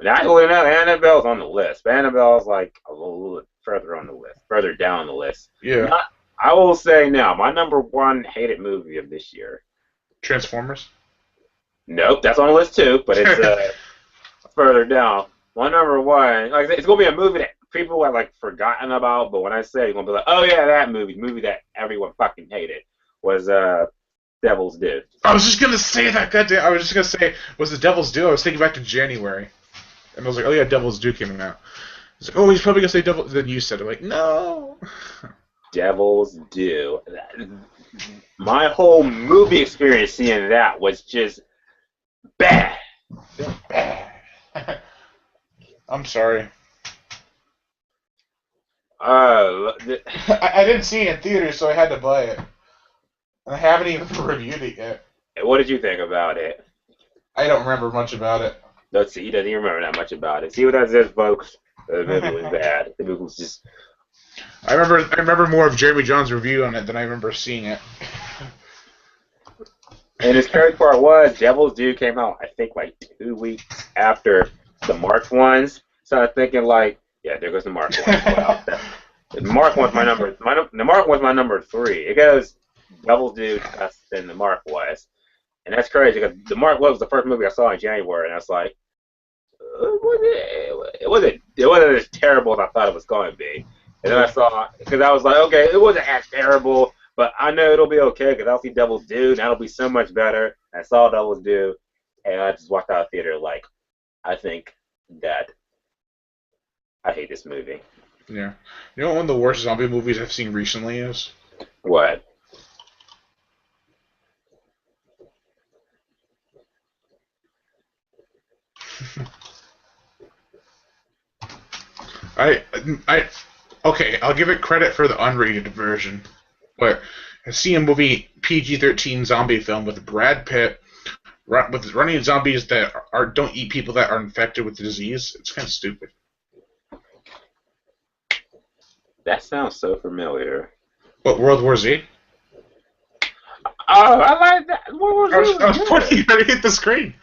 Actually, no, Annabelle's on the list. But Annabelle's like a little further on the list, further down the list. Yeah. I will say now, my number 1 hated movie of this year. Transformers? Nope, that's on the list too, but it's further down. My number 1, like it's gonna be a movie that people have like forgotten about, but when I say it, you're gonna be like, oh yeah, that movie that everyone fucking hated was Devil's Due. I was just gonna say that. Goddamn! I was just gonna say was the Devil's Due. I was thinking back to January, and I was like, oh yeah, Devil's Due came out. I was like, oh, he's probably gonna say Devil. Then you said it. Like, no. Devil's Due. My whole movie experience seeing that was just bad. I'm sorry. I didn't see it in theaters, so I had to buy it. And I haven't even reviewed it yet. What did you think about it? I don't remember much about it. Let's see, he doesn't even remember that much about it. See what that says, folks? The movie was bad. The movie was just... I remember more of Jeremy John's review on it than I remember seeing it. And his crazy part was, Devil's Due came out, I think, like 2 weeks after the March ones. So I'm thinking, like, yeah, there goes the March ones. The Mark was my number three. It goes Double Dude, Tusk, then the Mark was, and that's crazy because the Mark was the first movie I saw in January, and I was like, it wasn't as terrible as I thought it was going to be. And then I saw because I was like, okay, it wasn't as terrible, but I know it'll be okay because I'll see Double Dude, and that'll be so much better. I saw Double Dude, and I just walked out of the theater like, I think that I hate this movie. Yeah. You know what one of the worst zombie movies I've seen recently is? What? I I okay, I'll give it credit for the unrated version, but I see a movie PG-13 zombie film with Brad Pitt with running zombies that don't eat people that are infected with the disease. It's kind of stupid. That sounds so familiar. What, World War Z? Oh, I like that. What was I was really pointing good? at it hit the screen.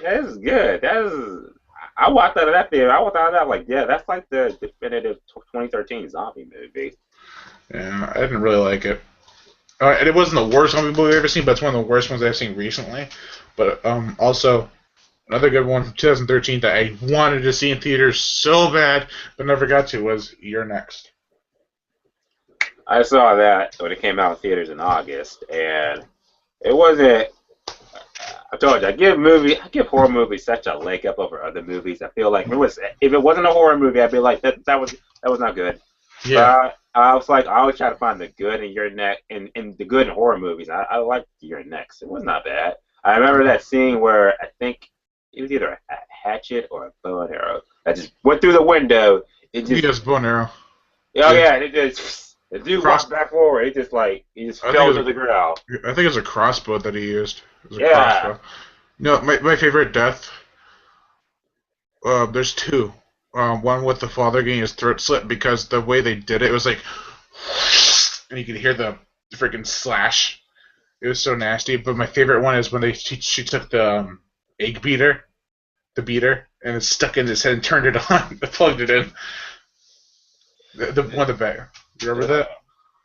That is good. That is. I walked out of that theater. I walked out of that like, yeah, that's like the definitive 2013 zombie movie. Yeah, I didn't really like it. And it wasn't the worst zombie movie I've ever seen, but it's one of the worst ones I've seen recently. But also, another good one from 2013 that I wanted to see in theaters so bad, but never got to was You're Next. I saw that when it came out in theaters in August, and it wasn't. I told you, I give horror movies such a leg up over other movies. I feel like if it wasn't a horror movie, I'd be like that was not good. Yeah. But I was like, I always try to find the good in your neck in the good in horror movies. I like Your Next. It was not bad. I remember that scene where I think it was either a hatchet or a bow and arrow that just went through the window. It just Yes, bow and arrow. oh yeah, it just the dude Cross. walked back forward. It just like he just I think it fell was to the ground. I think it was a crossbow that he used. It was a Yeah. crossbow. No, my favorite death. There's two. One with the father getting his throat slit because the way they did it was like, and you could hear the freaking slash. It was so nasty. But my favorite one is when she took the egg beater, and it stuck in his head and turned it on, plugged it in. The one of the bag. You remember that?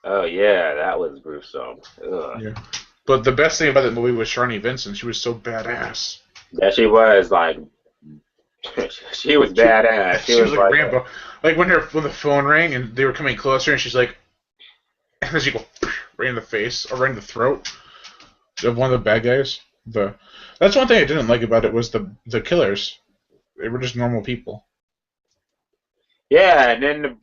Oh yeah, that was gruesome. Ugh. Yeah. But the best thing about that movie was Sharni Vincent. She was so badass. Yeah, she was like, she was badass. She was like Rambo. Like when the phone rang and they were coming closer, and she's like, and then she go right in the face or right in the throat of one of the bad guys. That's one thing I didn't like about it was the killers. They were just normal people. Yeah, and then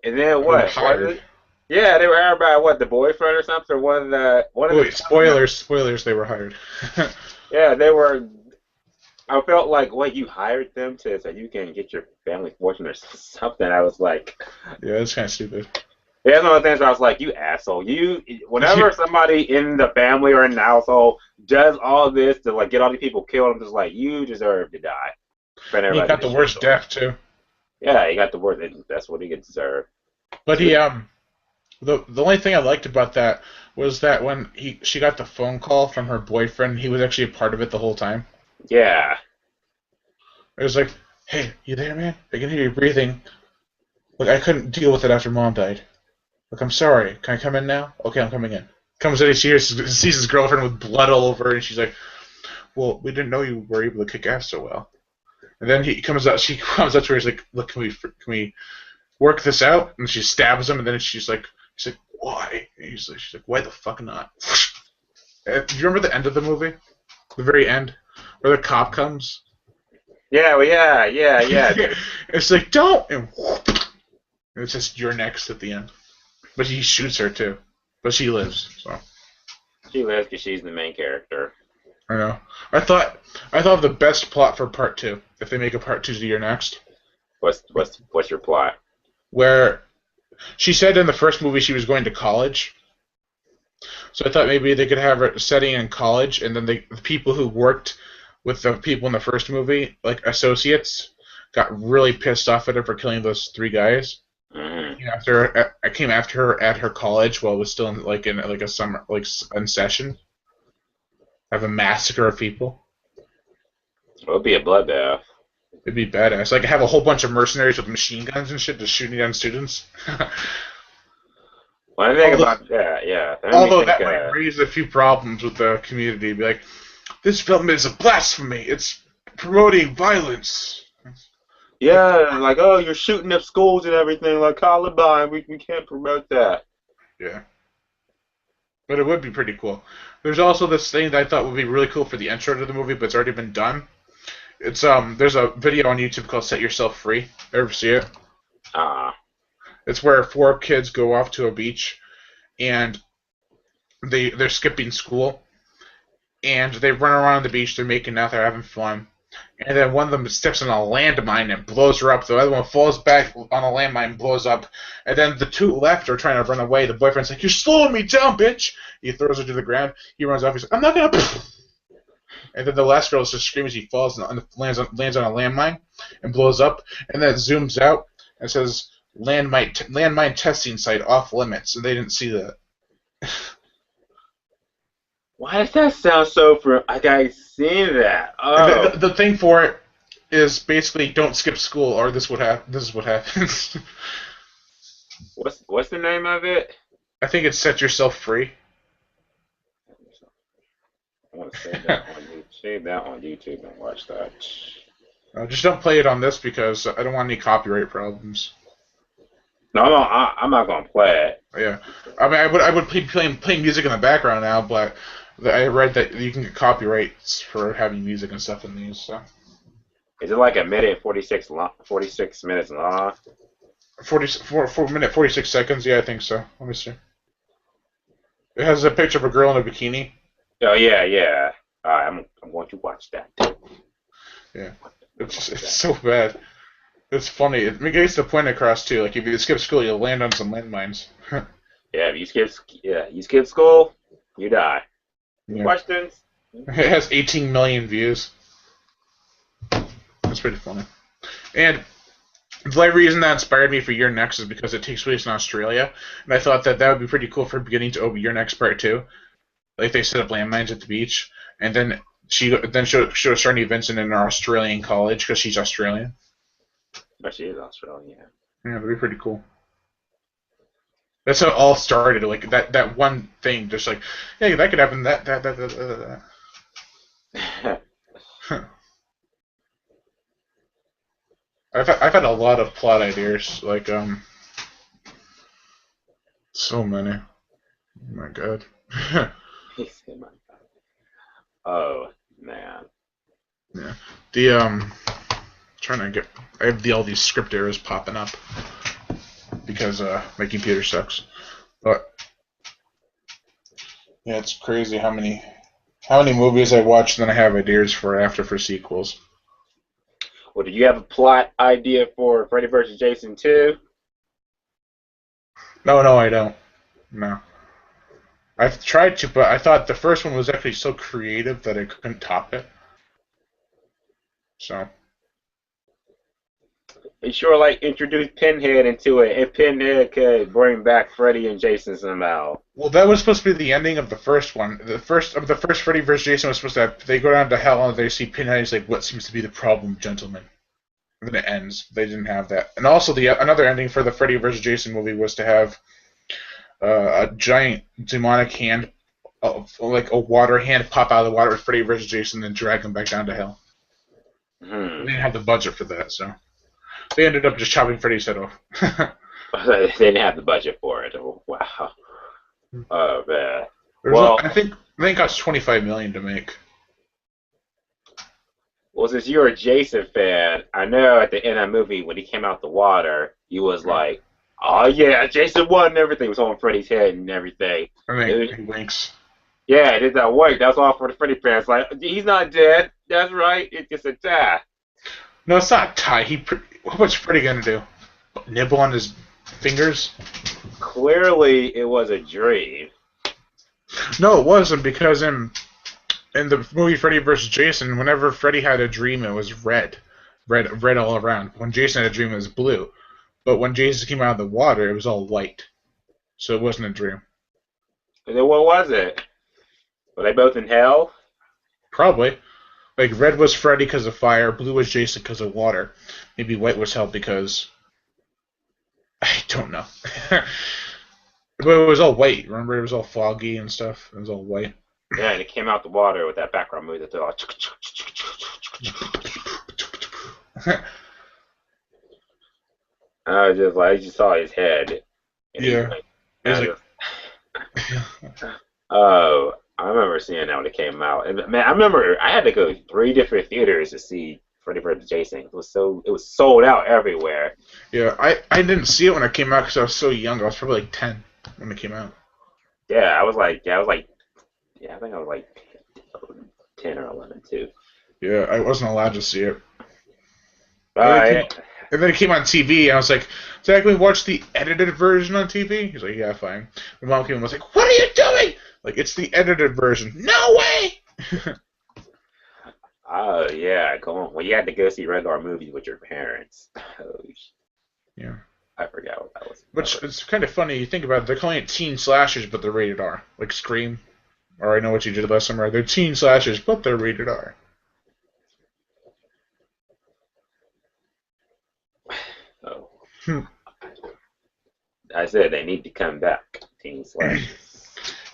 and then what? Hired. Yeah, they were hired by what, the boyfriend or something, or one of the Wait, spoilers. They were hired. yeah, they were. I felt like, what, you hired them so you can get your family fortune or something. I was like, Yeah, it's kind of stupid. yeah, that's one of the things where I was like, you asshole. Whenever somebody in the family or in the household does all this to like get all these people killed, I'm just like, you deserve to die. He got the worst death too. Yeah, he got the worst. That's what he deserved. But the only thing I liked about that was that when she got the phone call from her boyfriend, he was actually a part of it the whole time. Yeah. It was like, hey, you there, man? I can hear you breathing. Look, I couldn't deal with it after Mom died. Look, I'm sorry. Can I come in now? Okay, I'm coming in. Comes in, he sees his girlfriend with blood all over her, and she's like, well, we didn't know you were able to kick ass so well. And then she comes up to her, he's like, look, can we work this out? And she stabs him, and then she's like, why? And she's like, why the fuck not? Do you remember the end of the movie? The very end? Where the cop comes? Yeah, well, yeah. It's like, don't! And it says, you're next at the end. But he shoots her, too. But she lives, so. She lives because she's the main character. I know. I thought of the best plot for part 2, if they make a part 2 to You're Next. What's your plot? Where she said in the first movie she was going to college. So I thought maybe they could have her setting in college, and then the people who worked with the people in the first movie, like associates, got really pissed off at her for killing those 3 guys. Mm-hmm. I came after her at her college while it was still in a summer, like in session. Have a massacre of people. It would be a bloodbath. It'd be badass. Like have a whole bunch of mercenaries with machine guns and shit just shooting down students. When I think Although, about that, yeah, that made me although think. that might raise a few problems with the community. Be like, this film is a blasphemy. It's promoting violence. Like, Yeah, like, oh, you're shooting up schools and everything, like Columbine. We can't promote that. yeah, but it would be pretty cool. There's also this thing that I thought would be really cool for the intro to the movie, but it's already been done. It's there's a video on YouTube called "Set Yourself Free." Ever see it? Ah, It's where four kids go off to a beach and they're skipping school and they run around the beach. They're making out. They're having fun. And then one of them steps on a landmine and blows her up. The other one falls back on a landmine and blows up. And then the two left are trying to run away. The boyfriend's like, "You're slowing me down, bitch!" He throws her to the ground. He runs off. He's like, "I'm not gonna." And then the last girl just screams. He falls and lands on a landmine and blows up. And then it zooms out and says, "Landmine testing site off limits." And they didn't see that. why does that sound so? For like I seen that. And Oh, the thing for it is basically don't skip school, or this is what happens. what's the name of it? I think it's Set Yourself Free. I want to save that on YouTube. Save that on YouTube and watch that. Just don't play it on this because I don't want any copyright problems. No, I'm not gonna play it. Yeah, I mean I would play music in the background now, but I read that you can get copyrights for having music and stuff in these. So Is it like a minute 46 minutes long? 4 minute 46 seconds. Yeah, I think so. Let me see. It has a picture of a girl in a bikini. Oh yeah, yeah. All right, I'm going to watch that. Yeah, it's so bad. It's funny. It gets the point across too. Like if you skip school, you'll land on some landmines. Yeah, if you skip school, you die. Yeah. Questions? It has 18 million views. That's pretty funny. And the reason that inspired me for Your Next is because it takes place in Australia, and I thought that would be pretty cool for beginning to open Your Next Part 2. Like they set up landmines at the beach, and then she show certain events in an Australian college because she's Australian. But she is Australian. Yeah, that'd be pretty cool. That's how it all started. Like that one thing, just like, yeah, that could happen. That. I've had a lot of plot ideas, like so many. Oh my god. Oh man. Yeah. The trying to get I have all these script errors popping up because my computer sucks. But yeah, it's crazy how many movies I watch and then I have ideas for sequels. Well, do you have a plot idea for Freddy vs. Jason 2? No, I don't. No. I've tried to, but I thought the first one was actually so creative that I couldn't top it. So. They sure like introduce Pinhead into it, and Pinhead could bring back Freddy and Jason somehow. Well, that was supposed to be the ending of the first one. The first Freddy vs. Jason was supposed to have, they go down to hell and they see Pinhead. He's like, "What seems to be the problem, gentlemen?" And then it ends. They didn't have that. And also, another ending for the Freddy vs. Jason movie was to have a giant demonic hand, like a water hand, pop out of the water with Freddy vs. Jason, and drag him back down to hell. They didn't have the budget for that, so they ended up just chopping Freddy's head off. They didn't have the budget for it. Oh, wow. Oh man. Well, I think it cost $25 million to make. Well, since you're a Jason fan, I know at the end of the movie when he came out the water, he was like, "Oh yeah, Jason won and everything." It was on Freddy's head and everything. I mean, he winks. Yeah, it did that work. That's all for the Freddy fans. Like, he's not dead. That's right. It's just a tie. No, it's not a tie. What's Freddy gonna do? Nibble on his fingers? Clearly, it was a dream. No, it wasn't, because in the movie Freddy vs. Jason, whenever Freddy had a dream, it was red all around. When Jason had a dream, it was blue. But when Jason came out of the water, it was all white. So it wasn't a dream. And then what was it? Were they both in hell? Probably. Like, red was Freddy because of fire, blue was Jason because of water. Maybe white was hell because... I don't know. But it was all white. Remember, it was all foggy and stuff. It was all white. Yeah, and it came out the water with that background music. They're like, I was just like, I just saw his head, and he's Yeah. like, It was and like, I oh, I remember seeing that when it came out. And man, I remember I had to go to 3 different theaters to see Freddy vs. Jason. It was sold out everywhere. yeah. I didn't see it when it came out because I was so young. I was probably like 10 when it came out. Yeah, I think I was like 10 or 11 too. Yeah, I wasn't allowed to see it. And then it came, Uh, and then it came on TV, and I was like, Zach, can we watch the edited version on TV? He's like, yeah, fine. My mom came and was like, what are you doing? Like, it's the edited version. No way! oh yeah, come on. Well, you had to go see regular movies with your parents. Oh, Yeah. I forgot what that was. Which, it's kind of funny, you think about it, they're calling it teen slashers, but they're rated R. Like Scream, or I Know What You Did Last Summer. They're teen slashers, but they're rated R. Oh, Hmm. I said they need to come back. Teen Slash.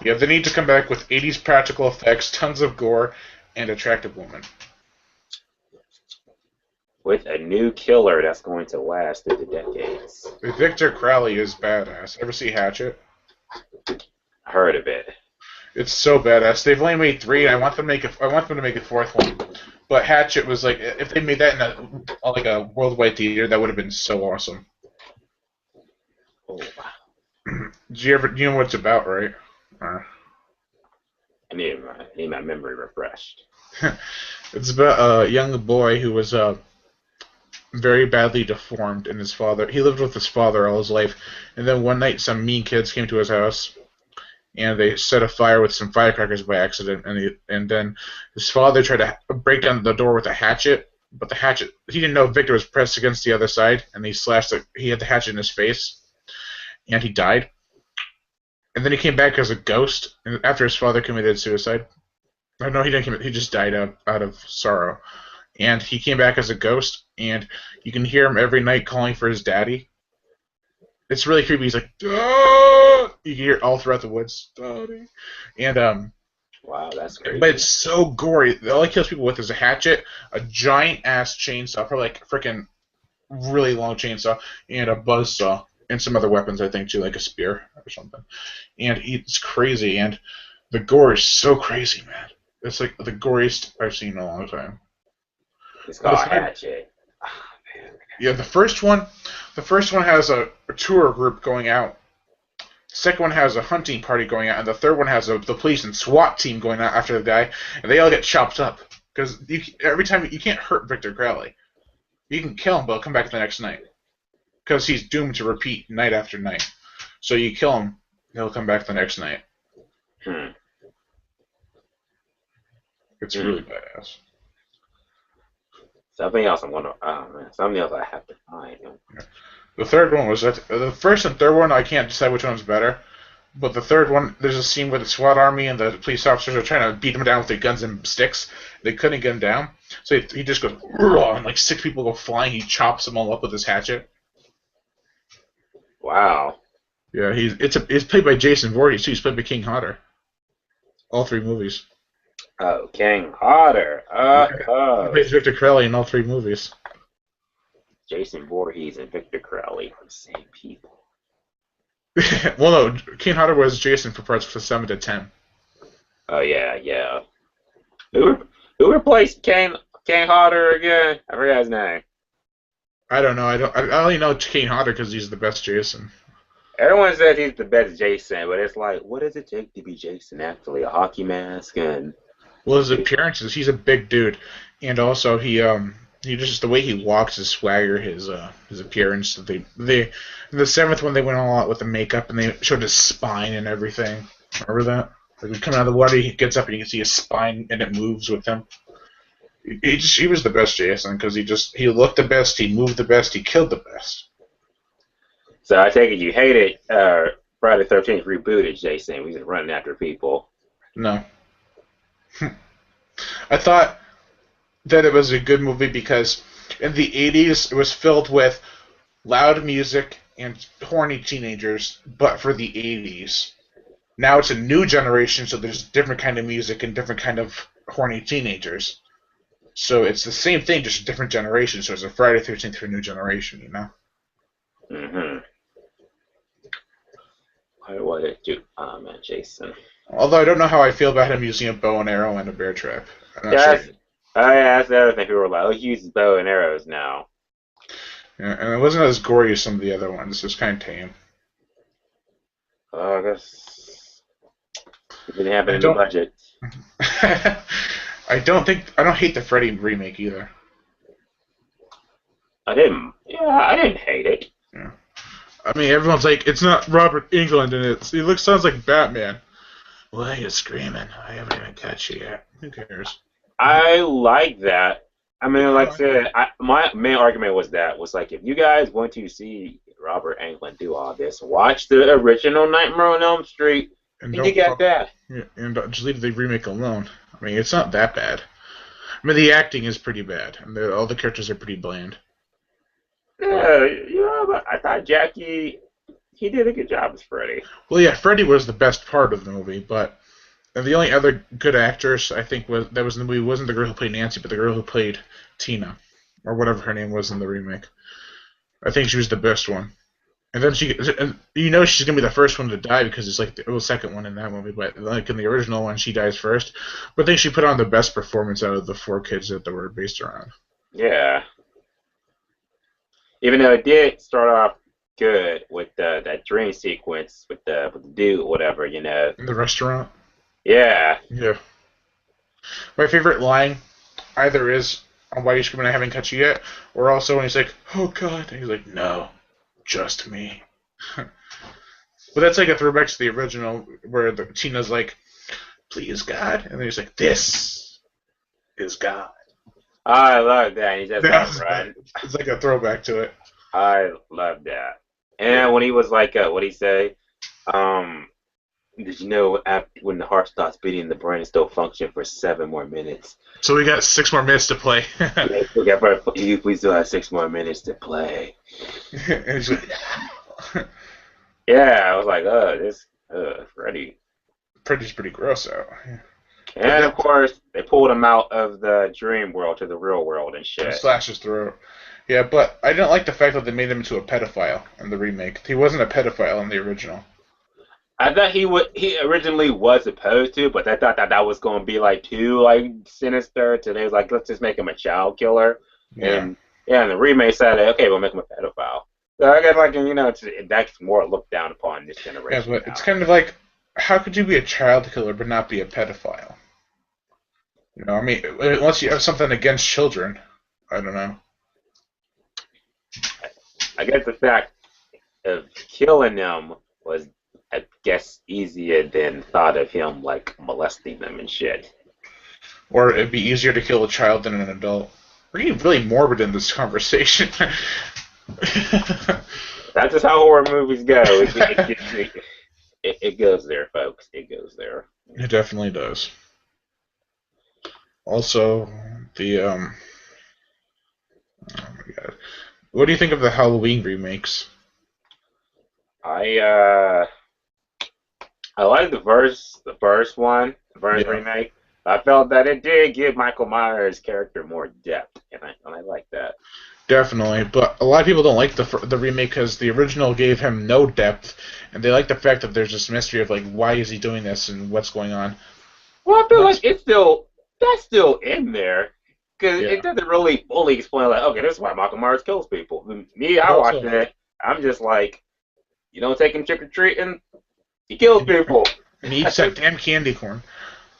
Yeah, they need to come back with 80s practical effects, tons of gore, and attractive women. With a new killer that's going to last through the decades. Victor Crowley is badass. Ever see Hatchet? I heard of it. It's so badass. They've only made 3, and I want them to make a 4th one. But Hatchet was like, if they made that in a worldwide theater, that would have been so awesome. Oh wow! Do you know what it's about, right? I need my memory refreshed. It's about a young boy who was very badly deformed, and he lived with his father all his life. And then one night, some mean kids came to his house, and they set a fire with some firecrackers by accident. And then his father tried to break down the door with a hatchet, but he didn't know Victor was pressed against the other side, and he had the hatchet in his face, and he died. And then he came back as a ghost after his father committed suicide. No, he didn't commit. He just died out of sorrow. And he came back as a ghost, and you can hear him every night calling for his daddy. It's really creepy. He's like, "Ah!" You can hear it all throughout the woods, Daddy. And Wow, that's crazy. but it's so gory. All he kills people with is a hatchet, a giant ass chainsaw, probably like freaking really long chainsaw, and a buzzsaw, and some other weapons I think too, like a spear or something. And it's crazy, and the gore is so crazy, man. It's like the goriest I've seen in a long time. It's The called third, Hatchet. yeah, the first one has a tour group going out. The second one has a hunting party going out, and the third one has the police and SWAT team going out after the guy, and they all get chopped up because every time you can't hurt Victor Crowley. You can kill him, but he'll come back the next night because he's doomed to repeat night after night. So you kill him, he'll come back the next night. Hmm. It's really badass. Something else I'm gonna. Oh man, something else I have to find. Yeah. The third one was the first and third one. I can't decide which one's better, but the third one, there's a scene where the SWAT army and the police officers are trying to beat him down with their guns and sticks. They couldn't get him down, so he just goes, and like 6 people go flying. He chops them all up with his hatchet. Wow. Yeah, it's played by Jason Voorhees too. He's played by King Hodder. All 3 movies. Oh, King Hodder. He plays Victor Crowley in all 3 movies. Jason Voorhees and Victor Crowley are the same people. Well, no, King Hodder was Jason for parts from 7 to 10. Oh yeah. Who replaced King Hodder again? I forgot his name. I don't know. I only know King Hodder because he's the best Jason. Everyone says he's the best Jason, but it's like, what does it take to be Jason? Actually, a hockey mask and. Well, his appearances, he's a big dude, and also he just the way he walks, his swagger, his appearance. They the 7th one they went all out with the makeup and they showed his spine and everything. Remember that? Like he coming out of the water, he gets up and you can see his spine and it moves with him. He was the best Jason because he looked the best, he moved the best, he killed the best. So I take it you hated Friday the 13th rebooted Jason. We just running after people. No. I thought that it was a good movie because in the 80s it was filled with loud music and horny teenagers, but for the 80s. Now it's a new generation, so there's different kind of music and different kind of horny teenagers. So it's the same thing, just a different generation. So it's a Friday 13th for a new generation, you know? Mm-hmm. What did you, man, Jason? Although I don't know how I feel about him using a bow and arrow and a bear trap. I'm not Yeah, sure. that's the other thing. People were like, "Oh, he uses bow and arrows now." Yeah, and it wasn't as gory as some of the other ones. It was kind of tame. I guess he didn't have it I in the don't. budget. I don't hate the Freddy remake either. I didn't. Yeah, I didn't hate it. Yeah. I mean, everyone's like, it's not Robert Englund, and he sounds like Batman. Why are you screaming? I haven't even cut you yet. Who cares? I like that. I mean, like I Yeah. said, my main argument was like, if you guys want to see Robert Englund do all this, watch the original Nightmare on Elm Street, And and you don't got fuck. that. Yeah, and just leave the remake alone. I mean, it's not that bad. I mean, the acting is pretty bad, and all the characters are pretty bland. Yeah, but I thought Jackie, he did a good job as Freddy. Well, yeah, Freddy was the best part of the movie, but the only other good actress I think was in the movie wasn't the girl who played Nancy, but the girl who played Tina, or whatever her name was in the remake. I think she was the best one. And then she's gonna be the first one to die because it's like the second one in that movie, but like in the original one, she dies first. But I think she put on the best performance out of the four kids that they were based around. Yeah, even though it did start off good with that dream sequence with the dude, whatever, In the restaurant, Yeah, yeah. My favorite line either is "Why are you screaming? I haven't cut you yet," or also when he's like, "Oh God," and he's like, "No, just me." But that's like a throwback to the original where Tina's like, "Please God," and then he's like, "This is God." I love that. He just got run. It's like a throwback to it. I love that. Yeah. And when he was like, what did he say? Um, did you know when the heart stops beating, the brain still function for 7 more minutes? So we got 6 more minutes to play. Yeah, we still have 6 more minutes to play. And he's like, Yeah, I was like, Freddy. pretty gross out. Yeah. But And of course, they pulled him out of the dream world to the real world and and shit. slash his throat. Yeah, but I didn't like the fact that they made him into a pedophile in the remake. He wasn't a pedophile in the original. I thought he originally was supposed to, but I thought that was going to be like too like sinister. So they was like, let's just make him a child killer. Yeah. And yeah, and the remake said, okay, we'll make him a pedophile. So I guess like that's more looked down upon this Yeah, generation but now. it's kind of like, how could you be a child killer but not be a pedophile? You know, I mean, unless you have something against children. I don't know. I guess the fact of killing them was, I guess, easier than thought of him like molesting them and shit. Or it'd be easier to kill a child than an adult. We're getting really morbid in this conversation. That's just how horror movies go. It goes there, folks. It goes there. It definitely does. Also, oh my god, what do you think of the Halloween remakes? I uh I like the first Yeah, remake. I felt that it did give Michael Myers' character more depth, and I like that. definitely. But a lot of people don't like the remake because the original gave him no depth, and they like the fact that there's this mystery of like why is he doing this and what's going on. Well, I feel That's like that's still in there because yeah. it doesn't really fully explain like, okay, this is why Michael Myers kills people. Me, But I watched also, it. I'm just like, you don't take him trick or treating, he kills people. and he eats that damn candy corn.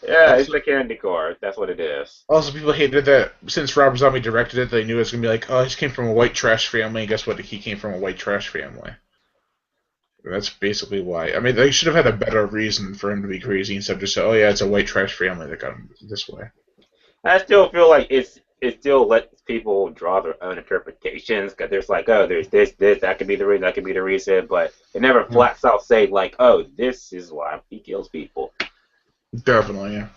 Yeah, it's Also, the candy car. That's what it is. people hated that since Rob Zombie directed it, they knew it was gonna be like, oh, he came from a white trash family. And guess what? He came from a white trash family. That's basically why. I mean, they should have had a better reason for him to be crazy instead of just say, oh yeah, it's a white trash family that got him this way. I still feel like it still lets people draw their own interpretations because there's like, oh, there's this, that could be the reason, that could be the reason, but it never Yeah, flats out say like, oh, this is why he kills people. definitely, yeah.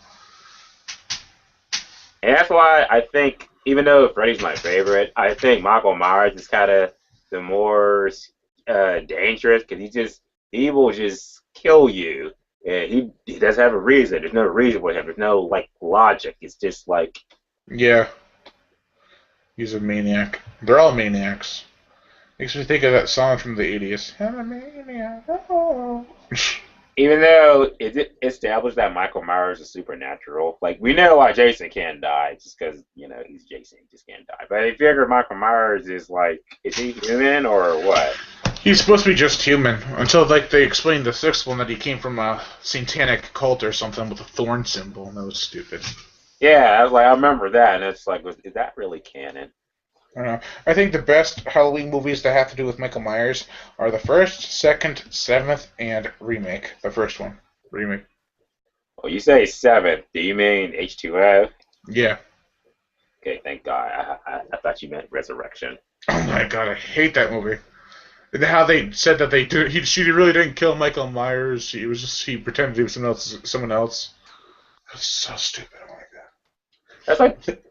And that's why I think, even though Freddy's my favorite, I think Michael Myers is kind of the more dangerous because he will just kill you, and he doesn't have a reason. There's no reason with him. There's no like logic. It's just like Yeah, he's a maniac. They're all maniacs. Makes me think of that song from the '80s. I'm a maniac. Oh. even though it established that Michael Myers is supernatural, like we know why Jason can't die, just because he's Jason, he just can't die. But I figure Michael Myers is he human or what? He's supposed to be just human until like they explained the sixth one that he came from a satanic cult or something with a thorn symbol, and that was stupid. Yeah, I was like, I remember that, and it's like, is that really canon? I don't know. I think the best Halloween movies that have to do with Michael Myers are the first, second, seventh, and remake. The first one, remake. Well, you say seventh. Do you mean H2O? Yeah. Okay, thank God. I thought you meant Resurrection. Oh my god, I hate that movie. And how they said that she really didn't kill Michael Myers. He pretended he was someone else. That's so stupid. Oh my god. That's like,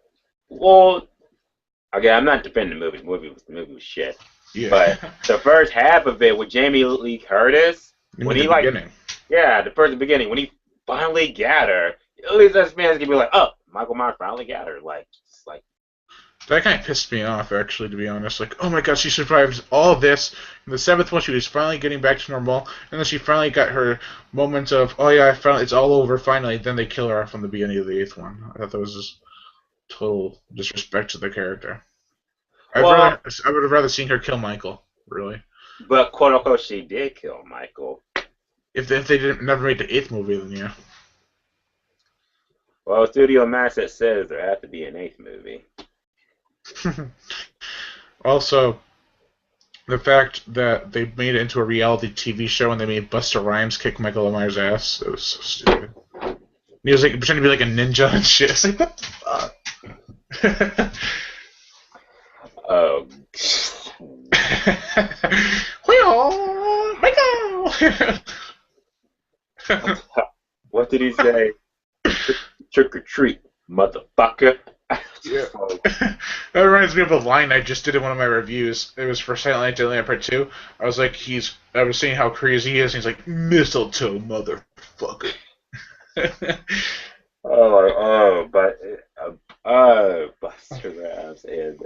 well, okay, I'm not defending the movie. The movie was shit. Yeah. But the first half of it with Jamie Lee Curtis, when he beginning. Yeah, the beginning when he finally got her, at least us fans can be like, oh, Michael Myers finally got her, like, just like. That kind of pissed me off, actually, to be honest. Like, oh my god, she survived all of this. In the seventh one, she was finally getting back to normal, and then she finally got her moment of, oh yeah, it's all over, finally. Then they kill her off from the beginning of the eighth one. I thought that was just total disrespect to the character. I would have rather seen her kill Michael, really. But quote unquote, she did kill Michael. If they never made the eighth movie, then yeah. Well, Studio Max says there has to be an eighth movie. Also, the fact that they made it into a reality TV show and they made Busta Rhymes kick Michael Myers' ass, it was so stupid. He was like pretending to be like a ninja and shit. It's like, what the fuck? Oh. Michael! What did he say? Trick or treat, motherfucker. Yeah. That reminds me of a line I just did in one of my reviews. It was for Silent Night Deadly Night Part 2. I was like, I was saying how crazy he is, and he's like, mistletoe, motherfucker. Buster Rhymes and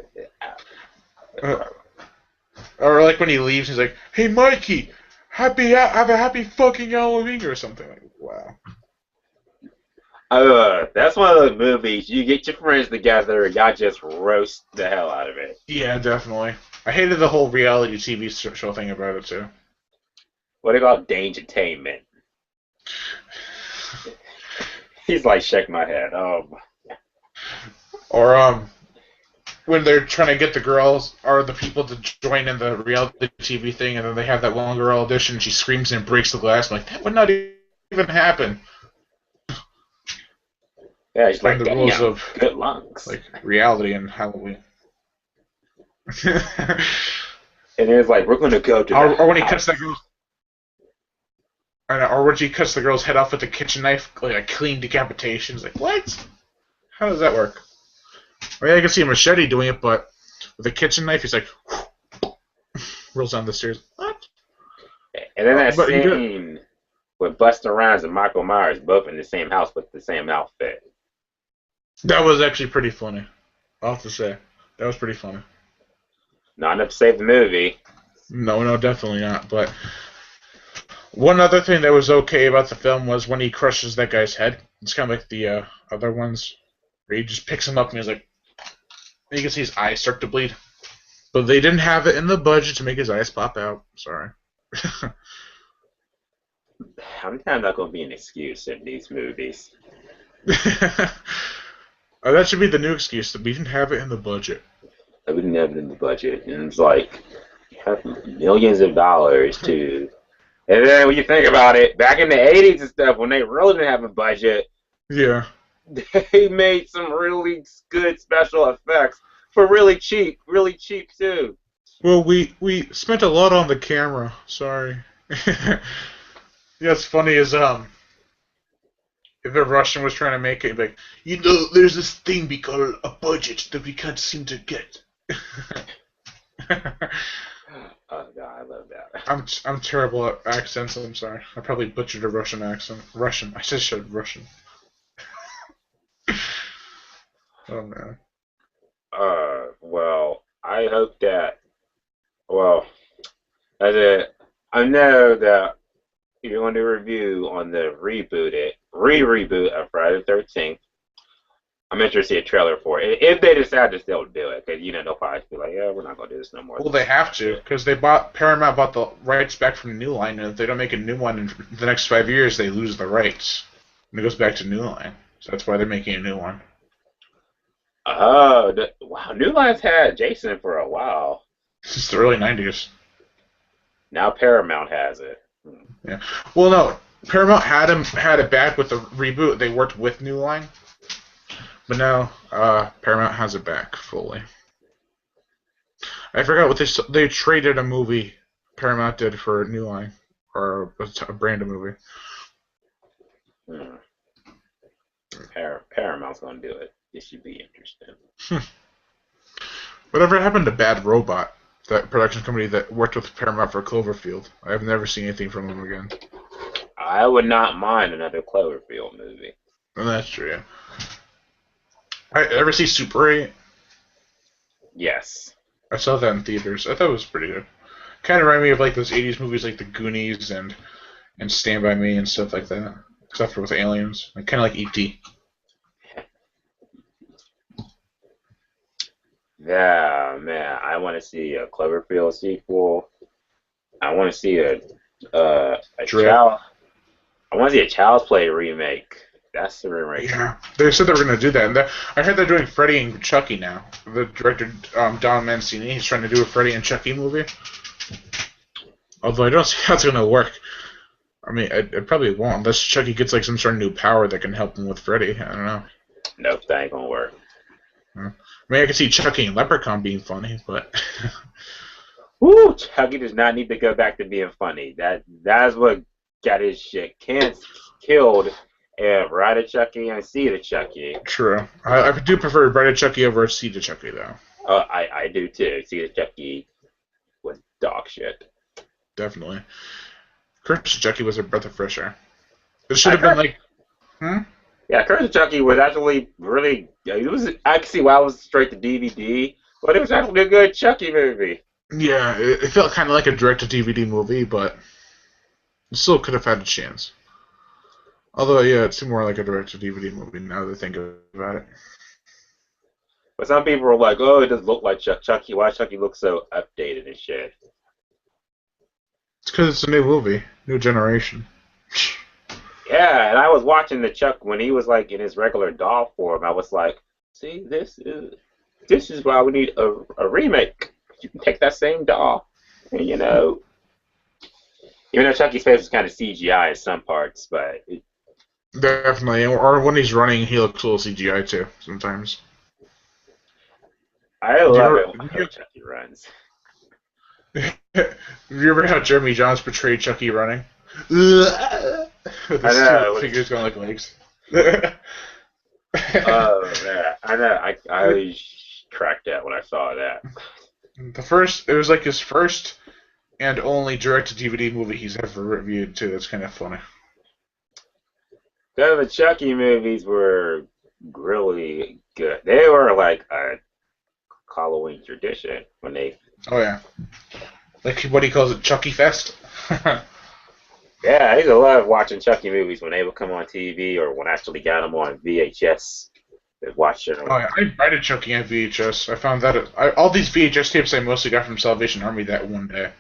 or like when he leaves, he's like, hey Mikey, have a happy fucking Halloween or something. Like, wow. That's one of those movies you get your friends together and y'all just roast the hell out of it. Yeah, definitely. I hated the whole reality TV show thing about it too. What they call Dangertainment. He's like, shake my head. Or when they're trying to get the girls or the people to join in the reality TV thing, and then they have that one girl audition, she screams and breaks the glass. I'm like, that would not even happen. Yeah, it's like the rules of good lungs, like reality and Halloween. And it's like, we're gonna go to or when he cuts that girl. Or when she cuts the girl's head off with a kitchen knife, like a clean decapitation. It's like, what? How does that work? I mean, I can see a machete doing it, but with a kitchen knife, he's like, rolls down the stairs. What? And then that scene with Busta Rhymes and Michael Myers both in the same house with the same outfit. That was actually pretty funny. I'll have to say. That was pretty funny. Not enough to save the movie. No, definitely not. But one other thing that was okay about the film was when he crushes that guy's head. It's kind of like the other ones, where he just picks him up and he's like, and you can see his eyes start to bleed. But they didn't have it in the budget to make his eyes pop out. Sorry. I'm kind of not going to be an excuse in these movies. That should be the new excuse, that we didn't have it in the budget. We didn't have it in the budget. And it's like, you have millions of dollars to... And then when you think about it, back in the 80s and stuff, when they really didn't have a budget, yeah, they made some really good special effects for really cheap too. Well, we spent a lot on the camera. Sorry. Yeah, it's funny is if a Russian was trying to make it, like, there's this thing we call a budget that we can't seem to get. Oh God, I love that. I'm terrible at accents. I'm sorry. I probably butchered a Russian accent. Russian. I just said Russian. Oh man. Well, I hope that. Well, as a, I know that you're going to review on the reboot of Friday the 13th. I'm interested to see a trailer for it. If they decide to still do it, because they'll probably be like, yeah, we're not going to do this no more. Well, they have to because Paramount bought the rights back from New Line, and if they don't make a new one in the next 5 years, they lose the rights, and it goes back to New Line. So that's why they're making a new one. Oh, wow! New Line's had Jason for a while. Since the early '90s. Now Paramount has it. Yeah. Well, no, Paramount had it back with the reboot. They worked with New Line, but now Paramount has it back fully. I forgot what they traded a movie Paramount did for New Line or a brand of movie. Hmm. Paramount's gonna do it. This should be interesting. Whatever happened to Bad Robot, that production company that worked with Paramount for Cloverfield? I've never seen anything from them again. I would not mind another Cloverfield movie. And that's true. Yeah. I ever see Super 8? Yes. I saw that in theaters. I thought it was pretty good. Kind of reminded me of like those '80s movies like The Goonies and Stand By Me and stuff like that, except for with aliens. Like, kind of like E.T. Yeah, man. I want to see a Cloverfield sequel. I want to see a child. I want to see a Child's Play remake. That's the remake. Yeah, they said they were going to do that. And I heard they're doing Freddy and Chucky now. The director, Don Mancini, he's trying to do a Freddy and Chucky movie. Although I don't see how it's going to work. I mean, it probably won't, unless Chucky gets like some sort of new power that can help him with Freddy. I don't know. Nope, that ain't going to work. I mean, I could see Chucky and Leprechaun being funny, but... Woo! Chucky does not need to go back to being funny. That's what got his shit killed. And Bride of Chucky and Seed of Chucky. True. I do prefer Bride of Chucky over Seed of Chucky, though. I do too. Seed of Chucky was dog shit. Definitely. Curse of Chucky was a breath of fresh air. It should have been like... Yeah, Curse of Chucky was actually really... I can see why it was straight to DVD, but it was actually a good Chucky movie. Yeah, it felt kind of like a direct-to-DVD movie, but it still could have had a chance. Although, yeah, it seemed more like a direct-to-DVD movie now that I think about it. But some people were like, oh, it doesn't look like Chucky. Why does Chucky look so updated and shit? It's because it's a new movie. New generation. Yeah, and I was watching the Chuck when he was like in his regular doll form. I was like, see, this is why we need a remake. You can take that same doll, and even though Chucky's face was kind of CGI in some parts, but Definitely. Or when he's running, he looks a little CGI too sometimes. I love it when Chucky runs. Have you ever had Jeremy Johns portray Chucky running? With his two fingers going like legs. Oh man, I know. I cracked that when I saw that. It was like his first and only direct-to-DVD movie he's ever reviewed too. That's kind of funny. The Chucky movies were really good. They were like a Halloween tradition when they. Oh yeah. Like what he calls it, Chucky Fest. Yeah, I used to love watching Chucky movies when they would come on TV or when I actually got them on VHS. Watch it. Oh yeah, I did Chucky on VHS. I found that all these VHS tapes I mostly got from Salvation Army that one day.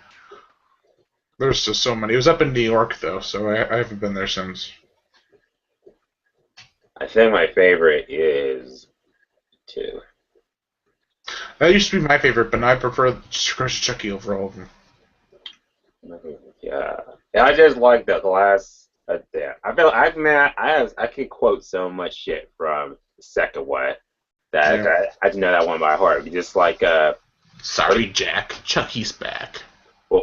There's just so many. It was up in New York though, so I haven't been there since. I think my favorite is 2. That used to be my favorite, but now I prefer Crush Chucky over all of them. Yeah, I just like the last. I feel I could quote so much shit from the second one that I just know that one by heart. Just like Sorry, Jack, Chucky's back.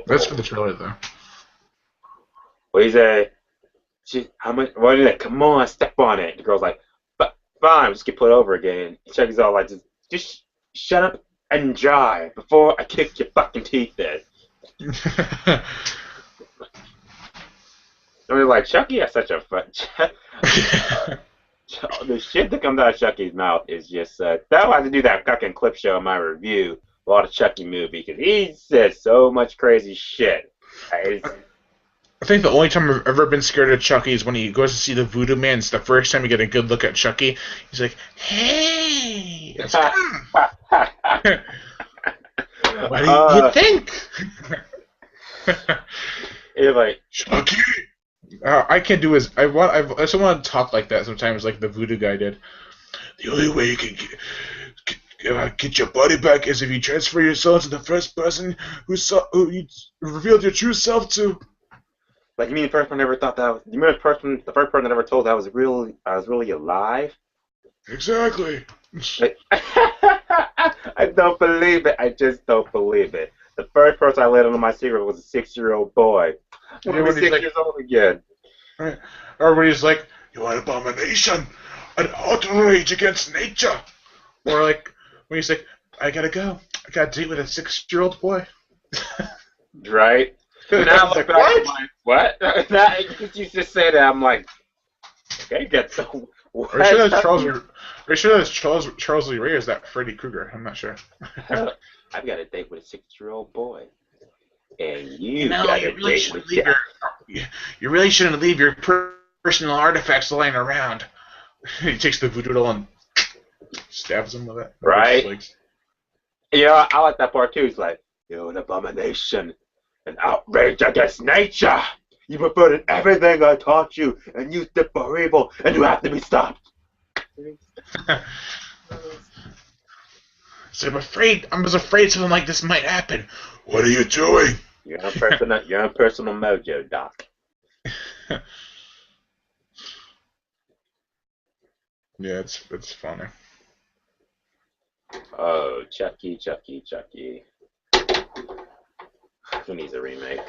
That's for the trailer though. What he say? How much? What is that? Come on, step on it. The girl's like, fine, just get put over again. Chucky's all like, just shut up and drive before I kick your fucking teeth in. like, Chucky has such a fun. The shit that comes out of Chucky's mouth is just. That'll have to do that fucking clip show in my review about the Chucky movie because he says so much crazy shit. It's, I think the only time I've ever been scared of Chucky is when he goes to see the Voodoo Man. It's the first time you get a good look at Chucky. He's like, "Hey, it's what do you think?" It's like Chucky. I can't do his. I just want to talk like that sometimes, like the Voodoo guy did. The only way you can get your body back is if you transfer yourself to the first person who you revealed your true self to. Like you mean the first one never thought that was? You mean the first person that ever told that I was really alive? Exactly. Like, I don't believe it. I just don't believe it. The first person I let into my secret was a 6-year-old boy. I'm gonna be 6 years old again. Right. Everybody's like, "You're an abomination, an outrage against nature," or like when he's like, "I gotta go. I got to date with a 6-year-old boy." Right. Now I look back and I'm like, what? Now, you just say that, I'm like, okay, get the. What? Are you sure that's Charles? Are you sure that's Charles Lee Ray? Or is that Freddy Krueger? I'm not sure. I've got a date with a 6-year-old boy, and You know, got you a really date with shouldn't leave you really shouldn't leave your personal artifacts lying around. He takes the voodoo doll and stabs him with it. Right? Yeah, I like that part too. It's like, you're an abomination, an outrage against nature. You perverted everything I taught you, and used it for evil, and you have to be stopped. So I was afraid something like this might happen. What are you doing? You're on personal mojo, Doc. Yeah, it's funny. Oh, Chucky. Who needs a remake?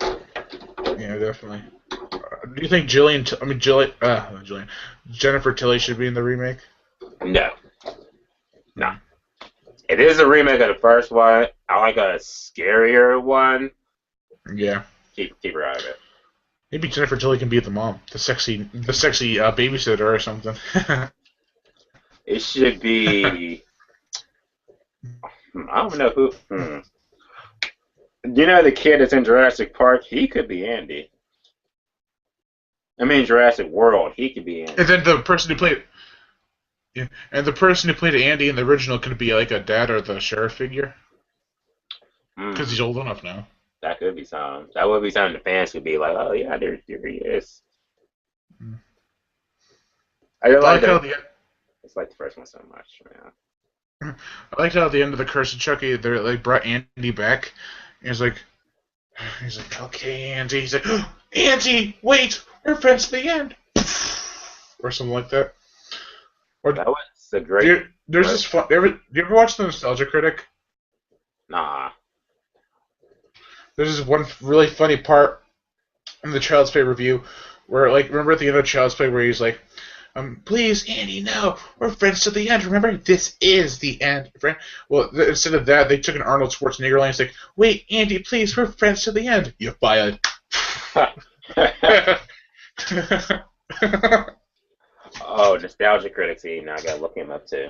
Yeah, definitely. Do you think Jennifer Tilly should be in the remake? No. It is a remake of the first one. I like a scarier one. Yeah. Keep her out of it. Maybe Jennifer Tilly can be the mom, the sexy babysitter or something. It should be. I don't know who. You know the kid that's in Jurassic Park? He could be Andy. I mean Jurassic World. He could be Andy. And then the person who played Andy in the original could be like a dad or the sheriff figure. Because he's old enough now. That could be something. That would be something the fans could be like, oh yeah, there he is. I like it's like the first one so much, man. I liked how at the end of the Curse of Chucky, they like brought Andy back. And he's like, okay, Andy. He's like, oh, Andy, wait, we're friends to the end, or something like that. Or that was a great. There's this fun. Do you ever watch the Nostalgia Critic? Nah. There's this one really funny part in the Child's Play review where, like, remember at the end of Child's Play where he's like, please, Andy, no, we're friends to the end. Remember, this is the end, friend. Well, instead of that, they took an Arnold Schwarzenegger line. It's like, wait, Andy, please, we're friends to the end. You're fired. Oh, Nostalgia Critic. See, now I gotta look him up too.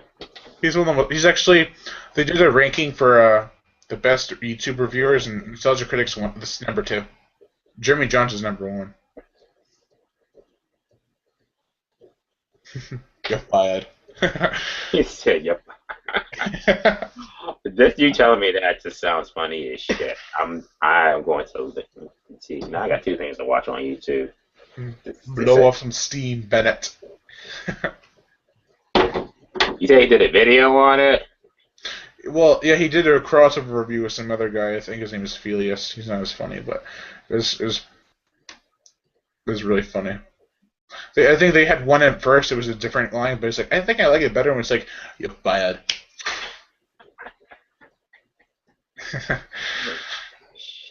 He's one of them. He's actually. They did a ranking for the best YouTube reviewers, and Nostalgia Critics won. This is number 2. Jeremy Johnson's number 1. You're fired. He said, "Yep." This you telling me that just sounds funny as shit. I'm going to see. Now I got 2 things to watch on YouTube. Blow off some steam, Bennett. You say he did a video on it? Well, yeah, he did a crossover review with some other guy. I think his name is Felius. He's not as funny, but it was really funny. I think they had one at first. It was a different line, but it's like, I think I like it better when it's like, you're bad.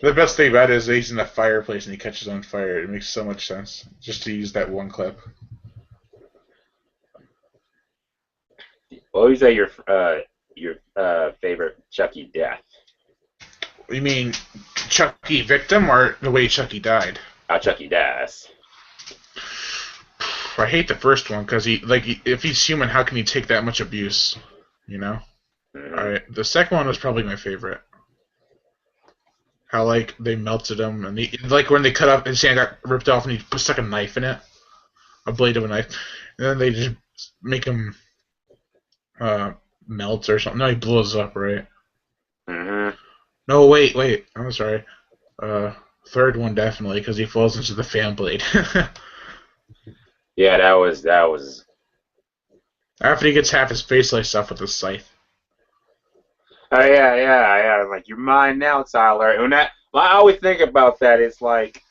The best thing about it is that he's in a fireplace and he catches on fire. It makes so much sense just to use that one clip. What would you say your favorite Chucky death? You mean Chucky victim or the way Chucky died? How Chucky dies. I hate the first one because if he's human, how can he take that much abuse? You know. Mm-hmm. The second one was probably my favorite. How like they melted him and like when they cut off his hand got ripped off and he stuck a knife in it, a blade of a knife, and then they just make him uh, melt or something. No, he blows up, right? Mm-hmm. No, wait. I'm sorry. Uh, Third one definitely because he falls into the fan blade. Yeah, that was. After he gets half his face sliced off with a scythe. Oh yeah. Like you're mine now, Tyler. And I always think about that. It's like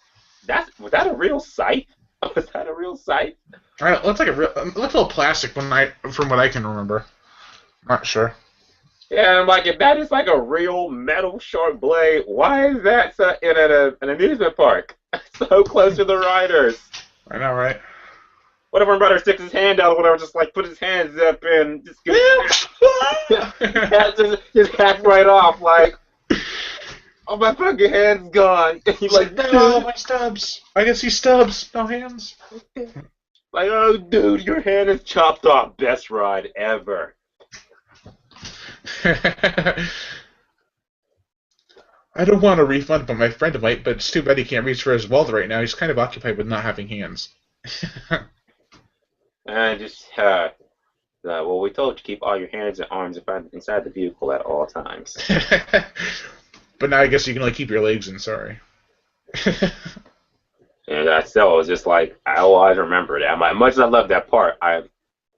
was that a real scythe? Was that a real scythe? It looks like it looks a little plastic from what I can remember. Not sure. Yeah, and like if that is like a real metal sharp blade, why is that in an amusement park? So close to the riders. I know, right? What if my brother sticks his hand out or whatever, just like put his hands up and just get just hack right off like, oh my fucking hand's gone. He's like, no, dude, my stubs. I can see stubs, no hands. like, oh dude, your hand is chopped off. Best ride ever. I don't want a refund, but my friend might. But it's too bad he can't reach for his wallet right now. He's kind of occupied with not having hands. And just well, we told you to keep all your hands and arms inside the vehicle at all times. But now I guess you can only keep your legs in. Sorry. And I still was just like, I always remember that. Much as I love that part,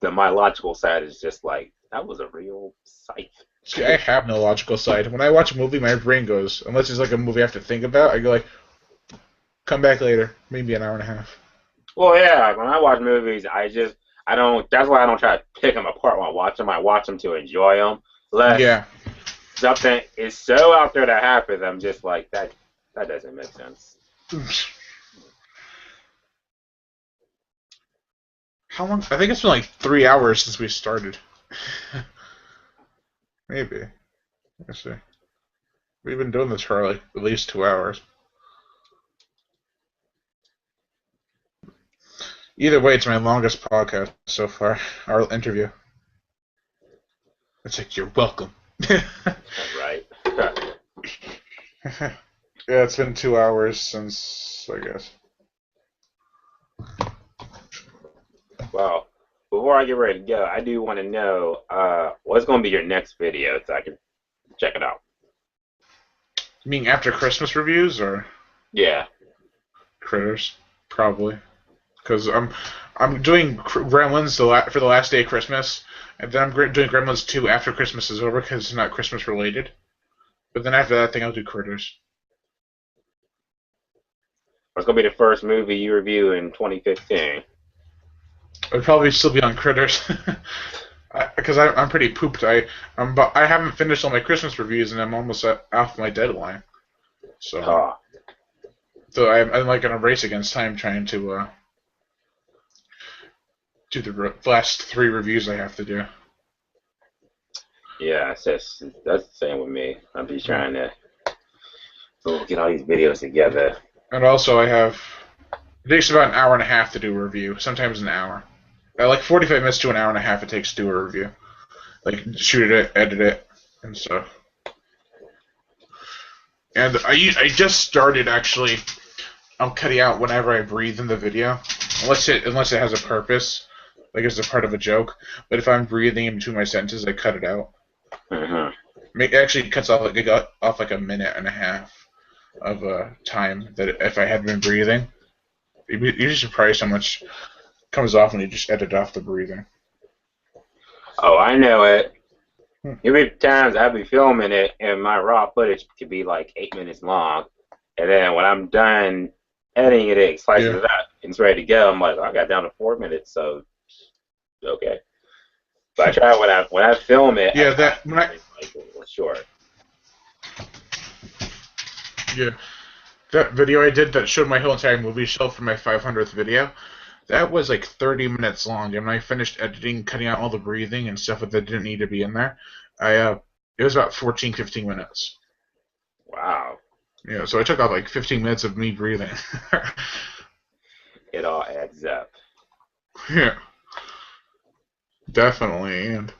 my logical side is just like, that was a real scythe. See, I have no logical side. When I watch a movie, my brain goes, unless it's like a movie I have to think about, I go like, come back later, maybe an hour and a half. Well, yeah, when I watch movies, I don't, that's why I don't try to pick them apart when I watch them. I watch them to enjoy them. Unless Yeah. something is so out there that happens, I'm just like, that doesn't make sense. How long? I think it's been like 3 hours since we started. Maybe. Let's see. We've been doing this for like at least 2 hours. Either way, it's my longest podcast so far. Our interview. It's like, you're welcome. Right. Yeah, it's been 2 hours since, I guess. Well, before I get ready to go, I do want to know what's going to be your next video so I can check it out. You mean after Christmas reviews or Yeah. Critters? Probably. Because I'm doing Gremlins for the last day of Christmas, and then I'm doing Gremlins 2 after Christmas is over because it's not Christmas related. But then after that, I think I'll do Critters. What's going to be the first movie you review in 2015? I'd probably still be on Critters. Because I'm pretty pooped. I haven't finished all my Christmas reviews, and I'm almost off my deadline. So I'm like in a race against time trying to do the last 3 reviews I have to do. Yeah, that's the same with me. I'll be trying to get all these videos together. And also, it takes about an hour and a half to do a review. Sometimes an hour. Like 45 minutes to an hour and a half it takes to do a review. Like shoot it, edit it, and stuff. And I just started actually. I'm cutting out whenever I breathe in the video, unless it has a purpose, like it's a part of a joke. But if I'm breathing in between my sentences, I cut it out. It actually cuts off like a minute and a half of time that if I had been breathing. You'd be surprised how much comes off when you just edit off the breathing. Oh, I know it. There'll be times I'll be filming it and my raw footage could be like 8 minutes long, and then when I'm done editing it slices it out, and it's ready to go. I'm like, I got down to 4 minutes, so okay. But I try when I film it. Yeah, short. Yeah, that video I did that showed my whole entire movie shelf for my 500th video. That was like 30 minutes long, and when I finished editing, cutting out all the breathing and stuff that didn't need to be in there, it was about 14, 15 minutes. Wow. Yeah, so I took out like 15 minutes of me breathing. It all adds up. Yeah, definitely. And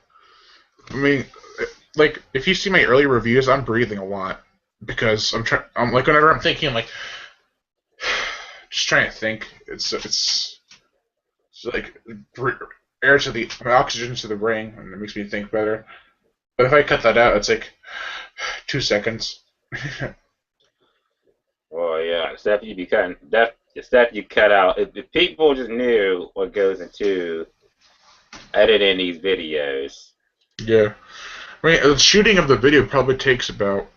I mean, like if you see my early reviews, I'm breathing a lot because I'm trying. I'm like whenever I'm thinking, I'm like just trying to think. It's like air to the oxygen to the brain, and it makes me think better. But if I cut that out, it's like 2 seconds. Well, yeah, the stuff you cut out. If people just knew what goes into editing these videos. Yeah. I mean, the shooting of the video probably takes about,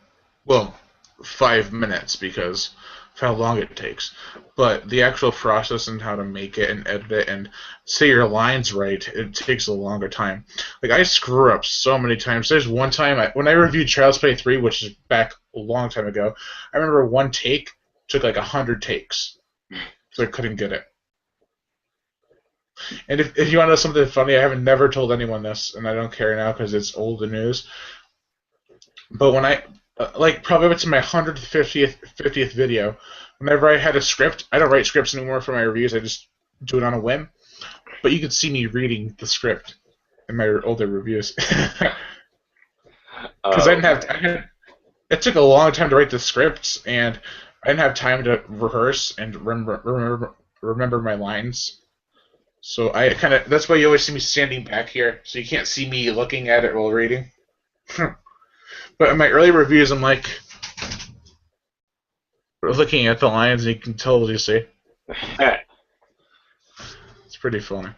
well, 5 minutes because of how long it takes. But the actual process and how to make it and edit it and say your lines right, it takes a longer time. Like, I screw up so many times. There's one time, when I reviewed Child's Play 3, which is back a long time ago, I remember one take took like 100 takes. So I couldn't get it. And if you want to know something funny, I haven't never told anyone this, and I don't care now because it's old news. But when I like probably up to my 150th video, whenever I had a script, I don't write scripts anymore for my reviews. I just do it on a whim. But you could see me reading the script in my older reviews because I Oh didn't have. man, It took a long time to write the scripts, and I didn't have time to rehearse and remember my lines. So I kind of that's why you always see me standing back here, so you can't see me looking at it while reading. But in my early reviews, I'm like looking at the lines, and you can totally see. It's pretty funny.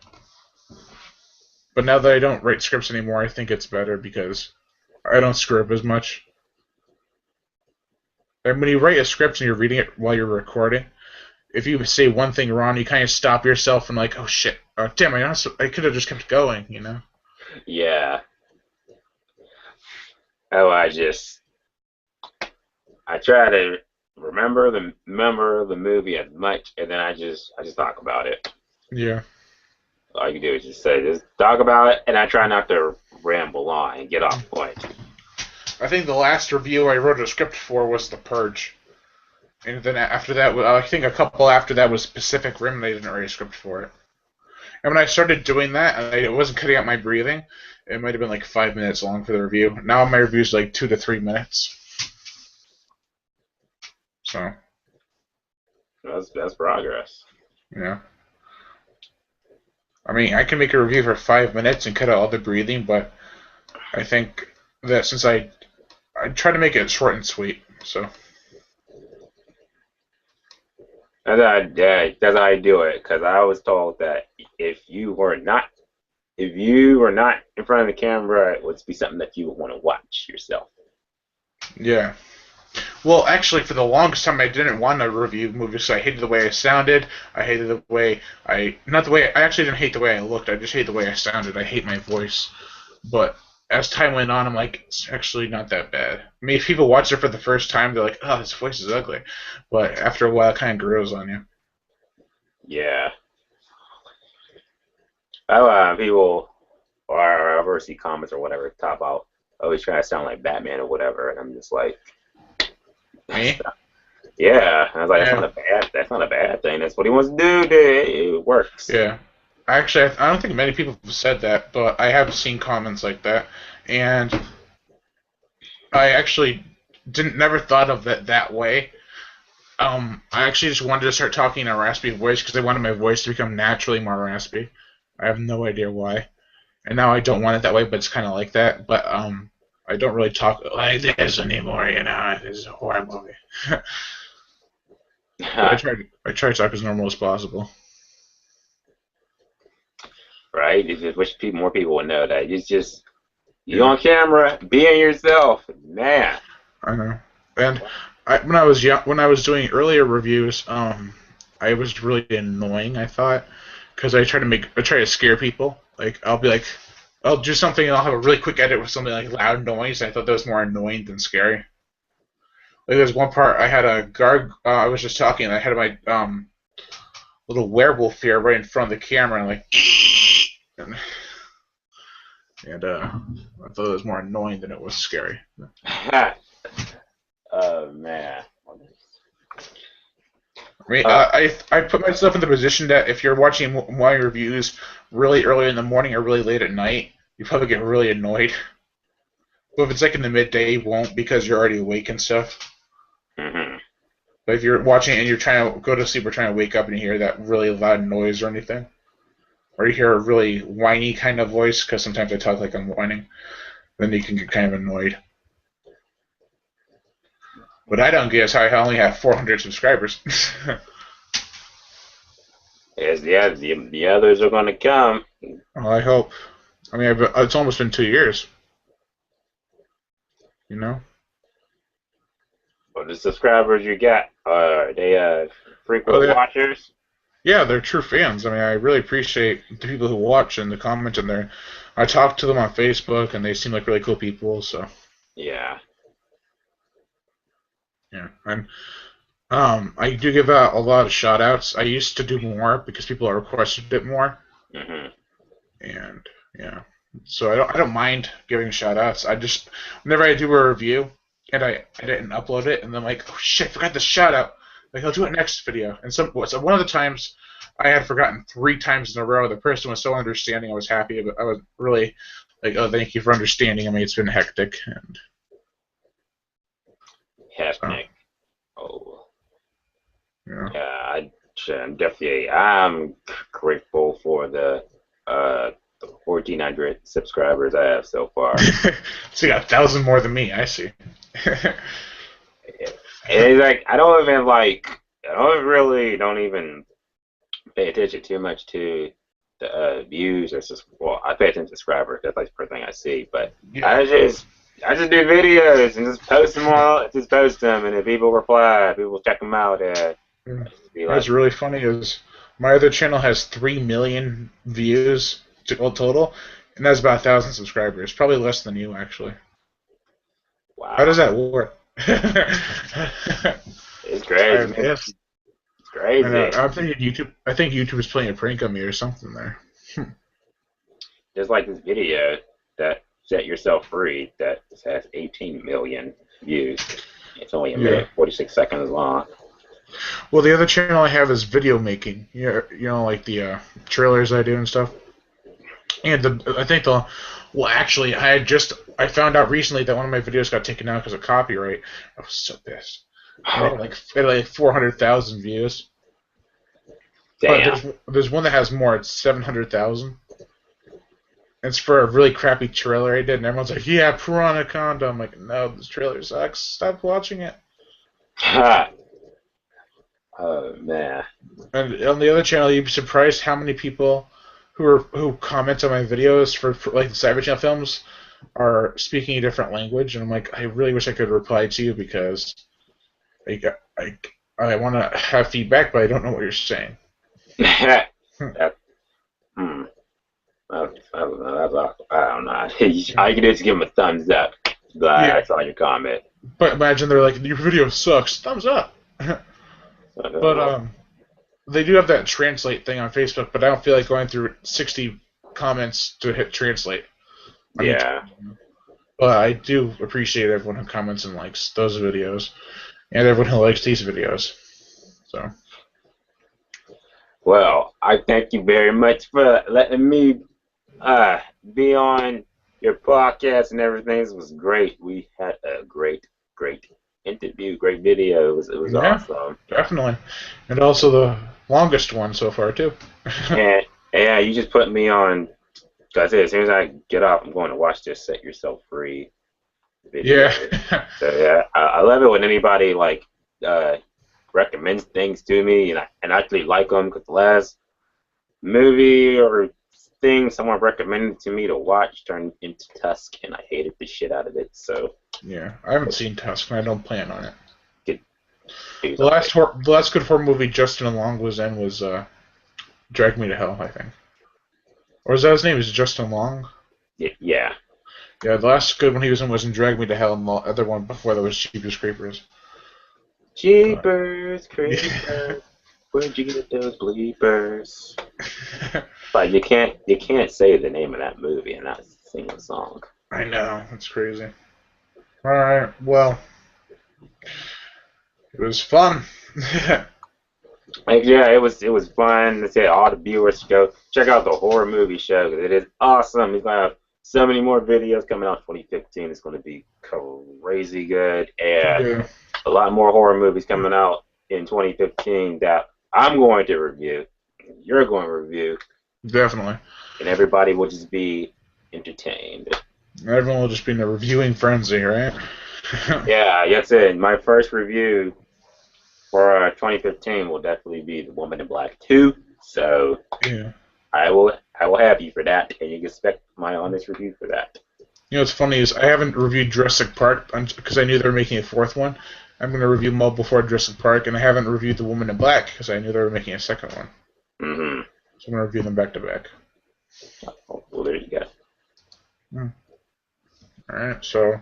But now that I don't write scripts anymore, I think it's better because I don't screw up as much. And when you write a script and you're reading it while you're recording, if you say one thing wrong, you kind of stop yourself and like, oh shit, damn, I could have just kept going, you know? yeah. Oh, I try to remember the movie as much, and then I just talk about it. Yeah. All you do is just talk about it, and I try not to ramble on and get off point. I think the last review I wrote a script for was The Purge. And then after that, I think a couple after that was Pacific Rim, and I didn't write a script for it. And when I started doing that, and I wasn't cutting out my breathing, it might have been like 5 minutes long for the review. Now my review's like 2 to 3 minutes. So, That's progress. yeah. I mean, I can make a review for 5 minutes and cut out all the breathing, but I think that since I try to make it short and sweet, so That's how I do it. Because I was told that if you were not if you were not in front of the camera, it would be something that you would want to watch yourself. yeah. Well, actually, for the longest time, I didn't want to review movies. So I hated the way I sounded. I hated the way not the way I actually didn't hate the way I looked. I just hate the way I sounded. I hate my voice. But as time went on, I'm like, it's actually not that bad. I mean, if people watch it for the first time, they're like, oh, his voice is ugly. But after a while, it kind of grows on you. Yeah. People or I ever see comments or whatever talk about always trying to sound like Batman or whatever, and I'm just like, Me? yeah. And I was like, Yeah. that's not a bad thing. That's what he wants to do. Dude. It works. Yeah. Actually, I don't think many people have said that, but I have seen comments like that, and I actually didn't never thought of it that way. I actually just wanted to start talking in a raspy voice because I wanted my voice to become naturally more raspy. I have no idea why, and now I don't want it that way, but it's kind of like that. But I don't really talk like this anymore. You know, it's horrible. But I try to talk as normal as possible. Right? It's just wish more people would know that. It's just you Yeah, on camera, being yourself, man. I know. And when I was young, when I was doing earlier reviews, I was really annoying. I thought because I try to scare people. Like I'll be like, I'll do something and I'll have a really quick edit with something like loud noise. I thought that was more annoying than scary. Like there's one part I had a guard. I was just talking and I had my little werewolf here right in front of the camera and like, and I thought it was more annoying than it was scary. Oh man. I mean, Uh, I put myself in the position that if you're watching my reviews really early in the morning or really late at night, you probably get really annoyed. But if it's like in the midday, you won't because you're already awake and stuff. mhm. But if you're watching and you're trying to go to sleep or trying to wake up and you hear that really loud noise or anything, or you hear a really whiny kind of voice, because sometimes I talk like I'm whining, then you can get kind of annoyed. What I don't get is how I only have 400 subscribers. Yes, yeah, the others are gonna come. Well, I hope. I mean, it's almost been 2 years. You know? But the subscribers you got, are they Oh, frequent watchers? yeah, they're true fans. I mean, I really appreciate the people who watch and the comment in there. I talk to them on Facebook, and they seem like really cool people. So Yeah. yeah, and I do give out a lot of shout outs. I used to do more because people are requested it more, Mhm. and yeah, so I don't mind giving shout outs. I just whenever I do a review and I edit and upload it, and I'm like, oh shit, I forgot the shout out. Like I'll do it next video. And so one of the times I had forgotten 3 times in a row. The person was so understanding. I was happy, but I was really like, oh, thank you for understanding. I mean, it's been hectic, and so Hefnick. Oh. yeah. Yeah, I'm definitely I'm grateful for the 1,400 subscribers I have so far. So you got 1,000 more than me. I see. It's like I don't even pay attention too much to the views or well, I pay attention to subscribers. That's like the first thing I see. But Yeah. I just I just do videos and just post them all. Just post them, and if people reply, people check them out. I just be What's like, really funny is my other channel has 3 million views total, and has about 1,000 subscribers. Probably less than you, actually. How does wow, that work? it's crazy, man. Yes. It's crazy. I'm thinking YouTube. I think YouTube is playing a prank on me or something there. Just like this video that set yourself free that has 18 million views. It's only a Yeah. minute 46 seconds long. Well, the other channel I have is video making. Like the trailers I do and stuff. And I think well, actually, I found out recently that one of my videos got taken down because of copyright. I was so pissed. And it had like 400,000 views. But Damn. there's one that has more. It's 700,000. It's for a really crappy trailer I did, and everyone's like, "Yeah, Piranha I'm like, "No, this trailer sucks. Stop watching it." Oh man. And on the other channel, you'd be surprised how many people who comment on my videos for like the Cyber Channel films are speaking a different language, and I'm like, I really wish I could reply to you because I I, I want to have feedback, but I don't know what you're saying. that, hmm. I don't know. I can just give him a thumbs up. Glad Yeah, I saw your comment. but imagine they're like, your video sucks. Thumbs up. But they do have that translate thing on Facebook, but I don't feel like going through 60 comments to hit translate on each. Yeah. But I do appreciate everyone who comments and likes those videos, and everyone who likes these videos. So Well, I thank you very much for letting me be on your podcast and everything. This was great. We had a great interview, great video. It was yeah, awesome. definitely, and also the longest one so far too. And yeah, you just put me on. Cause as soon as I get off, I'm going to watch this "Set Yourself Free" video. Yeah, So yeah, I love it when anybody uh, recommends things to me, and I actually like them. Cause the last movie or thing someone recommended to me to watch turned into Tusk, and I hated the shit out of it. So yeah. I haven't seen Tusk, and I don't plan on it. get dude, The last good horror movie Justin Long was in was Drag Me to Hell, I think. Or is that his name? Is it Justin Long? yeah. Yeah, the last good one he was in Drag Me to Hell, and the other one before that was Jeepers Creepers. Jeepers Yeah. Creepers, where'd you get those bleepers? But you can't say the name of that movie and not sing a song. I know, that's crazy. Alright, well, it was fun. Like, yeah, it was fun. Let's say all the viewers go check out the horror movie show because it is awesome. He's gonna have so many more videos coming out in 2015. It's gonna be crazy good, and Yeah, a lot more horror movies coming out in 2015 that I'm going to review. You're going to review, definitely. and everybody will just be entertained. Everyone will just be in a reviewing frenzy, right? Yeah, that's it. My first review for 2015 will definitely be The Woman in Black 2. So Yeah. I will have you for that, and you can expect my honest review for that. You know what's funny is I haven't reviewed Jurassic Park because I knew they were making a fourth one. I'm going to review them all before Jurassic Park, and I haven't reviewed The Woman in Black because I knew they were making a second one. Mm-hmm. So I'm going to review them back to back. Oh, well, there you go. Hmm. All right. So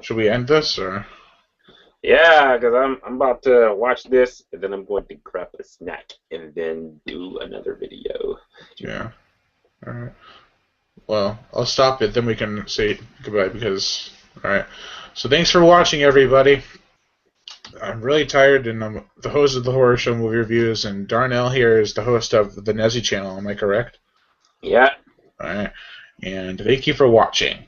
should we end this or? Yeah, because I'm about to watch this, and then I'm going to grab a snack and then do another video. Yeah. All right. Well, I'll stop it. Then we can say goodbye because. All right. So thanks for watching, everybody. I'm really tired, and I'm the host of the Horror Show Movie Reviews, and Darnell here is the host of the Nezzy channel. Am I correct? Yeah. All right. And thank you for watching.